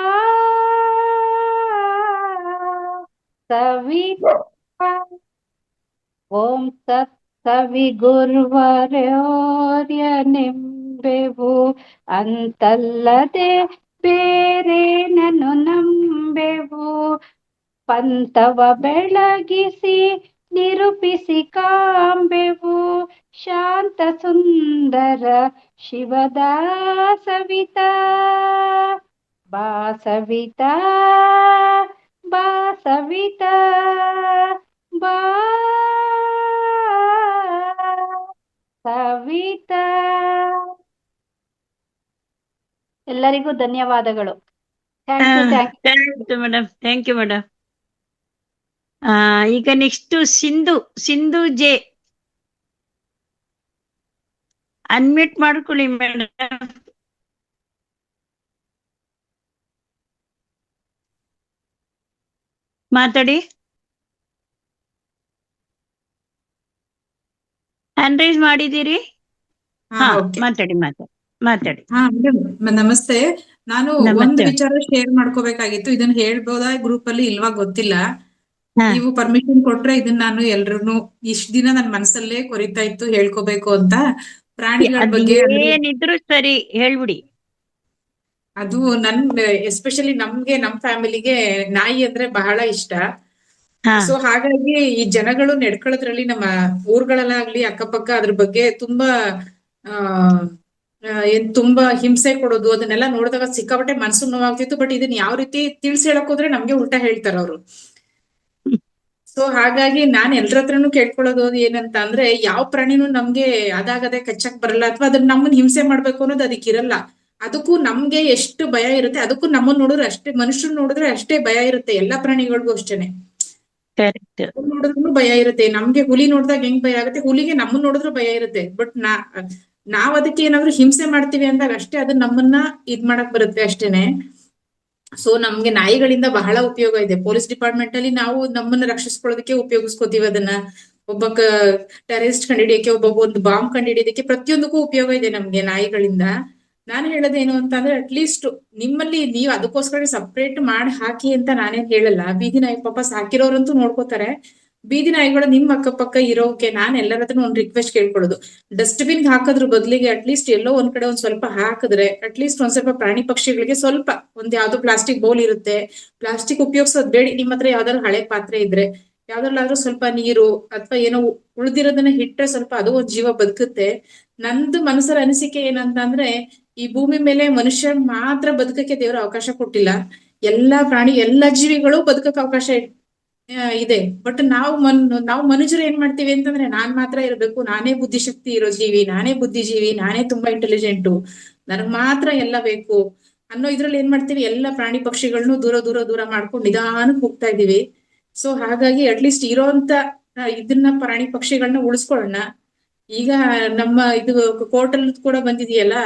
ಸವಿತಾ. ಓಂ ಸತ್ ಕವಿ ಗುರುವರ್ಯನೆಂಬೆವು, ಅಂತಲ್ಲದೆ ಬೇರೆ ನನ್ನು ನಂಬೆವು, ಪಂಥವ ಬೆಳಗಿಸಿ ನಿರೂಪಿಸಿ ಕಾಂಬೆವು, ಶಾಂತ ಸುಂದರ ಶಿವದಾಸವಿತಾ. ಬಾ ಸವಿತಾ ಬಾ ಸವಿತಾ ಬಾ ಸವಿತಾ. ಎಲ್ಲರಿಗೂ ಧನ್ಯವಾದಗಳು. Thank you thank you. Madam, thank you madam. ಈಗ ನೆಕ್ಸ್ಟ್ ಸಿಂಧು ಜೆ, ಅನ್ಮ್ಯೂಟ್ ಮಾಡ್ಕೊಳ್ಳಿ ಮೇಡಮ್. ಮಾತಾಡಿ. ಹ್ಯಾಂಡ್ ರೈಸ್ ಮಾಡಿದ್ದೀರಿ? ಹಾ, ಮಾತಾಡಿ. ನಮಸ್ತೆ. ನಾನು ಒಂದು ನಮಸ್ತೆ. ವಿಚಾರ ಶೇರ್ ಮಾಡ್ಕೋಬೇಕಾಗಿತ್ತು. ಇದನ್ನ ಹೇಳ್ಬೋದಾ ಗ್ರೂಪ್ ಅಲ್ಲಿ ಇಲ್ವಾ ಗೊತ್ತಿಲ್ಲ. ನೀವು ಪರ್ಮಿಷನ್ ಕೊಟ್ರೆ ಇದನ್ನ ನಾನು ಎಲ್ರು ಇಷ್ಟ ದಿನ ನನ್ ಮನಸ್ಸಲ್ಲೇ ಕೊರಿತಾ ಇತ್ತು ಹೇಳ್ಕೋಬೇಕು ಅಂತ. ಪ್ರಾಣಿಗಳ ಬಗ್ಗೆ ಏನಿದ್ರು ಸರಿ ಹೇಳ್ಬಿಡಿ. ಅದು ಎಸ್ಪೆಷಲಿ ನಮ್ ಫ್ಯಾಮಿಲಿಗೆ ನಾಯಿ ಅಂದ್ರೆ ಬಹಳ ಇಷ್ಟ. ಸೊ ಹಾಗಾಗಿ ಈ ಜನಗಳು ನಡ್ಕೊಳ್ಳೋದ್ರಲ್ಲಿ ನಮ್ಮ ಊರುಗಳಲ್ಲಾಗ್ಲಿ ಅಕ್ಕಪಕ್ಕ ಅದ್ರ ಬಗ್ಗೆ ತುಂಬಾ ತುಂಬಾ ಹಿಂಸೆ ಕೊಡೋದು ಅದನ್ನೆಲ್ಲ ನೋಡಿದಾಗ ಸಿಕ್ಕಾಪಟ್ಟೆ ಮನ್ಸು ನೋವಾಗ್ತಿತ್ತು. ಬಟ್ ಇದನ್ನ ಯಾವ ರೀತಿ ತಿಳಿಸಿ ಹೇಳಕ್ ಹೋದ್ರೆ ನಮ್ಗೆ ಉಲ್ಟಾ ಹೇಳ್ತಾರ ಅವ್ರು. ಸೊ ಹಾಗಾಗಿ ನಾನ್ ಎಲ್ರ ಹತ್ರನು ಕೇಳ್ಕೊಳ್ಳೋದು ಏನಂತ ಅಂದ್ರೆ, ಯಾವ ಪ್ರಾಣಿನೂ ನಮ್ಗೆ ಅದಾಗದೆ ಕಚ್ಚಕ್ ಬರಲ್ಲ ಅಥವಾ ಅದನ್ನ ನಮ್ಮನ್ನ ಹಿಂಸೆ ಮಾಡ್ಬೇಕು ಅನ್ನೋದು ಅದಕ್ಕೆ ಇರಲ್ಲ. ಅದಕ್ಕೂ ನಮ್ಗೆ ಎಷ್ಟು ಭಯ ಇರುತ್ತೆ, ಅದಕ್ಕೂ ನಮ್ಮನ್ನ ನೋಡಿದ್ರೆ ಅಷ್ಟೇ, ಮನುಷ್ಯರು ನೋಡಿದ್ರೆ ಅಷ್ಟೇ ಭಯ ಇರುತ್ತೆ. ಎಲ್ಲಾ ಪ್ರಾಣಿಗಳಿಗೂ ಅಷ್ಟೇನೆ ನೋಡಿದ್ರು ಭಯ ಇರುತ್ತೆ. ನಮ್ಗೆ ಹುಲಿ ನೋಡಿದಾಗ ಹೆಂಗ್ ಭಯ ಆಗುತ್ತೆ, ಹುಲಿಗೆ ನಮ್ಮನ್ನ ನೋಡಿದ್ರು ಭಯ ಇರುತ್ತೆ. ಬಟ್ ನಾವ್ ಅದಕ್ಕೆ ಏನಾದ್ರು ಹಿಂಸೆ ಮಾಡ್ತೀವಿ ಅಂದಾಗ ಅಷ್ಟೇ ಅದನ್ನ ನಮ್ಮನ್ನ ಇದ್ ಮಾಡಕ್ ಬರುತ್ತೆ ಅಷ್ಟೇನೆ. ಸೊ ನಮ್ಗೆ ನಾಯಿಗಳಿಂದ ಬಹಳ ಉಪಯೋಗ ಇದೆ. ಪೊಲೀಸ್ ಡಿಪಾರ್ಟ್ಮೆಂಟ್ ಅಲ್ಲಿ ನಾವು ನಮ್ಮನ್ನ ರಕ್ಷಿಸ್ಕೊಳ್ಳೋದಕ್ಕೆ ಉಪಯೋಗಿಸ್ಕೋತೀವಿ ಅದನ್ನ. ಒಬ್ಬ ಟೆರರಿಸ್ಟ್ ಕಂಡಿಡಿಯಕ್ಕೆ, ಒಂದು ಬಾಂಬ್ ಕಂಡಿಡಿಯೋದಕ್ಕೆ, ಪ್ರತಿಯೊಂದಕ್ಕೂ ಉಪಯೋಗ ಇದೆ ನಮ್ಗೆ ನಾಯಿಗಳಿಂದ. ನಾನು ಹೇಳೋದೇನು ಅಂತಂದ್ರೆ, ಅಟ್ಲೀಸ್ಟ್ ನಿಮ್ಮಲ್ಲಿ ನೀವು ಅದಕ್ಕೋಸ್ಕರ ಸಪ್ರೇಟ್ ಮಾಡಿ ಹಾಕಿ ಅಂತ ನಾನೇನ್ ಹೇಳಲ್ಲ. ಬೀದಿ ನಾಯಿ ಪಾಪ ಸಾಕಿರೋರಂತೂ ನೋಡ್ಕೋತಾರೆ. ಬೀದಿ ನಾಯಿಗಳು ನಿಮ್ ಅಕ್ಕಪಕ್ಕ ಇರೋಕೆ ನಾನ್ ಎಲ್ಲರ ಹತ್ರ ಒಂದ್ ರಿಕ್ವೆಸ್ಟ್ ಕೇಳ್ಕೊಳ್ಳೋದು, ಡಸ್ಟ್ಬಿನ್ ಹಾಕೋದ್ರ ಬದಲಿಗೆ ಅಟ್ಲೀಸ್ಟ್ ಎಲ್ಲೋ ಒಂದ್ ಕಡೆ ಒಂದ್ ಸ್ವಲ್ಪ ಹಾಕಿದ್ರೆ ಅಟ್ಲೀಸ್ಟ್ ಒಂದ್ ಸ್ವಲ್ಪ ಪ್ರಾಣಿ ಪಕ್ಷಿಗಳಿಗೆ ಸ್ವಲ್ಪ ಒಂದ್ ಯಾವ್ದೋ ಪ್ಲಾಸ್ಟಿಕ್ ಬೌಲ್ ಇರುತ್ತೆ, ಪ್ಲಾಸ್ಟಿಕ್ ಉಪಯೋಗಿಸೋದ್ ಬೇಡಿ. ನಿಮ್ ಹತ್ರ ಯಾವ್ದಾದ್ರು ಹಳೆ ಪಾತ್ರೆ ಇದ್ರೆ ಯಾವ್ದ್ರಲ್ಲಾದ್ರೂ ಸ್ವಲ್ಪ ನೀರು ಅಥವಾ ಏನೋ ಉಳ್ದಿರೋದನ್ನ ಇಟ್ರೆ ಸ್ವಲ್ಪ ಅದು ಒಂದ್ ಜೀವ ಬದುಕುತ್ತೆ. ನಂದು ಮನಸ್ಸರ ಅನಿಸಿಕೆ ಏನಂತ ಅಂದ್ರೆ, ಈ ಭೂಮಿ ಮೇಲೆ ಮನುಷ್ಯ ಮಾತ್ರ ಬದುಕಕ್ಕೆ ದೇವರು ಅವಕಾಶ ಕೊಟ್ಟಿಲ್ಲ. ಎಲ್ಲಾ ಪ್ರಾಣಿ, ಎಲ್ಲಾ ಜೀವಿಗಳು ಬದುಕಕ್ಕೆ ಅವಕಾಶ ಇದೆ. ಬಟ್ ನಾವು ಮನುಷ್ಯರು ಏನ್ ಮಾಡ್ತೀವಿ ಅಂತಂದ್ರೆ, ನಾನ್ ಮಾತ್ರ ಇರ್ಬೇಕು, ನಾನೇ ಬುದ್ಧಿಶಕ್ತಿ ಇರೋ ಜೀವಿ, ನಾನೇ ಬುದ್ಧಿಜೀವಿ, ನಾನೇ ತುಂಬಾ ಇಂಟೆಲಿಜೆಂಟು, ನನಗ್ ಮಾತ್ರ ಎಲ್ಲ ಬೇಕು ಅನ್ನೋ ಇದ್ರಲ್ಲಿ ಏನ್ ಮಾಡ್ತೀವಿ, ಎಲ್ಲಾ ಪ್ರಾಣಿ ಪಕ್ಷಿಗಳನ್ನು ದೂರ ಮಾಡ್ಕೊಂಡು ನಿಧಾನಕ್ಕೆ ಹೋಗ್ತಾ ಇದೀವಿ. ಸೊ ಹಾಗಾಗಿ ಅಟ್ಲೀಸ್ಟ್ ಇರೋಂತ ಇದನ್ನ ಪ್ರಾಣಿ ಪಕ್ಷಿಗಳನ್ನ ಉಳಿಸ್ಕೊಳ್ಳೋಣ. ಈಗ ನಮ್ಮ ಇದು ಕೋರ್ಟ್ ಅಲ್ಲಿ ಕೂಡ ಬಂದಿದೆಯಲ್ಲ,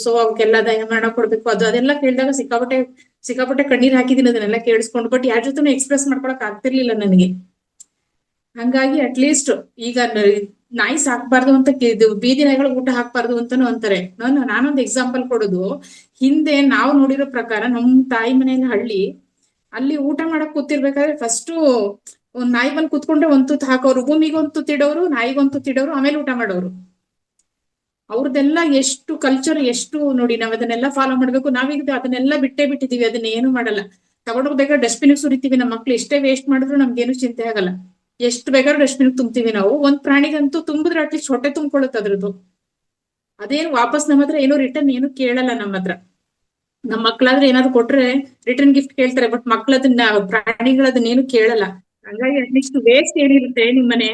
ಸೊ ಅವಕ್ಕೆಲ್ಲ ದಯಮಾನ ಕೊಡ್ಬೇಕು ಅದೆಲ್ಲ ಕೇಳಿದಾಗ ಸಿಕ್ಕಾಪಟ್ಟೆ ಕಣ್ಣೀರ್ ಹಾಕಿದೀನಿ ಅದನ್ನೆಲ್ಲ ಕೇಳಿಸ್ಕೊಂಡು. ಬಟ್ ಯಾರ ಜೊತೆ ಎಕ್ಸ್ಪ್ರೆಸ್ ಮಾಡ್ಕೊಳಕ್ ಆಗ್ತಿರ್ಲಿಲ್ಲ ನನಗೆ. ಹಂಗಾಗಿ ಅಟ್ಲೀಸ್ಟ್ ಈಗ ನಾಯಿ ಸಾಕ್ಬಾರ್ದು ಅಂತ ಬೀದಿ ನಾಯಿಗಳು ಊಟ ಹಾಕ್ಬಾರ್ದು ಅಂತಾನು ಅಂತಾರೆ. ನಾನೊಂದು ಎಕ್ಸಾಂಪಲ್ ಕೊಡೋದು, ಹಿಂದೆ ನಾವು ನೋಡಿರೋ ಪ್ರಕಾರ ನಮ್ ತಾಯಿ ಮನೆಯಲ್ಲಿ ಹಳ್ಳಿ ಅಲ್ಲಿ ಊಟ ಮಾಡಕ್ ಕೂತಿರ್ಬೇಕಾದ್ರೆ ಫಸ್ಟ್ ಒಂದ್ ನಾಯಿ ಬಂದ್ ಕೂತ್ಕೊಂಡ್ರೆ ಒಂದ್ ತುತ್ತು ಹಾಕೋರು, ಭೂಮಿಗೊಂದು ತುತ್ತಿಡೋರು, ನಾಯಿಗೊಂದು ತುತ್ತಿಡೋರು, ಆಮೇಲೆ ಊಟ ಮಾಡೋರು. ಅವ್ರದ್ದೆಲ್ಲ ಎಷ್ಟು ಕಲ್ಚರ್, ಎಷ್ಟು ನೋಡಿ ನಾವ್ ಅದನ್ನೆಲ್ಲ ಫಾಲೋ ಮಾಡ್ಬೇಕು. ನಾವೀಗ ಅದನ್ನೆಲ್ಲ ಬಿಟ್ಟಿದೀವಿ, ಅದನ್ನ ಏನು ಮಾಡಲ್ಲ. ತಗೊಂಡೋಗ್ಬೇಕಾದ್ರೆ ಡಸ್ಟ್ಬಿನ್ ಸುರಿತೀವಿ. ನಮ್ಮ ಮಕ್ಳು ಎಷ್ಟೇ ವೇಸ್ಟ್ ಮಾಡಿದ್ರು ನಮ್ಗೇನು ಚಿಂತೆ ಆಗಲ್ಲ. ಎಷ್ಟು ಬೇಕಾದ್ರೂ ಡಸ್ಟ್ಬಿನ್ ತುಂಬ್ತೀವಿ ನಾವು. ಒಂದ್ ಪ್ರಾಣಿಗಂತೂ ತುಂಬಿದ್ರೆ ಅಟ್ಲೀಸ್ಟ್ ಹೊಟ್ಟೆ ತುಂಬ್ಕೊಳ್ಳುತ್ತೆ ಅದ್ರದ್ದು. ಅದೇನು ವಾಪಸ್ ನಮ್ಮ ಹತ್ರ ಏನು ರಿಟರ್ನ್ ಏನು ಕೇಳಲ್ಲ ನಮ್ಮ ಹತ್ರ. ನಮ್ ಮಕ್ಳಾದ್ರೆ ಏನಾದ್ರು ಕೊಟ್ರೆ ರಿಟರ್ನ್ ಗಿಫ್ಟ್ ಕೇಳ್ತಾರೆ. ಬಟ್ ಮಕ್ಳದನ್ನ, ಪ್ರಾಣಿಗಳದನ್ನ ಏನು ಕೇಳಲ್ಲ. ಹಂಗಾಗಿ ಅಟ್ಲೀಸ್ಟ್ ವೇಸ್ಟ್ ಏನಿರುತ್ತೆ ನಿಮ್ಮನೆ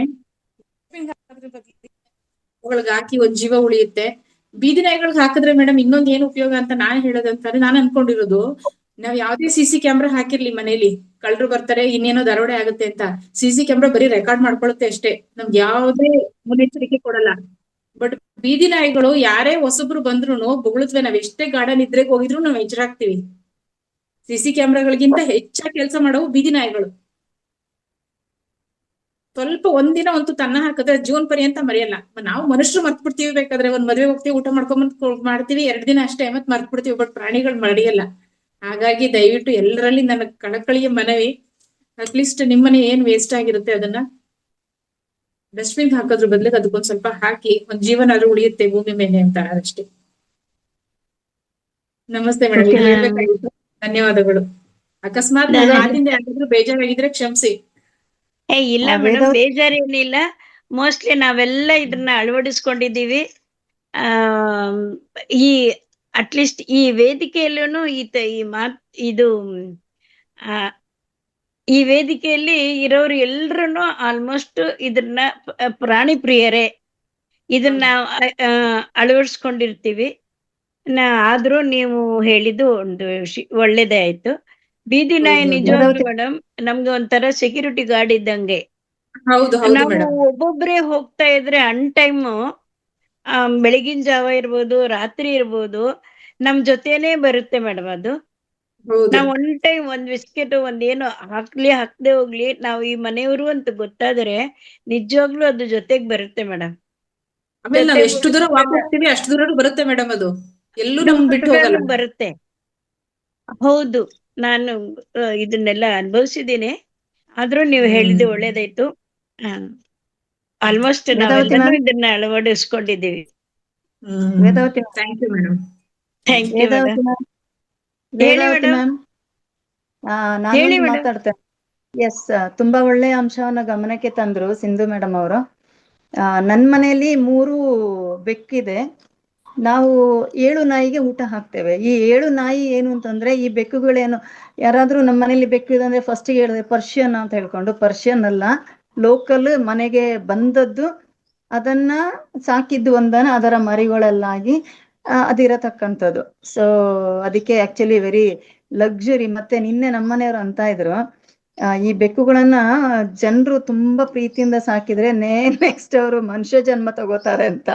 ಅವುಗಳಿಗೆ ಹಾಕಿ ಒಂದ್ ಜೀವ ಉಳಿಯುತ್ತೆ. ಬೀದಿ ನಾಯಿಗಳಿಗೆ ಹಾಕಿದ್ರೆ ಮೇಡಮ್ ಇನ್ನೊಂದ್ ಏನ್ ಉಪಯೋಗ ಅಂತ ನಾನ್ ಹೇಳೋದಂತಾರೆ, ನಾನ್ ಅನ್ಕೊಂಡಿರೋದು, ನಾವ್ ಯಾವ್ದೇ CC ಕ್ಯಾಮ್ರಾ ಹಾಕಿರ್ಲಿ ಮನೇಲಿ, ಕಳ್ರು ಬರ್ತಾರೆ ಇನ್ನೇನೋ ದರೋಡೆ ಆಗುತ್ತೆ ಅಂತ, CC ಕ್ಯಾಮ್ರಾ ಬರೀ ರೆಕಾರ್ಡ್ ಮಾಡ್ಕೊಳುತ್ತೆ ಅಷ್ಟೇ, ನಮ್ಗೆ ಯಾವ್ದೇ ಮುನ್ನೆಚ್ಚರಿಕೆ ಕೊಡಲ್ಲ. ಬಟ್ ಬೀದಿ ನಾಯಿಗಳು ಯಾರೇ ಹೊಸಬ್ರು ಬಂದ್ರು ಬೊಗಳುತ್ತವೆ. ನಾವ್ ಎಷ್ಟೇ ಗಾರ್ಡನ್ ಇದ್ರೆಗ್ ಹೋಗಿದ್ರು ನಾವ್ ಎಚ್ಚರಾಗ್ತಿವಿ. CC ಕ್ಯಾಮ್ರಾಗಳಿಗಿಂತ ಹೆಚ್ಚಾಗಿ ಕೆಲಸ ಮಾಡವು ಬೀದಿ ನಾಯಿಗಳು. ಸ್ವಲ್ಪ ಒಂದಿನ ಒಂದು ತನ್ನ ಹಾಕಿದ್ರೆ ಜೀವನ ಪರ್ಯಂತ ಮರೆಯಲ್ಲ. ನಾವು ಮನುಷ್ಯರು ಮರ್ತ್ ಬಿಡ್ತೀವಿ. ಬೇಕಾದ್ರೆ ಒಂದ್ ಮದ್ವೆ ಹೋಗ್ತೀವಿ, ಊಟ ಮಾಡ್ತೀವಿ, 2 ದಿನ ಅಷ್ಟೇ, ಮತ್ ಮರ್ತ್ ಬಿಡ್ತೀವಿ. ಬಟ್ ಪ್ರಾಣಿಗಳು ಮರೆಯಲ್ಲ. ಹಾಗಾಗಿ ದಯವಿಟ್ಟು ಎಲ್ಲರಲ್ಲಿ ನನ್ನ ಕಳಕಳಿಯ ಮನವಿ, ಅಟ್ಲೀಸ್ಟ್ ನಿಮ್ಮನೆ ಏನ್ ವೇಸ್ಟ್ ಆಗಿರುತ್ತೆ ಅದನ್ನ ಡಸ್ಟ್ಬಿನ್ ಹಾಕೋದ್ರ ಬದಲಿಗೆ ಅದಕ್ಕೊಂದ್ ಸ್ವಲ್ಪ ಹಾಕಿ ಒಂದ್ ಜೀವನ ಆದ್ರೂ ಉಳಿಯುತ್ತೆ ಭೂಮಿ ಮೇಲೆ ಅಂತ ಅಷ್ಟೇ. ನಮಸ್ತೆ ಮೇಡಮ್, ಹೇಳ್ಬೇಕಾಗಿತ್ತು. ಧನ್ಯವಾದಗಳು. ಅಕಸ್ಮಾತ್ ಮಾತಿಂದ ಯಾರಾದ್ರೂ ಬೇಜಾರಾಗಿದ್ರೆ ಕ್ಷಮಿಸಿ. ಇಲ್ಲ ಮೇಡಮ್, ಬೇಜಾರೇನಿಲ್ಲ. ಮೋಸ್ಟ್ಲಿ ನಾವೆಲ್ಲ ಇದನ್ನ ಅಳವಡಿಸ್ಕೊಂಡಿದೀವಿ. ಈ ಅಟ್ಲೀಸ್ಟ್ ಈ ವೇದಿಕೆಯಲ್ಲೂ ಈ ಮಾತ್ ಇದು ಆ, ಈ ವೇದಿಕೆಯಲ್ಲಿ ಇರೋರು ಎಲ್ರು ಆಲ್ಮೋಸ್ಟ್ ಇದನ್ನ ಪ್ರಾಣಿ ಪ್ರಿಯರೇ, ಇದನ್ನ ಅಳವಡಿಸ್ಕೊಂಡಿರ್ತೀವಿ. ಆದ್ರೂ ನೀವು ಹೇಳಿದ್ದು ಒಂದು ಒಳ್ಳೇದೇ ಆಯ್ತು. ಬೀದಿ ನಾಯಿ ನಿಜವಾಗ್ಲೂ ಮೇಡಮ್ ನಮ್ಗೆ ಒಂಥರ ಸೆಕ್ಯೂರಿಟಿ ಗಾರ್ಡ್ ಇದ್ದಂಗೆ. ಹೌದು ಹೌದು ನಾವು ಮೇಡಮ್. ಒಬ್ಬೊಬ್ರೆ ಹೋಗ್ತಾ ಇದ್ರೆ ಟೈಮು ಬೆಳಗಿನ ಜಾವ ಇರ್ಬೋದು, ರಾತ್ರಿ ಇರ್ಬೋದು, ನಮ್ ಜೊತೆನೆ ಬರುತ್ತೆ ಮೇಡಮ್ ಅದು. ಹೌದು ನಾವ್ ಟೈಮ್ ಒಂದ್ ಬಿಸ್ಕೆಟ್ ಒಂದೇನು ಹಾಕ್ದೆ ಹೋಗ್ಲಿ, ನಾವು ಈ ಮನೆಯವರು ಅಂತ ಗೊತ್ತಾದ್ರೆ ನಿಜವಾಗ್ಲೂ ಅದು ಜೊತೆಗ್ ಬರುತ್ತೆ ಮೇಡಮ್. ಆಮೇಲೆ ನಾವ್ ಎಷ್ಟು ದೂರ ವಾಕ್ ಹೋಗ್ತೀವಿ ಅಷ್ಟು ದೂರ ಬರುತ್ತೆ ಮೇಡಮ್ ಅದು, ಎಲ್ಲೂ ನಮ್ ಬಿಟ್ಟು ಹೋಗಲ್ಲ. ಬರುತ್ತೆ. ಹೌದು, ನಾನು ಇದನ್ನೆಲ್ಲ ಅನುಭವಿಸಿದ್ದೀನಿ. ಆದ್ರೂ ನೀವು ಹೇಳಿದ್ದು ಒಳ್ಳೇದಾಯ್ತು. ಆಲ್ಮೋಸ್ಟ್ ವೇದಾವತಿ ನಾವೆಲ್ಲರೂ ಮ್ಯಾಮ್, ಇದನ್ನ ಅಳವಡಿಸ್ಕೊಂಡಿದ್ದೀವಿ. Vedavati thank you madam. Thank you madam. Vedavati ma'am, ಹೇಳಿ ವೇದಾವತಿ ಮೇಡಮ್. ಮ್ಯಾಮ್, ಹೇಳಿ ನಾನೊಂದು ಮೇಡಮ್. ಮಾತಾಡ್ತೇನೆ. ಎಸ್, ತುಂಬಾ ಒಳ್ಳೆಯ ಅಂಶವನ್ನ ಗಮನಕ್ಕೆ ತಂದ್ರು ಸಿಂಧು ಮೇಡಮ್ ಅವರು. ನನ್ನ ಮನೆಯಲ್ಲಿ 3 ಬೆಕ್ಕಿದೆ. ನಾವು 7 ನಾಯಿಗೆ ಊಟ ಹಾಕ್ತೇವೆ. ಈ 7 ನಾಯಿ ಏನು ಅಂತಂದ್ರೆ, ಈ ಬೆಕ್ಕುಗಳೇನು, ಯಾರಾದ್ರೂ ನಮ್ಮ ಮನೇಲಿ ಬೆಕ್ಕು ಇದೆ ಅಂದ್ರೆ ಫಸ್ಟ್ ಹೇಳಿದ್ರೆ ಪರ್ಷಿಯನ್ ಅಂತ ಹೇಳ್ಕೊಂಡು, ಪರ್ಷಿಯನ್ ಅಲ್ಲ, ಲೋಕಲ್ ಮನೆಗೆ ಬಂದದ್ದು, ಅದನ್ನ ಸಾಕಿದ್ದು ಒಂದನ ಅದರ ಮರಿಗಳೆಲ್ಲಾಗಿ ಅದಿರತಕ್ಕಂಥದ್ದು. ಸೊ ಅದಕ್ಕೆ ಆಕ್ಚುಲಿ ವೆರಿ ಲಕ್ಸುರಿ. ಮತ್ತೆ ನಿನ್ನೆ ನಮ್ಮನೆಯವರು ಅಂತ ಇದ್ರು, ಈ ಬೆಕ್ಕುಗಳನ್ನ ಜನರು ತುಂಬಾ ಪ್ರೀತಿಯಿಂದ ಸಾಕಿದ್ರೆ ನೆಕ್ಸ್ಟ್ ಅವರು ಮನುಷ್ಯ ಜನ್ಮ ತಗೋತಾರೆ ಅಂತ.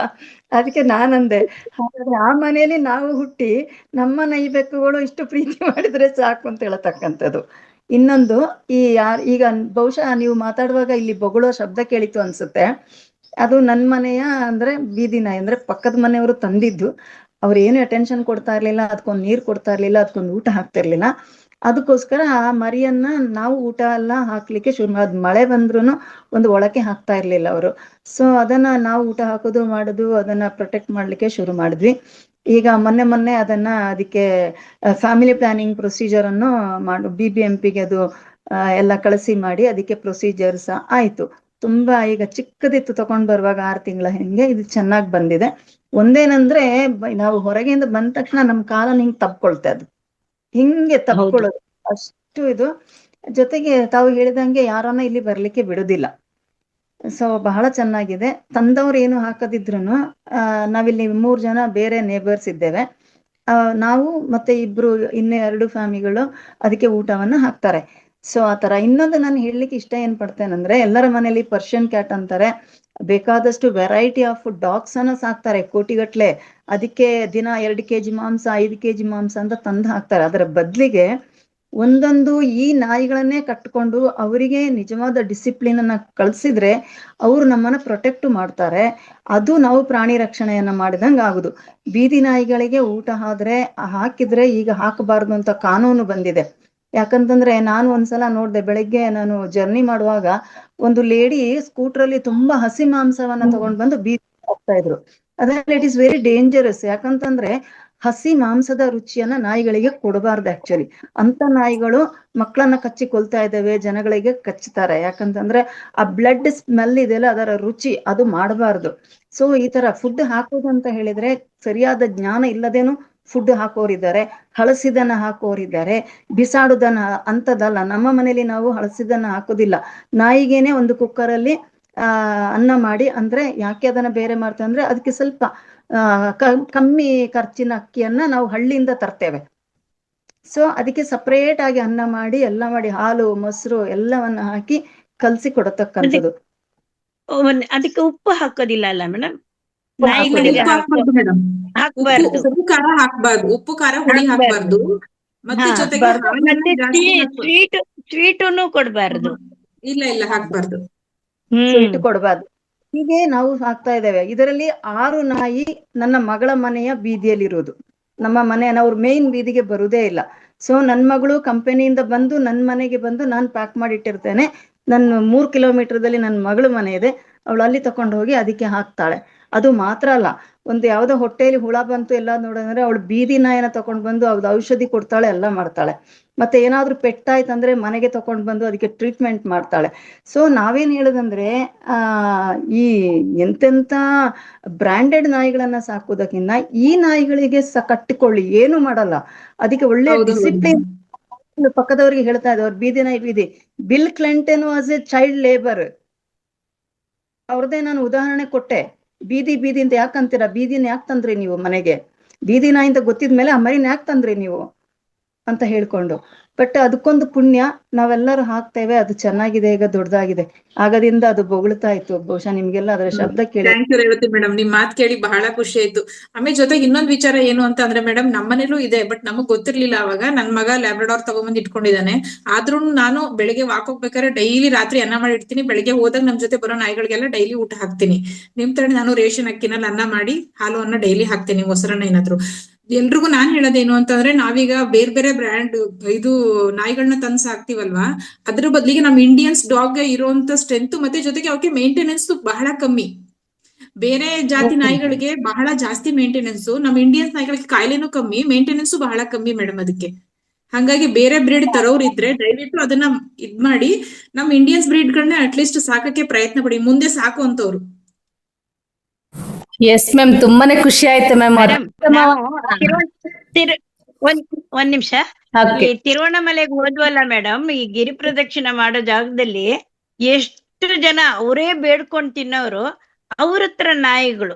ಅದಕ್ಕೆ ನಾನಂದೆ, ಹಾಗಾದ್ರೆ ಆ ಮನೆಯಲ್ಲಿ ನಾವು ಹುಟ್ಟಿ ನಮ್ಮನ್ನ ಈ ಬೆಕ್ಕುಗಳು ಇಷ್ಟು ಪ್ರೀತಿ ಮಾಡಿದ್ರೆ ಸಾಕು ಅಂತ ಹೇಳತಕ್ಕಂಥದ್ದು. ಇನ್ನೊಂದು, ಈಗ ಬಹುಶಃ ನೀವು ಮಾತಾಡುವಾಗ ಇಲ್ಲಿ ಬೊಗಳೋ ಶಬ್ದ ಕೇಳಿತು ಅನ್ಸುತ್ತೆ. ಅದು ನನ್ನ ಮನೆಯ ಅಂದ್ರೆ ಬೀದಿ ನಾಯಿ, ಅಂದ್ರೆ ಪಕ್ಕದ ಮನೆಯವರು ತಂದಿದ್ದು. ಅವ್ರು ಏನು ಅಟೆನ್ಷನ್ ಕೊಡ್ತಾ ಇರ್ಲಿಲ್ಲ, ಅದಕ್ಕೊಂದು ನೀರು ಕೊಡ್ತಾ ಇರ್ಲಿಲ್ಲ, ಅದಕ್ಕೊಂದು ಊಟ ಹಾಕ್ತಾ ಇರ್ಲಿಲ್ಲ. ಅದಕ್ಕೋಸ್ಕರ ಆ ಮರಿಯನ್ನ ನಾವು ಊಟ ಎಲ್ಲ ಹಾಕ್ಲಿಕ್ಕೆ ಅದ್ ಮಳೆ ಬಂದ್ರೂ ಒಂದು ಒಳಕ್ಕೆ ಹಾಕ್ತಾ ಇರ್ಲಿಲ್ಲ ಅವರು. ಸೊ ಅದನ್ನ ನಾವು ಊಟ ಹಾಕೋದು ಮಾಡೋದು, ಅದನ್ನ ಪ್ರೊಟೆಕ್ಟ್ ಮಾಡ್ಲಿಕ್ಕೆ ಶುರು ಮಾಡಿದ್ವಿ. ಈಗ ಮೊನ್ನೆ ಅದಕ್ಕೆ ಫ್ಯಾಮಿಲಿ ಪ್ಲಾನಿಂಗ್ ಪ್ರೊಸೀಜರ್ ಅನ್ನು BBMPಗೆ ಅದು ಎಲ್ಲ ಕಳಿಸಿ ಮಾಡಿ ಅದಕ್ಕೆ ಪ್ರೊಸೀಜರ್ಸ್ ಆಯ್ತು. ತುಂಬಾ ಈಗ ಚಿಕ್ಕದಿತ್ತು, ತಗೊಂಡ್ ಬರುವಾಗ 6 ತಿಂಗಳ ಹಿಂಗೆ. ಇದು ಚೆನ್ನಾಗಿ ಬಂದಿದೆ. ಒಂದೇನಂದ್ರೆ, ನಾವು ಹೊರಗೆಯಿಂದ ಬಂದ ತಕ್ಷಣ ನಮ್ ಕಾಲನ್ನ ಹಿಂಗ್ ತಪ್ಕೊಳ್ತೆ, ಅದು ಹಿಂಗೆ ತಪ್ಕೊಳ್ಳೋದು ಅಷ್ಟು ಇದು. ಜೊತೆಗೆ ತಾವು ಹೇಳಿದಂಗೆ ಯಾರನ್ನ ಇಲ್ಲಿ ಬರ್ಲಿಕ್ಕೆ ಬಿಡುದಿಲ್ಲ. ಸೊ ಬಹಳ ಚೆನ್ನಾಗಿದೆ. ತಂದವ್ರು ಏನು ಹಾಕದಿದ್ರು ನಾವಿಲ್ಲಿ 3 ಜನ ಬೇರೆ ನೇಬರ್ಸ್ ಇದ್ದೇವೆ. ನಾವು ಮತ್ತೆ ಇನ್ನೂ 2 ಫ್ಯಾಮಿಲಿಗಳು ಅದಕ್ಕೆ ಊಟವನ್ನ ಹಾಕ್ತಾರೆ. ಸೊ ಆತರ. ಇನ್ನೊಂದು ನಾನು ಹೇಳಲಿಕ್ಕೆ ಇಷ್ಟ ಏನ್ ಪಡ್ತೇನೆಂದ್ರೆ, ಎಲ್ಲರ ಮನೇಲಿ ಪರ್ಷಿಯನ್ ಕ್ಯಾಟ್ ಅಂತಾರೆ, ಬೇಕಾದಷ್ಟು ವೆರೈಟಿ ಆಫ್ ಡಾಗ್ಸ್ ಅನ್ನ ಸಾಕ್ತಾರೆ ಕೋಟಿಗಟ್ಲೆ. ಅದಕ್ಕೆ ದಿನ 2 kg ಮಾಂಸ, 5 kg ಮಾಂಸ ಅಂತ ತಂದು ಹಾಕ್ತಾರೆ. ಅದರ ಬದ್ಲಿಗೆ ಒಂದೊಂದು ಈ ನಾಯಿಗಳನ್ನೇ ಕಟ್ಕೊಂಡು ಅವರಿಗೆ ನಿಜವಾದ ಡಿಸಿಪ್ಲಿನ್ ಅನ್ನ ಕಳ್ಸಿದ್ರೆ ಅವರು ನಮ್ಮನ್ನ ಪ್ರೊಟೆಕ್ಟ್ ಮಾಡ್ತಾರೆ. ಅದು ನಾವು ಪ್ರಾಣಿ ರಕ್ಷಣೆಯನ್ನ ಮಾಡಿದಂಗ ಆಗುದು. ಬೀದಿ ನಾಯಿಗಳಿಗೆ ಊಟ ಹಾಕಿದ್ರೆ ಈಗ ಹಾಕಬಾರ್ದು ಅಂತ ಕಾನೂನು ಬಂದಿದೆ. ಯಾಕಂತಂದ್ರೆ ನಾನು ಒಂದ್ಸಲ ನೋಡ್ದೆ, ಬೆಳಗ್ಗೆ ನಾನು ಜರ್ನಿ ಮಾಡುವಾಗ ಒಂದು ಲೇಡಿ ಸ್ಕೂಟ್ರಲ್ಲಿ ತುಂಬಾ ಹಸಿ ಮಾಂಸವನ್ನ ತಗೊಂಡ್ ಬಂದು ಬೀದಿ ಹಾಕ್ತಾ ಇದ್ರು. ಅದ್ರಲ್ಲಿ ಇಟ್ ಇಸ್ ವೆರಿ ಡೇಂಜರಸ್. ಯಾಕಂತಂದ್ರೆ ಹಸಿ ಮಾಂಸದ ರುಚಿಯನ್ನ ನಾಯಿಗಳಿಗೆ ಕೊಡಬಾರ್ದು ಆಕ್ಚುಲಿ. ಅಂತ ನಾಯಿಗಳು ಮಕ್ಕಳನ್ನ ಕಚ್ಚಿ ಕೊಲ್ತಾ ಇದ್ದಾವೆ, ಜನಗಳಿಗೆ ಕಚ್ಚುತ್ತಾರೆ. ಯಾಕಂತಂದ್ರೆ ಆ ಬ್ಲಡ್ ಸ್ಮೆಲ್ ಇದೆಯಲ್ಲ, ಅದರ ರುಚಿ ಅದು ಮಾಡಬಾರ್ದು. ಸೊ ಈ ತರ ಫುಡ್ ಹಾಕೋದು ಅಂತ ಹೇಳಿದ್ರೆ ಸರಿಯಾದ ಜ್ಞಾನ ಇಲ್ಲದೇನು ಫುಡ್ ಹಾಕೋರಿದ್ದಾರೆ, ಹಳಸಿದನ್ನ ಹಾಕೋರಿದ್ದಾರೆ, ಬಿಸಾಡುದನ್ನ ಅಂತದಲ್ಲ. ನಮ್ಮ ಮನೇಲಿ ನಾವು ಹಳಸಿದನ್ನ ಹಾಕೋದಿಲ್ಲ. ನಾಯಿಗೇನೆ ಒಂದು ಕುಕ್ಕರಲ್ಲಿ ಅನ್ನ ಮಾಡಿ, ಅಂದ್ರೆ ಯಾಕೆ ಅದನ್ನ ಬೇರೆ ಮಾಡ್ತೇವೆ ಅಂದ್ರೆ ಅದಕ್ಕೆ ಸ್ವಲ್ಪ ಕಮ್ಮಿ ಖರ್ಚಿನ ಅಕ್ಕಿಯನ್ನ ನಾವು ಹಳ್ಳಿಯಿಂದ ತರ್ತೇವೆ. ಸೊ ಅದಕ್ಕೆ ಸಪರೇಟ್ ಆಗಿ ಅನ್ನ ಮಾಡಿ ಎಲ್ಲ ಮಾಡಿ, ಹಾಲು ಮೊಸರು ಎಲ್ಲವನ್ನ ಹಾಕಿ ಕಲಸಿ ಕೊಡತಕ್ಕಂಥದ್ದು. ಅದಕ್ಕೆ ಉಪ್ಪು ಹಾಕೋದಿಲ್ಲ ಅಲ್ಲ ಮೇಡಮ್? ಉಪ್ಪು ಖಾರ ಹಾಕ್ಬಾರ್ದು, ಉಪ್ಪು ಖಾರ ಹುಳಿ ಹಾಕ್ಬಾರ್ದು. ಮತ್ತೆ ಜೊತೆಗೆ ಸ್ವೀಟನ್ನು ಕೊಡ್ಬಾರ್ದು. ಇಲ್ಲ ಹಾಕ್ಬಾರ್ದು, ಸ್ವೀಟ್ ಕೊಡಬಾರ್ದು. ಹೀಗೆ ನಾವು ಹಾಕ್ತಾ ಇದ್ದೇವೆ. ಇದರಲ್ಲಿ 6 ನಾಯಿ ನನ್ನ ಮಗಳ ಮನೆಯ ಬೀದಿಯಲ್ಲಿರೋದು. ನಮ್ಮ ಅವ್ರ ಮೇನ್ ಬೀದಿಗೆ ಬರುದೇ ಇಲ್ಲ. ಸೊ ನನ್ ಮಗಳು ಕಂಪನಿಯಿಂದ ಬಂದು ನನ್ನ ಮನೆಗೆ ಬಂದು ನಾನು ಪ್ಯಾಕ್ ಮಾಡಿಟ್ಟಿರ್ತೇನೆ. ನನ್ನ 3 ಕಿಲೋಮೀಟರ್ದಲ್ಲಿ ನನ್ನ ಮಗಳ ಮನೆ ಇದೆ, ಅವಳು ಅಲ್ಲಿ ತಕೊಂಡು ಹೋಗಿ ಅದಕ್ಕೆ ಹಾಕ್ತಾಳೆ. ಅದು ಮಾತ್ರ ಅಲ್ಲ, ಒಂದು ಯಾವ್ದೋ ಹೊಟ್ಟೆಯಲ್ಲಿ ಹುಳ ಬಂತು ಎಲ್ಲ ನೋಡಿದ್ರೆ ಅವಳು ಬೀದಿ ನಾಯಿನ ತಕೊಂಡ್ ಬಂದು ಅವ್ದು ಔಷಧಿ ಕೊಡ್ತಾಳೆ, ಎಲ್ಲ ಮಾಡ್ತಾಳೆ. ಮತ್ತೆ ಏನಾದ್ರೂ ಪೆಟ್ಟಾಯ್ತಂದ್ರೆ ಮನೆಗೆ ತಕೊಂಡ್ ಬಂದು ಅದಕ್ಕೆ ಟ್ರೀಟ್ಮೆಂಟ್ ಮಾಡ್ತಾಳೆ. ಸೊ ನಾವೇನ್ ಹೇಳುದಂದ್ರೆ ಈ ಎಂತೆಂತ ಬ್ರಾಂಡೆಡ್ ನಾಯಿಗಳನ್ನ ಸಾಕೋದಕ್ಕಿಂತ ಈ ನಾಯಿಗಳಿಗೆ ಕಟ್ಟಿಕೊಳ್ಳಿ, ಏನು ಮಾಡಲ್ಲ, ಅದಕ್ಕೆ ಒಳ್ಳೆ ಡಿಸಿಪ್ಲಿನ್. ಪಕ್ಕದವ್ರಿಗೆ ಹೇಳ್ತಾ ಇದ್ದೆ, ಅವ್ರ ಬೀದಿ ನಾಯಿ bill Clinton was A child labour. ಅವ್ರದ್ದೇ ನಾನು ಉದಾಹರಣೆ ಕೊಟ್ಟೆ. ಬೀದಿ ಅಂತ ಯಾಕಂತೀರಾ, ಬೀದಿನ ಯಾಕೆ ತಂದ್ರಿ ನೀವು ಮನೆಗೆ, ಬೀದಿ ನಾಯಿ ಅಂತ ಗೊತ್ತಿದ್ಮೇಲೆ ಆ ಮರಿನ ಯಾಕೆ ತಂದ್ರಿ ನೀವು ಅಂತ ಹೇಳ್ಕೊಂಡು. ಬಟ್ ಅದಕ್ಕೊಂದು ಪುಣ್ಯ ನಾವೆಲ್ಲರೂ ಹಾಕ್ತೇವೆ, ಅದು ಚೆನ್ನಾಗಿದೆ, ಈಗ ದೊಡ್ಡದಾಗಿದೆ. ಆಗದಿಂದ ಅದು ಬೊಗಳ್ತಾ ಇತ್ತು. ಬಹುಶಃ ನಿಮ್ಗೆಲ್ಲ ಅದರ ಶಬ್ದ ಕೇಳಿ. ಥ್ಯಾಂಕ್ ಯು ರೇವತಿ ಮೇಡಮ್, ನಿಮ್ ಮಾತ್ ಕೇಳಿ ಬಹಳ ಖುಷಿ ಆಯ್ತು. ಆಮೇಲೆ ಜೊತೆಗೆ ಇನ್ನೊಂದ್ ವಿಚಾರ ಏನು ಅಂತ ಅಂದ್ರೆ ಮೇಡಮ್, ನಮ್ಮನೇಲೂ ಇದೆ, ಬಟ್ ನಮಗ್ ಗೊತ್ತಿರ್ಲಿಲ್ಲ ಅವಾಗ. ನನ್ ಮಗ ಲ್ಯಾಬ್ರಡಾರ್ ತಗೊಂಬಂದ್ ಇಟ್ಕೊಂಡಿದ್ದಾನೆ. ಆದ್ರೂ ನಾನು ಬೆಳಿಗ್ಗೆ ವಾಕ್ ಹೋಗ್ಬೇಕಾದ್ರೆ ಡೈಲಿ ರಾತ್ರಿ ಅನ್ನ ಮಾಡಿ ಇಡ್ತೀನಿ. ಬೆಳಿಗ್ಗೆ ಹೋದಾಗ ನಮ್ ಜೊತೆ ಬರೋ ನಾಯಿಗಳಿಗೆಲ್ಲ ಡೈಲಿ ಊಟ ಹಾಕ್ತೀನಿ. ನಿಮ್ ತರ ನಾನು ರೇಷನ್ ಅಕ್ಕಿನಲ್ಲಿ ಅನ್ನ ಮಾಡಿ ಹಾಲು ಅನ್ನ ಡೈಲಿ ಹಾಕ್ತೀನಿ, ಮೊಸರನ್ನ ಏನಾದ್ರು. ಎಲ್ರಿಗೂ ನಾನ್ ಹೇಳೋದೇನು ಅಂತಂದ್ರೆ, ನಾವೀಗ ಬೇರೆ ಬೇರೆ ಬ್ರ್ಯಾಂಡ್ ಇದು ನಾಯಿಗಳನ್ನ ತಂದ್ ಸಾಕ್ತಿವಲ್ವಾ, ಅದ್ರ ಬದಲಿಗೆ ನಮ್ ಇಂಡಿಯನ್ಸ್ ಡಾಗ್ ಇರುವಂತ ಸ್ಟ್ರೆಂತ್ ಮತ್ತೆ ಜೊತೆಗೆ ಅವಕ್ಕೆ ಮೇಂಟೆನೆನ್ಸ್ ಬಹಳ ಕಮ್ಮಿ. ಬೇರೆ ಜಾತಿ ನಾಯಿಗಳಿಗೆ ಬಹಳ ಜಾಸ್ತಿ ಮೇಂಟೆನೆನ್ಸ್, ನಮ್ ಇಂಡಿಯನ್ಸ್ ನಾಯಿಗಳಿಗೆ ಕಾಯಿಲೆನೂ ಕಮ್ಮಿ, ಮೇಂಟೆನೆನ್ಸ್ ಬಹಳ ಕಮ್ಮಿ ಮೇಡಮ್. ಅದಕ್ಕೆ ಹಂಗಾಗಿ ಬೇರೆ ಬ್ರೀಡ್ ತರೋರು ಇದ್ರೆ ದಯವಿಟ್ಟು ಅದನ್ನ ಇದ್ ಮಾಡಿ ನಮ್ ಇಂಡಿಯನ್ಸ್ ಬ್ರೀಡ್ ಗಳನ್ನ ಅಟ್ಲೀಸ್ಟ್ ಸಾಕಕ್ಕೆ ಪ್ರಯತ್ನ ಪಡಿ, ಮುಂದೆ ಸಾಕುವಂತವ್ರು. ಎಸ್ ಮ್ಯಾಮ್, ತುಂಬಾನೇ ಖುಷಿ ಆಯ್ತು ಮ್ಯಾಮ್. ಒಂದ್ ನಿಮಿಷ. ಈ ತಿರುವಣ್ಣಾಮಲೆಗೆ ಹೋದ್ವಲ್ಲ ಮೇಡಮ್, ಈ ಗಿರಿ ಪ್ರದಕ್ಷಿಣೆ ಮಾಡೋ ಜಾಗದಲ್ಲಿ ಎಷ್ಟು ಜನ ಅವರೇ ಬೇಡ್ಕೊಂಡ್ ತಿನ್ನೋರು, ಅವ್ರ ಹತ್ರ ನಾಯಿಗಳು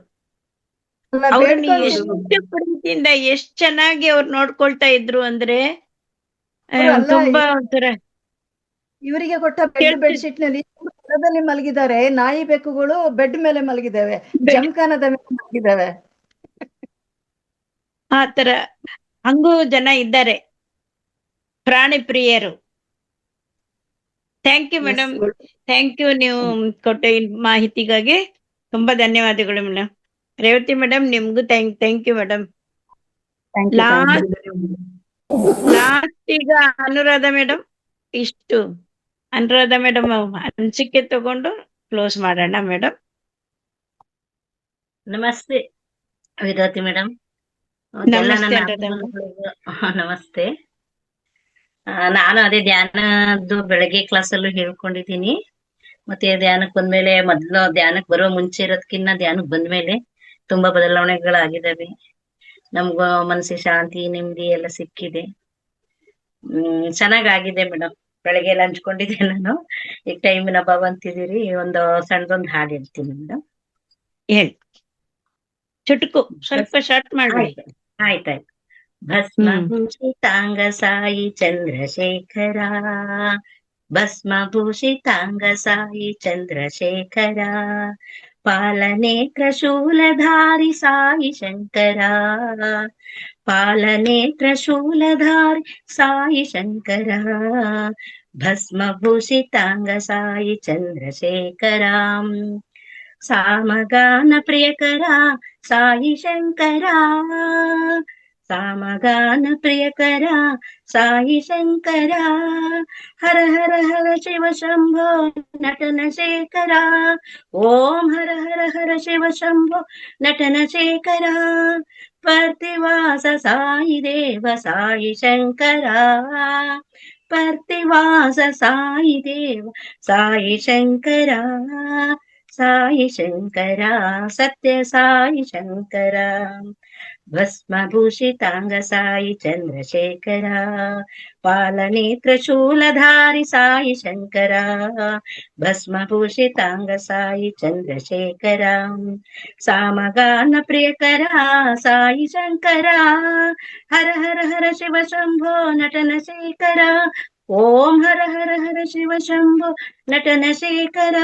ಅವ್ರನ್ನ ಎಷ್ಟು ಪ್ರೀತಿಯಿಂದ ಎಷ್ಟ್ ಚೆನ್ನಾಗಿ ಅವ್ರು ನೋಡ್ಕೊಳ್ತಾ ಇದ್ರು ಅಂದ್ರೆ ತುಂಬಾ ಒಂಥರ. ಇವರಿಗೆ ಕೊಟ್ಟ ಬೆಡ್ಶೀಟ್ ನಲ್ಲಿ ಮರದಲ್ಲಿ ಮಲಗಿದ್ದಾರೆ, ನಾಯಿ ಬೆಕ್ಕುಗಳು ಬೆಡ್ ಮೇಲೆ ಮಲಗಿದ್ದಾವೆ, ಜಮಖಾನದ ಮೇಲೆ ಮಲಗಿದ್ದಾವೆ. ಆತರ ಹಂಗೂ ಜನ ಇದ್ದಾರೆ, ಪ್ರಾಣಿ ಪ್ರಿಯರು. Thank you madam, thank you. ನೀವು ಕೊಟ್ಟ ಮಾಹಿತಿಗಾಗಿ ತುಂಬಾ ಧನ್ಯವಾದಗಳು ಮೇಡಮ್. ರೇವತಿ ಮೇಡಮ್, ನಿಮ್ಗೂ ಥ್ಯಾಂಕ್ ಯು ಮೇಡಮ್. ಲಾಸ್ಟ್ ಈಗ ಅನುರಾಧ ಮೇಡಮ್, ಇಷ್ಟು ಅನುರಾಧ ಮೇಡಮ್ ಅನಿಸಿಕೆ ತಗೊಂಡು ಕ್ಲೋಸ್ ಮಾಡೋಣ ಮೇಡಮ್. ನಮಸ್ತೆ ವೇದಾವತಿ ಮೇಡಮ್. ನಮಸ್ತೆ. ನಾನು ಅದೇ ಧ್ಯಾನದ್ದು ಬೆಳಗ್ಗೆ ಕ್ಲಾಸ್ ಅಲ್ಲೂ ಹೇಳ್ಕೊಂಡಿದ್ದೀನಿ. ಮತ್ತೆ ಧ್ಯಾನಕ್ಕೆ ಬಂದ್ಮೇಲೆ, ಮೊದ್ಲು ಧ್ಯಾನಕ್ಕೆ ಬರೋ ಮುಂಚೆ ಇರೋದಕ್ಕಿನ್ನ ಧ್ಯಾನಕ್ಕೆ ಬಂದ್ಮೇಲೆ ತುಂಬಾ ಬದಲಾವಣೆಗಳಾಗಿದ್ದಾವೆ. ನಮ್ಗೂ ಮನಸ್ಸಿಗೆ ಶಾಂತಿ, ನೆಮ್ಮದಿ ಎಲ್ಲ ಸಿಕ್ಕಿದೆ. ಚೆನ್ನಾಗಾಗಿದೆ ಮೇಡಮ್. ಬೆಳಗ್ಗೆ ಎಲ್ಲ ಹಂಚ್ಕೊಂಡಿದ್ದೆ ನಾನು. ಈಗ ಟೈಮಿನ ಅಭಾವ ಅಂತಿದ್ದೀರಿ, ಒಂದು ಸಣ್ಣದೊಂದು ಹಾಡು ಹೇಳ್ತೀನಿ ಮೇಡಮ್. ಹೇಳಿ, ಚುಟುಕು ಸ್ವಲ್ಪ ಶಾರ್ಟ್ ಮಾಡಿ. ಆಯ್ತಾಯ್ತು. ಭಸ್ಮಭೂಷಿತಾಂಗ ಸಾಯಿ ಚಂದ್ರಶೇಖರ, ಭಸ್ಮಭೂಷಿತಾಂಗ ಸಾಯಿ ಚಂದ್ರಶೇಖರ, ಪಾಲನೇತ್ರ ಶೂಲಧಾರಿ ಸಾಯಿ ಶಂಕರ, ಪಾಲನೇತ್ರ ಶೂಲಧಾರಿ ಸಾಯಿ ಶಂಕರ, ಭಸ್ಮಭೂಷಿತಾಂಗ ಸಾಯಿ ಚಂದ್ರಶೇಖರ, ಸಾಮಗಾನ ಪ್ರಿಯಕರ ಸಾಯಿ ಶಂಕರ, ಸಾಮಗಾನ ಪ್ರಿಯಕರ ಸಾಯಿ ಶಂಕರ, ಹರ ಹರ ಹರ ಶಿವ ಶಂಭೋ ನಟನ ಶೇಖರ, ಓಂ ಹರ ಹರ ಹರ ಶಿವ ಶಂಭೋ ನಟನ ಶೇಖರ, ಪರ್ತಿವಾಸ ಸಾಯಿ ದೇವ ಸಾಯಿ ಶಂಕರ, ಪರ್ತಿವಾಸ ಸಾಯಿ ದೇವ ಸಾಯಿ ಶಂಕರ, ಸಾಯಿ ಶಂಕರ ಸತ್ಯ ಸಾಯಿ ಶಂಕರ, ಭಸ್ಮಭೂಷಿತಾಂಗ ಸಾಯಿ ಚಂದ್ರಶೇಖರ, ಪಾಲನೇತ್ರ ಶೂಲಧಾರಿ ಸಾಯಿ ಶಂಕರ, ಭಸ್ಮಭೂಷಿತಾಂಗ ಸಾಯಿ ಚಂದ್ರಶೇಖರ, ಸಾಮಗಾನ ಪ್ರಿಯಕರ ಸಾಯಿ ಶಂಕರ, ಹರ ಹರ ಹರ ಶಿವ ಶಂಭೋ ನಟನ ಶೇಖರ, ಓಂ ಹರ ಹರ ಹರ ಶಿವ ಶಂಭೋ ನಟನ ಶೇಖರ,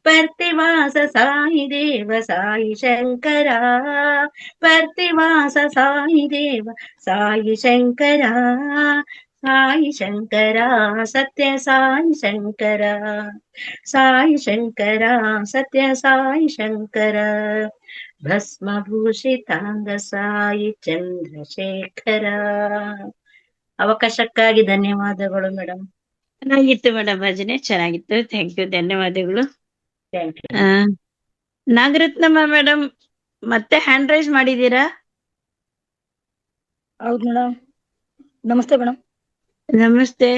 ಪರ್ತಿವಾಸ ಸಾಯಿ ದೇವ ಸಾಯಿ ಶಂಕರ, ಪರ್ತಿವಾಸ ಸಾಯಿ ದೇವ ಸಾಯಿ ಶಂಕರ, ಸಾಯಿ ಶಂಕರ ಸತ್ಯ ಸಾಯಿ ಶಂಕರ, ಸಾಯಿ ಶಂಕರ ಸತ್ಯ ಸಾಯಿ ಶಂಕರ, ಭಸ್ಮಭೂಷಿತಾಂಗ ಸಾಯಿ ಚಂದ್ರಶೇಖರ. ಅವಕಾಶಕ್ಕಾಗಿ ಧನ್ಯವಾದಗಳು ಮೇಡಮ್. ಚೆನ್ನಾಗಿತ್ತು ಮೇಡಮ್, ಭಜನೆ ಚೆನ್ನಾಗಿತ್ತು. ಥ್ಯಾಂಕ್ ಯು, ಧನ್ಯವಾದಗಳು. Thank you. ನಾಗರತ್ನಮ್ಮ ಮೇಡಮ್ ಮತ್ತೆ ಹ್ಯಾಂಡ್ ರೈಸ್ ಮಾಡಿದೀರಾ? ಹೌದು ಮೇಡಮ್. ನಮಸ್ತೆ ಮೇಡಮ್. ನಮಸ್ತೆ.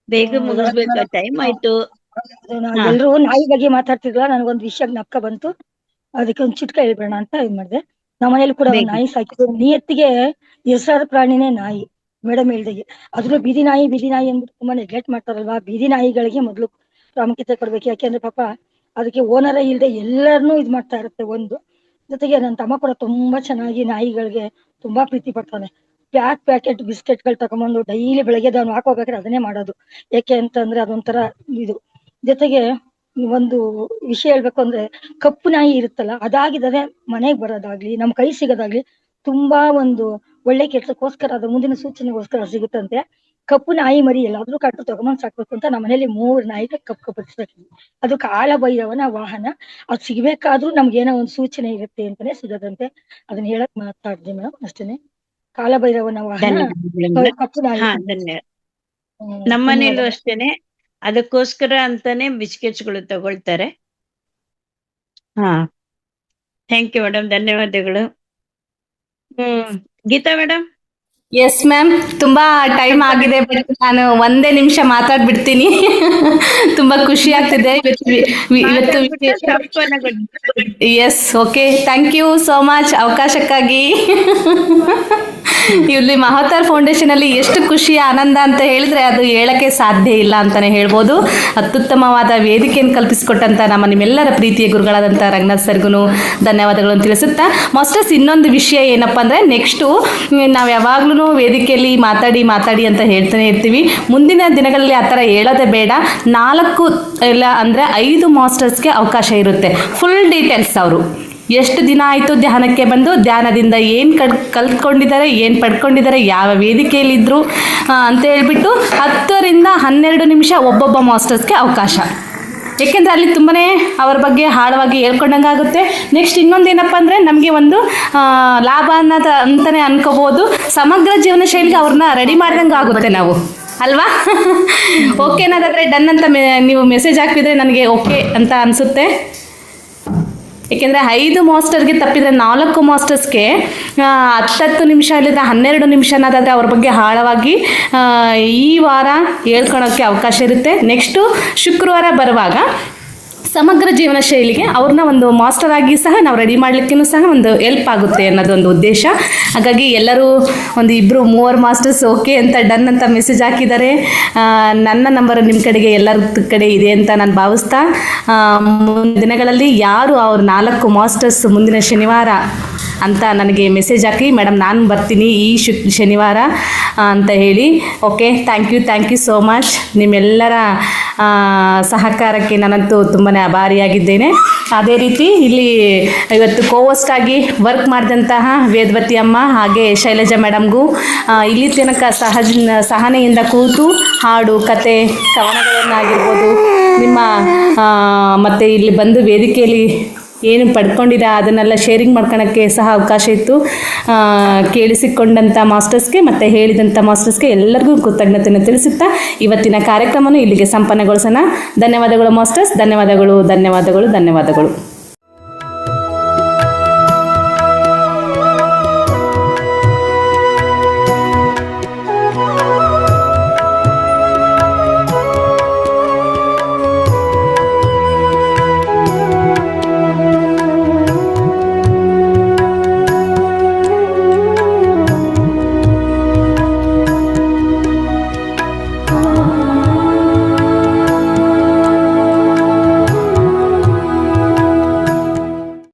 ಬೇಗ ಮುಗಿಸ್ಬೇಕು, ಟೈಮ್ ಆಯ್ತು. ಹಾ. ಎಲ್ರು ನಾಯಿ ಬಗ್ಗೆ ಮಾತಾಡ್ತಿದ್ವಾ, ನನಗೊಂದು ವಿಷಯ ಜ್ಞಾಪಕ ಬಂತು. ಅದಕ್ಕೆ ಒಂದು ಚಿಟ್ಕ ಹೇಳ್ಬೇಡ ಅಂತ ಇದ್ ಮಾಡಿದೆ. ನಮ್ಮ ಮನೇಲಿ ಕೂಡ ಒಂದು ಬೇಗ. ನಾಯಿ ಸಾಕಿದ್ರು. ನಿಯತ್ತಿಗೆ ಹೆಸರಾದ ಪ್ರಾಣಿನೇ ನಾಯಿ. ಮೇಡಮ್ ಹೇಳ್ದಾಗೆ ಅದ್ರೂ ಬೀದಿ ನಾಯಿ ಅಂದ್ಬಿಟ್ಟು ತುಂಬಾ ನೆಗ್ಲೆಕ್ಟ್ ಮಾಡ್ತಾರಲ್ವಾ. ಬೀದಿ ನಾಯಿಗಳಿಗೆ ಮೊದಲು ಪ್ರಾಮುಖ್ಯತೆ ಕೊಡ್ಬೇಕು. ಯಾಕೆಂದ್ರೆ ಪಾಪ ಅದಕ್ಕೆ ಓನರೇ ಇಲ್ಲದೆ ಎಲ್ಲರನ್ನೂ ಇದ್ ಮಾಡ್ತಾ ಇರುತ್ತೆ. ಒಂದು ಜೊತೆಗೆ ನನ್ನ ತಮ್ಮ ಕೂಡ ತುಂಬಾ ಚೆನ್ನಾಗಿ ನಾಯಿಗಳಿಗೆ ತುಂಬಾ ಪ್ರೀತಿ ಪಡ್ತಾನೆ. ಪ್ಯಾಕೆಟ್ ಬಿಸ್ಕೆಟ್ಗಳು ತಗೊಂಬಂದು ಡೈಲಿ ಬೆಳಗ್ಗೆ ಅವ್ನು ಹಾಕೋಬೇಕಾದ್ರೆ ಅದನ್ನೇ ಮಾಡೋದು. ಯಾಕೆ ಅಂತಂದ್ರೆ ಅದೊಂಥರ ಇದು. ಜೊತೆಗೆ ಒಂದು ವಿಷಯ ಹೇಳ್ಬೇಕು ಅಂದ್ರೆ, ಕಪ್ಪು ನಾಯಿ ಇರುತ್ತಲ್ಲ, ಅದಾಗಿದ್ರೆ ಮನೆಗೆ ಬರೋದಾಗ್ಲಿ ನಮ್ ಕೈ ಸಿಗೋದಾಗ್ಲಿ ತುಂಬಾ ಒಂದು ಒಳ್ಳೆ ಕೆಲ್ಸಕ್ಕೋಸ್ಕರ, ಅದು ಮುಂದಿನ ಸೂಚನೆಗೋಸ್ಕರ ಸಿಗುತ್ತಂತೆ. ಕಪ್ಪು ನಾಯಿ ಮರಿ ಎಲ್ಲಾದ್ರೂ ಕಟ್ಟು ತಗೊಂಬಂದ್ ಸಾಕ್ಬೇಕು ಅಂತ ನಮ್ಮ ಮನೇಲಿ 3 ನಾಯಿಗೆ ಕಪ್ಪು ಸಾಕಿದ್ವಿ. ಅದು ಕಾಲಭೈರವನ ವಾಹನ. ಅದು ಸಿಗ್ಬೇಕಾದ್ರೂ ನಮ್ಗೆ ಏನೋ ಒಂದು ಸೂಚನೆ ಇರುತ್ತೆ ಅಂತಾನೆ ಸಿಗೋದಂತೆ. ಅದನ್ನ ಹೇಳಕ್ ಮಾತಾಡ್ದೆ ಮೇಡಮ್, ಅಷ್ಟೇನೆ. ಕಾಲಭೈರವನ ವಾಹನ ಧನ್ಯವಾದಗಳು. ಕಪ್ಪು ನಾಯಿ. ಹಾ, ಧನ್ಯವಾದ. ನಮ್ಮನೇಲೂ ಅಷ್ಟೇನೆ, ಅದಕ್ಕೋಸ್ಕರ ಅಂತಾನೆ ಬಿಸ್ಕೆಟ್ಸ್ಗಳು ತಗೊಳ್ತಾರೆ. ಹಾ, ಥ್ಯಾಂಕ್ ಯು ಮೇಡಮ್, ಧನ್ಯವಾದಗಳು. ಗೀತಾ ಮೇಡಮ್. ಎಸ್ ಮ್ಯಾಮ್, ತುಂಬಾ ಟೈಮ್ ಆಗಿದೆ, ಬಟ್ ನಾನು ಒಂದೇ ನಿಮಿಷ ಮಾತಾಡ್ಬಿಡ್ತೀನಿ. ತುಂಬಾ ಖುಷಿ ಆಗ್ತಿದೆ ಇವತ್ತು. Yes, okay, thank you so much ಅವಕಾಶಕ್ಕಾಗಿ. ಇಲ್ಲಿ ಮಹಾವತಾರ್ ಫೌಂಡೇಶನ್ ಅಲ್ಲಿ ಎಷ್ಟು ಖುಷಿ ಆನಂದ ಅಂತ ಹೇಳಿದ್ರೆ ಅದು ಹೇಳಕ್ಕೆ ಸಾಧ್ಯ ಇಲ್ಲ ಅಂತಾನೆ ಹೇಳ್ಬೋದು. ಅತ್ಯುತ್ತಮವಾದ ವೇದಿಕೆಯನ್ನು ಕಲ್ಪಿಸಿಕೊಟ್ಟಂತ ನಿಮ್ಮೆಲ್ಲರ ಪ್ರೀತಿಯ ಗುರುಗಳಾದಂಥ ರಂಗನಾಥ್ ಸರ್ಗೂ ಧನ್ಯವಾದಗಳನ್ನು ತಿಳಿಸುತ್ತಾ, ಮಾಸ್ಟರ್ಸ್ ಇನ್ನೊಂದು ವಿಷಯ ಏನಪ್ಪ ಅಂದರೆ, ನೆಕ್ಸ್ಟು ನಾವು ಯಾವಾಗ್ಲೂ ವೇದಿಕೆಯಲ್ಲಿ ಮಾತಾಡಿ ಅಂತ ಹೇಳ್ತಾನೆ ಇರ್ತೀವಿ. ಮುಂದಿನ ದಿನಗಳಲ್ಲಿ ಆ ಥರ ಹೇಳೋದೇ ಬೇಡ. 4 ಇಲ್ಲ ಅಂದರೆ 5 ಮಾಸ್ಟರ್ಸ್ಗೆ ಅವಕಾಶ ಇರುತ್ತೆ. ಫುಲ್ ಡೀಟೇಲ್ಸ್ ಅವರು ಎಷ್ಟು ದಿನ ಆಯಿತು ಧ್ಯಾನಕ್ಕೆ ಬಂದು, ಧ್ಯಾನದಿಂದ ಏನು ಕಲ್ತ್ಕೊಂಡಿದ್ದಾರೆ, ಏನು ಪಡ್ಕೊಂಡಿದ್ದಾರೆ, ಯಾವ ವೇದಿಕೆಯಲ್ಲಿದ್ದರು ಅಂತ ಹೇಳ್ಬಿಟ್ಟು 10 ರಿಂದ 12 ನಿಮಿಷ ಒಬ್ಬೊಬ್ಬ ಮಾಸ್ಟರ್ಸ್ಗೆ ಅವಕಾಶ. ಏಕೆಂದರೆ ಅಲ್ಲಿ ತುಂಬಾ ಅವ್ರ ಬಗ್ಗೆ ಆಳವಾಗಿ ಹೇಳ್ಕೊಂಡಂಗೆ ಆಗುತ್ತೆ. ನೆಕ್ಸ್ಟ್ ಇನ್ನೊಂದೇನಪ್ಪ ಅಂದರೆ, ನಮಗೆ ಒಂದು ಲಾಭ ಅಂತಲೇ ಅನ್ಕೋಬೋದು. ಸಮಗ್ರ ಜೀವನ ಶೈಲಿಗೆ ಅವ್ರನ್ನ ರೆಡಿ ಮಾಡ್ದಂಗೆ ಆಗುತ್ತೆ ನಾವು, ಅಲ್ವಾ? ಓಕೆ ಅನ್ನೋದಾದರೆ ಡನ್ ಅಂತ ನೀವು ಮೆಸೇಜ್ ಹಾಕಿದ್ರೆ ನನಗೆ ಓಕೆ ಅಂತ ಅನಿಸುತ್ತೆ. ಏಕೆಂದರೆ 5 ಮಾಸ್ಟರ್ಗೆ ತಪ್ಪಿದರೆ 4 ಮಾಸ್ಟರ್ಸ್ಗೆ 10 ನಿಮಿಷ ಇಲ್ಲದ್ರೆ 12 ನಿಮಿಷ ಅನ್ನೋದಾದರೆ ಅವ್ರ ಬಗ್ಗೆ ಆಳವಾಗಿ ಈ ವಾರ ಹೇಳ್ಕೊಳೋಕ್ಕೆ ಅವಕಾಶ ಇರುತ್ತೆ. ನೆಕ್ಸ್ಟು ಶುಕ್ರವಾರ ಬರುವಾಗ ಸಮಗ್ರ ಜೀವನ ಶೈಲಿಗೆ ಅವ್ರನ್ನ ಒಂದು ಮಾಸ್ಟರ್ ಆಗಿ ಸಹ ನಾವು ರೆಡಿ ಮಾಡಲಿಕ್ಕೂ ಸಹ ಒಂದು ಹೆಲ್ಪ್ ಆಗುತ್ತೆ ಅನ್ನೋದೊಂದು ಉದ್ದೇಶ. ಹಾಗಾಗಿ ಎಲ್ಲರೂ ಒಂದು 2-3 ಮಾಸ್ಟರ್ಸ್ ಓಕೆ ಅಂತ ಡನ್ ಅಂತ ಮೆಸೇಜ್ ಹಾಕಿದ್ದಾರೆ. ನನ್ನ ನಂಬರ್ ನಿಮ್ಮ ಕಡೆಗೆ ಎಲ್ಲರ ಕಡೆ ಇದೆ ಅಂತ ನಾನು ಭಾವಿಸ್ತಾ, ಮುಂದಿನ ದಿನಗಳಲ್ಲಿ ಯಾರು ಅವ್ರ 4 ಮಾಸ್ಟರ್ಸ್ ಮುಂದಿನ ಶನಿವಾರ ಅಂತ ನನಗೆ ಮೆಸೇಜ್ ಹಾಕಿ, ಮೇಡಮ್ ನಾನು ಬರ್ತೀನಿ ಈ ಶನಿವಾರ ಅಂತ ಹೇಳಿ. Okay, thank you so much. ನಿಮ್ಮೆಲ್ಲರ ಸಹಕಾರಕ್ಕೆ ನಾನಂತೂ ತುಂಬಾ ಆಭಾರಿಯಾಗಿದ್ದೇನೆ. ಅದೇ ರೀತಿ ಇಲ್ಲಿ ಇವತ್ತು ಕೋವಸ್ಟ್ ಆಗಿ ವರ್ಕ್ ಮಾಡಿದಂತಹ ವೇದವತಿ ಅಮ್ಮ ಹಾಗೆ ಶೈಲಜಾ ಮೇಡಮ್ಗೂ ಇಲ್ಲಿ ತನಕ ಸಹನೆಯಿಂದ ಕೂತು ಹಾಡು, ಕತೆ, ಕವನಗಳನ್ನಾಗಿರ್ಬೋದು ನಿಮ್ಮ ಮತ್ತು ಇಲ್ಲಿ ಬಂದು ವೇದಿಕೆಯಲ್ಲಿ ಏನು ಪಡ್ಕೊಂಡಿರ ಅದನ್ನೆಲ್ಲ ಶೇರಿಂಗ್ ಮಾಡ್ಕೊಳಕ್ಕೆ ಸಹ ಅವಕಾಶ ಇತ್ತು. ಕೇಳಿಸಿಕೊಂಡಂಥ ಮಾಸ್ಟರ್ಸ್ಗೆ ಮತ್ತು ಹೇಳಿದಂಥ ಮಾಸ್ಟರ್ಸ್ಗೆ ಎಲ್ಲರಿಗೂ ಕೃತಜ್ಞತೆಯನ್ನು ತಿಳಿಸುತ್ತಾ ಇವತ್ತಿನ ಕಾರ್ಯಕ್ರಮವನ್ನು ಇಲ್ಲಿಗೆ ಸಂಪನ್ನಗೊಳಿಸೋಣ. ಧನ್ಯವಾದಗಳು ಮಾಸ್ಟರ್ಸ್, ಧನ್ಯವಾದಗಳು.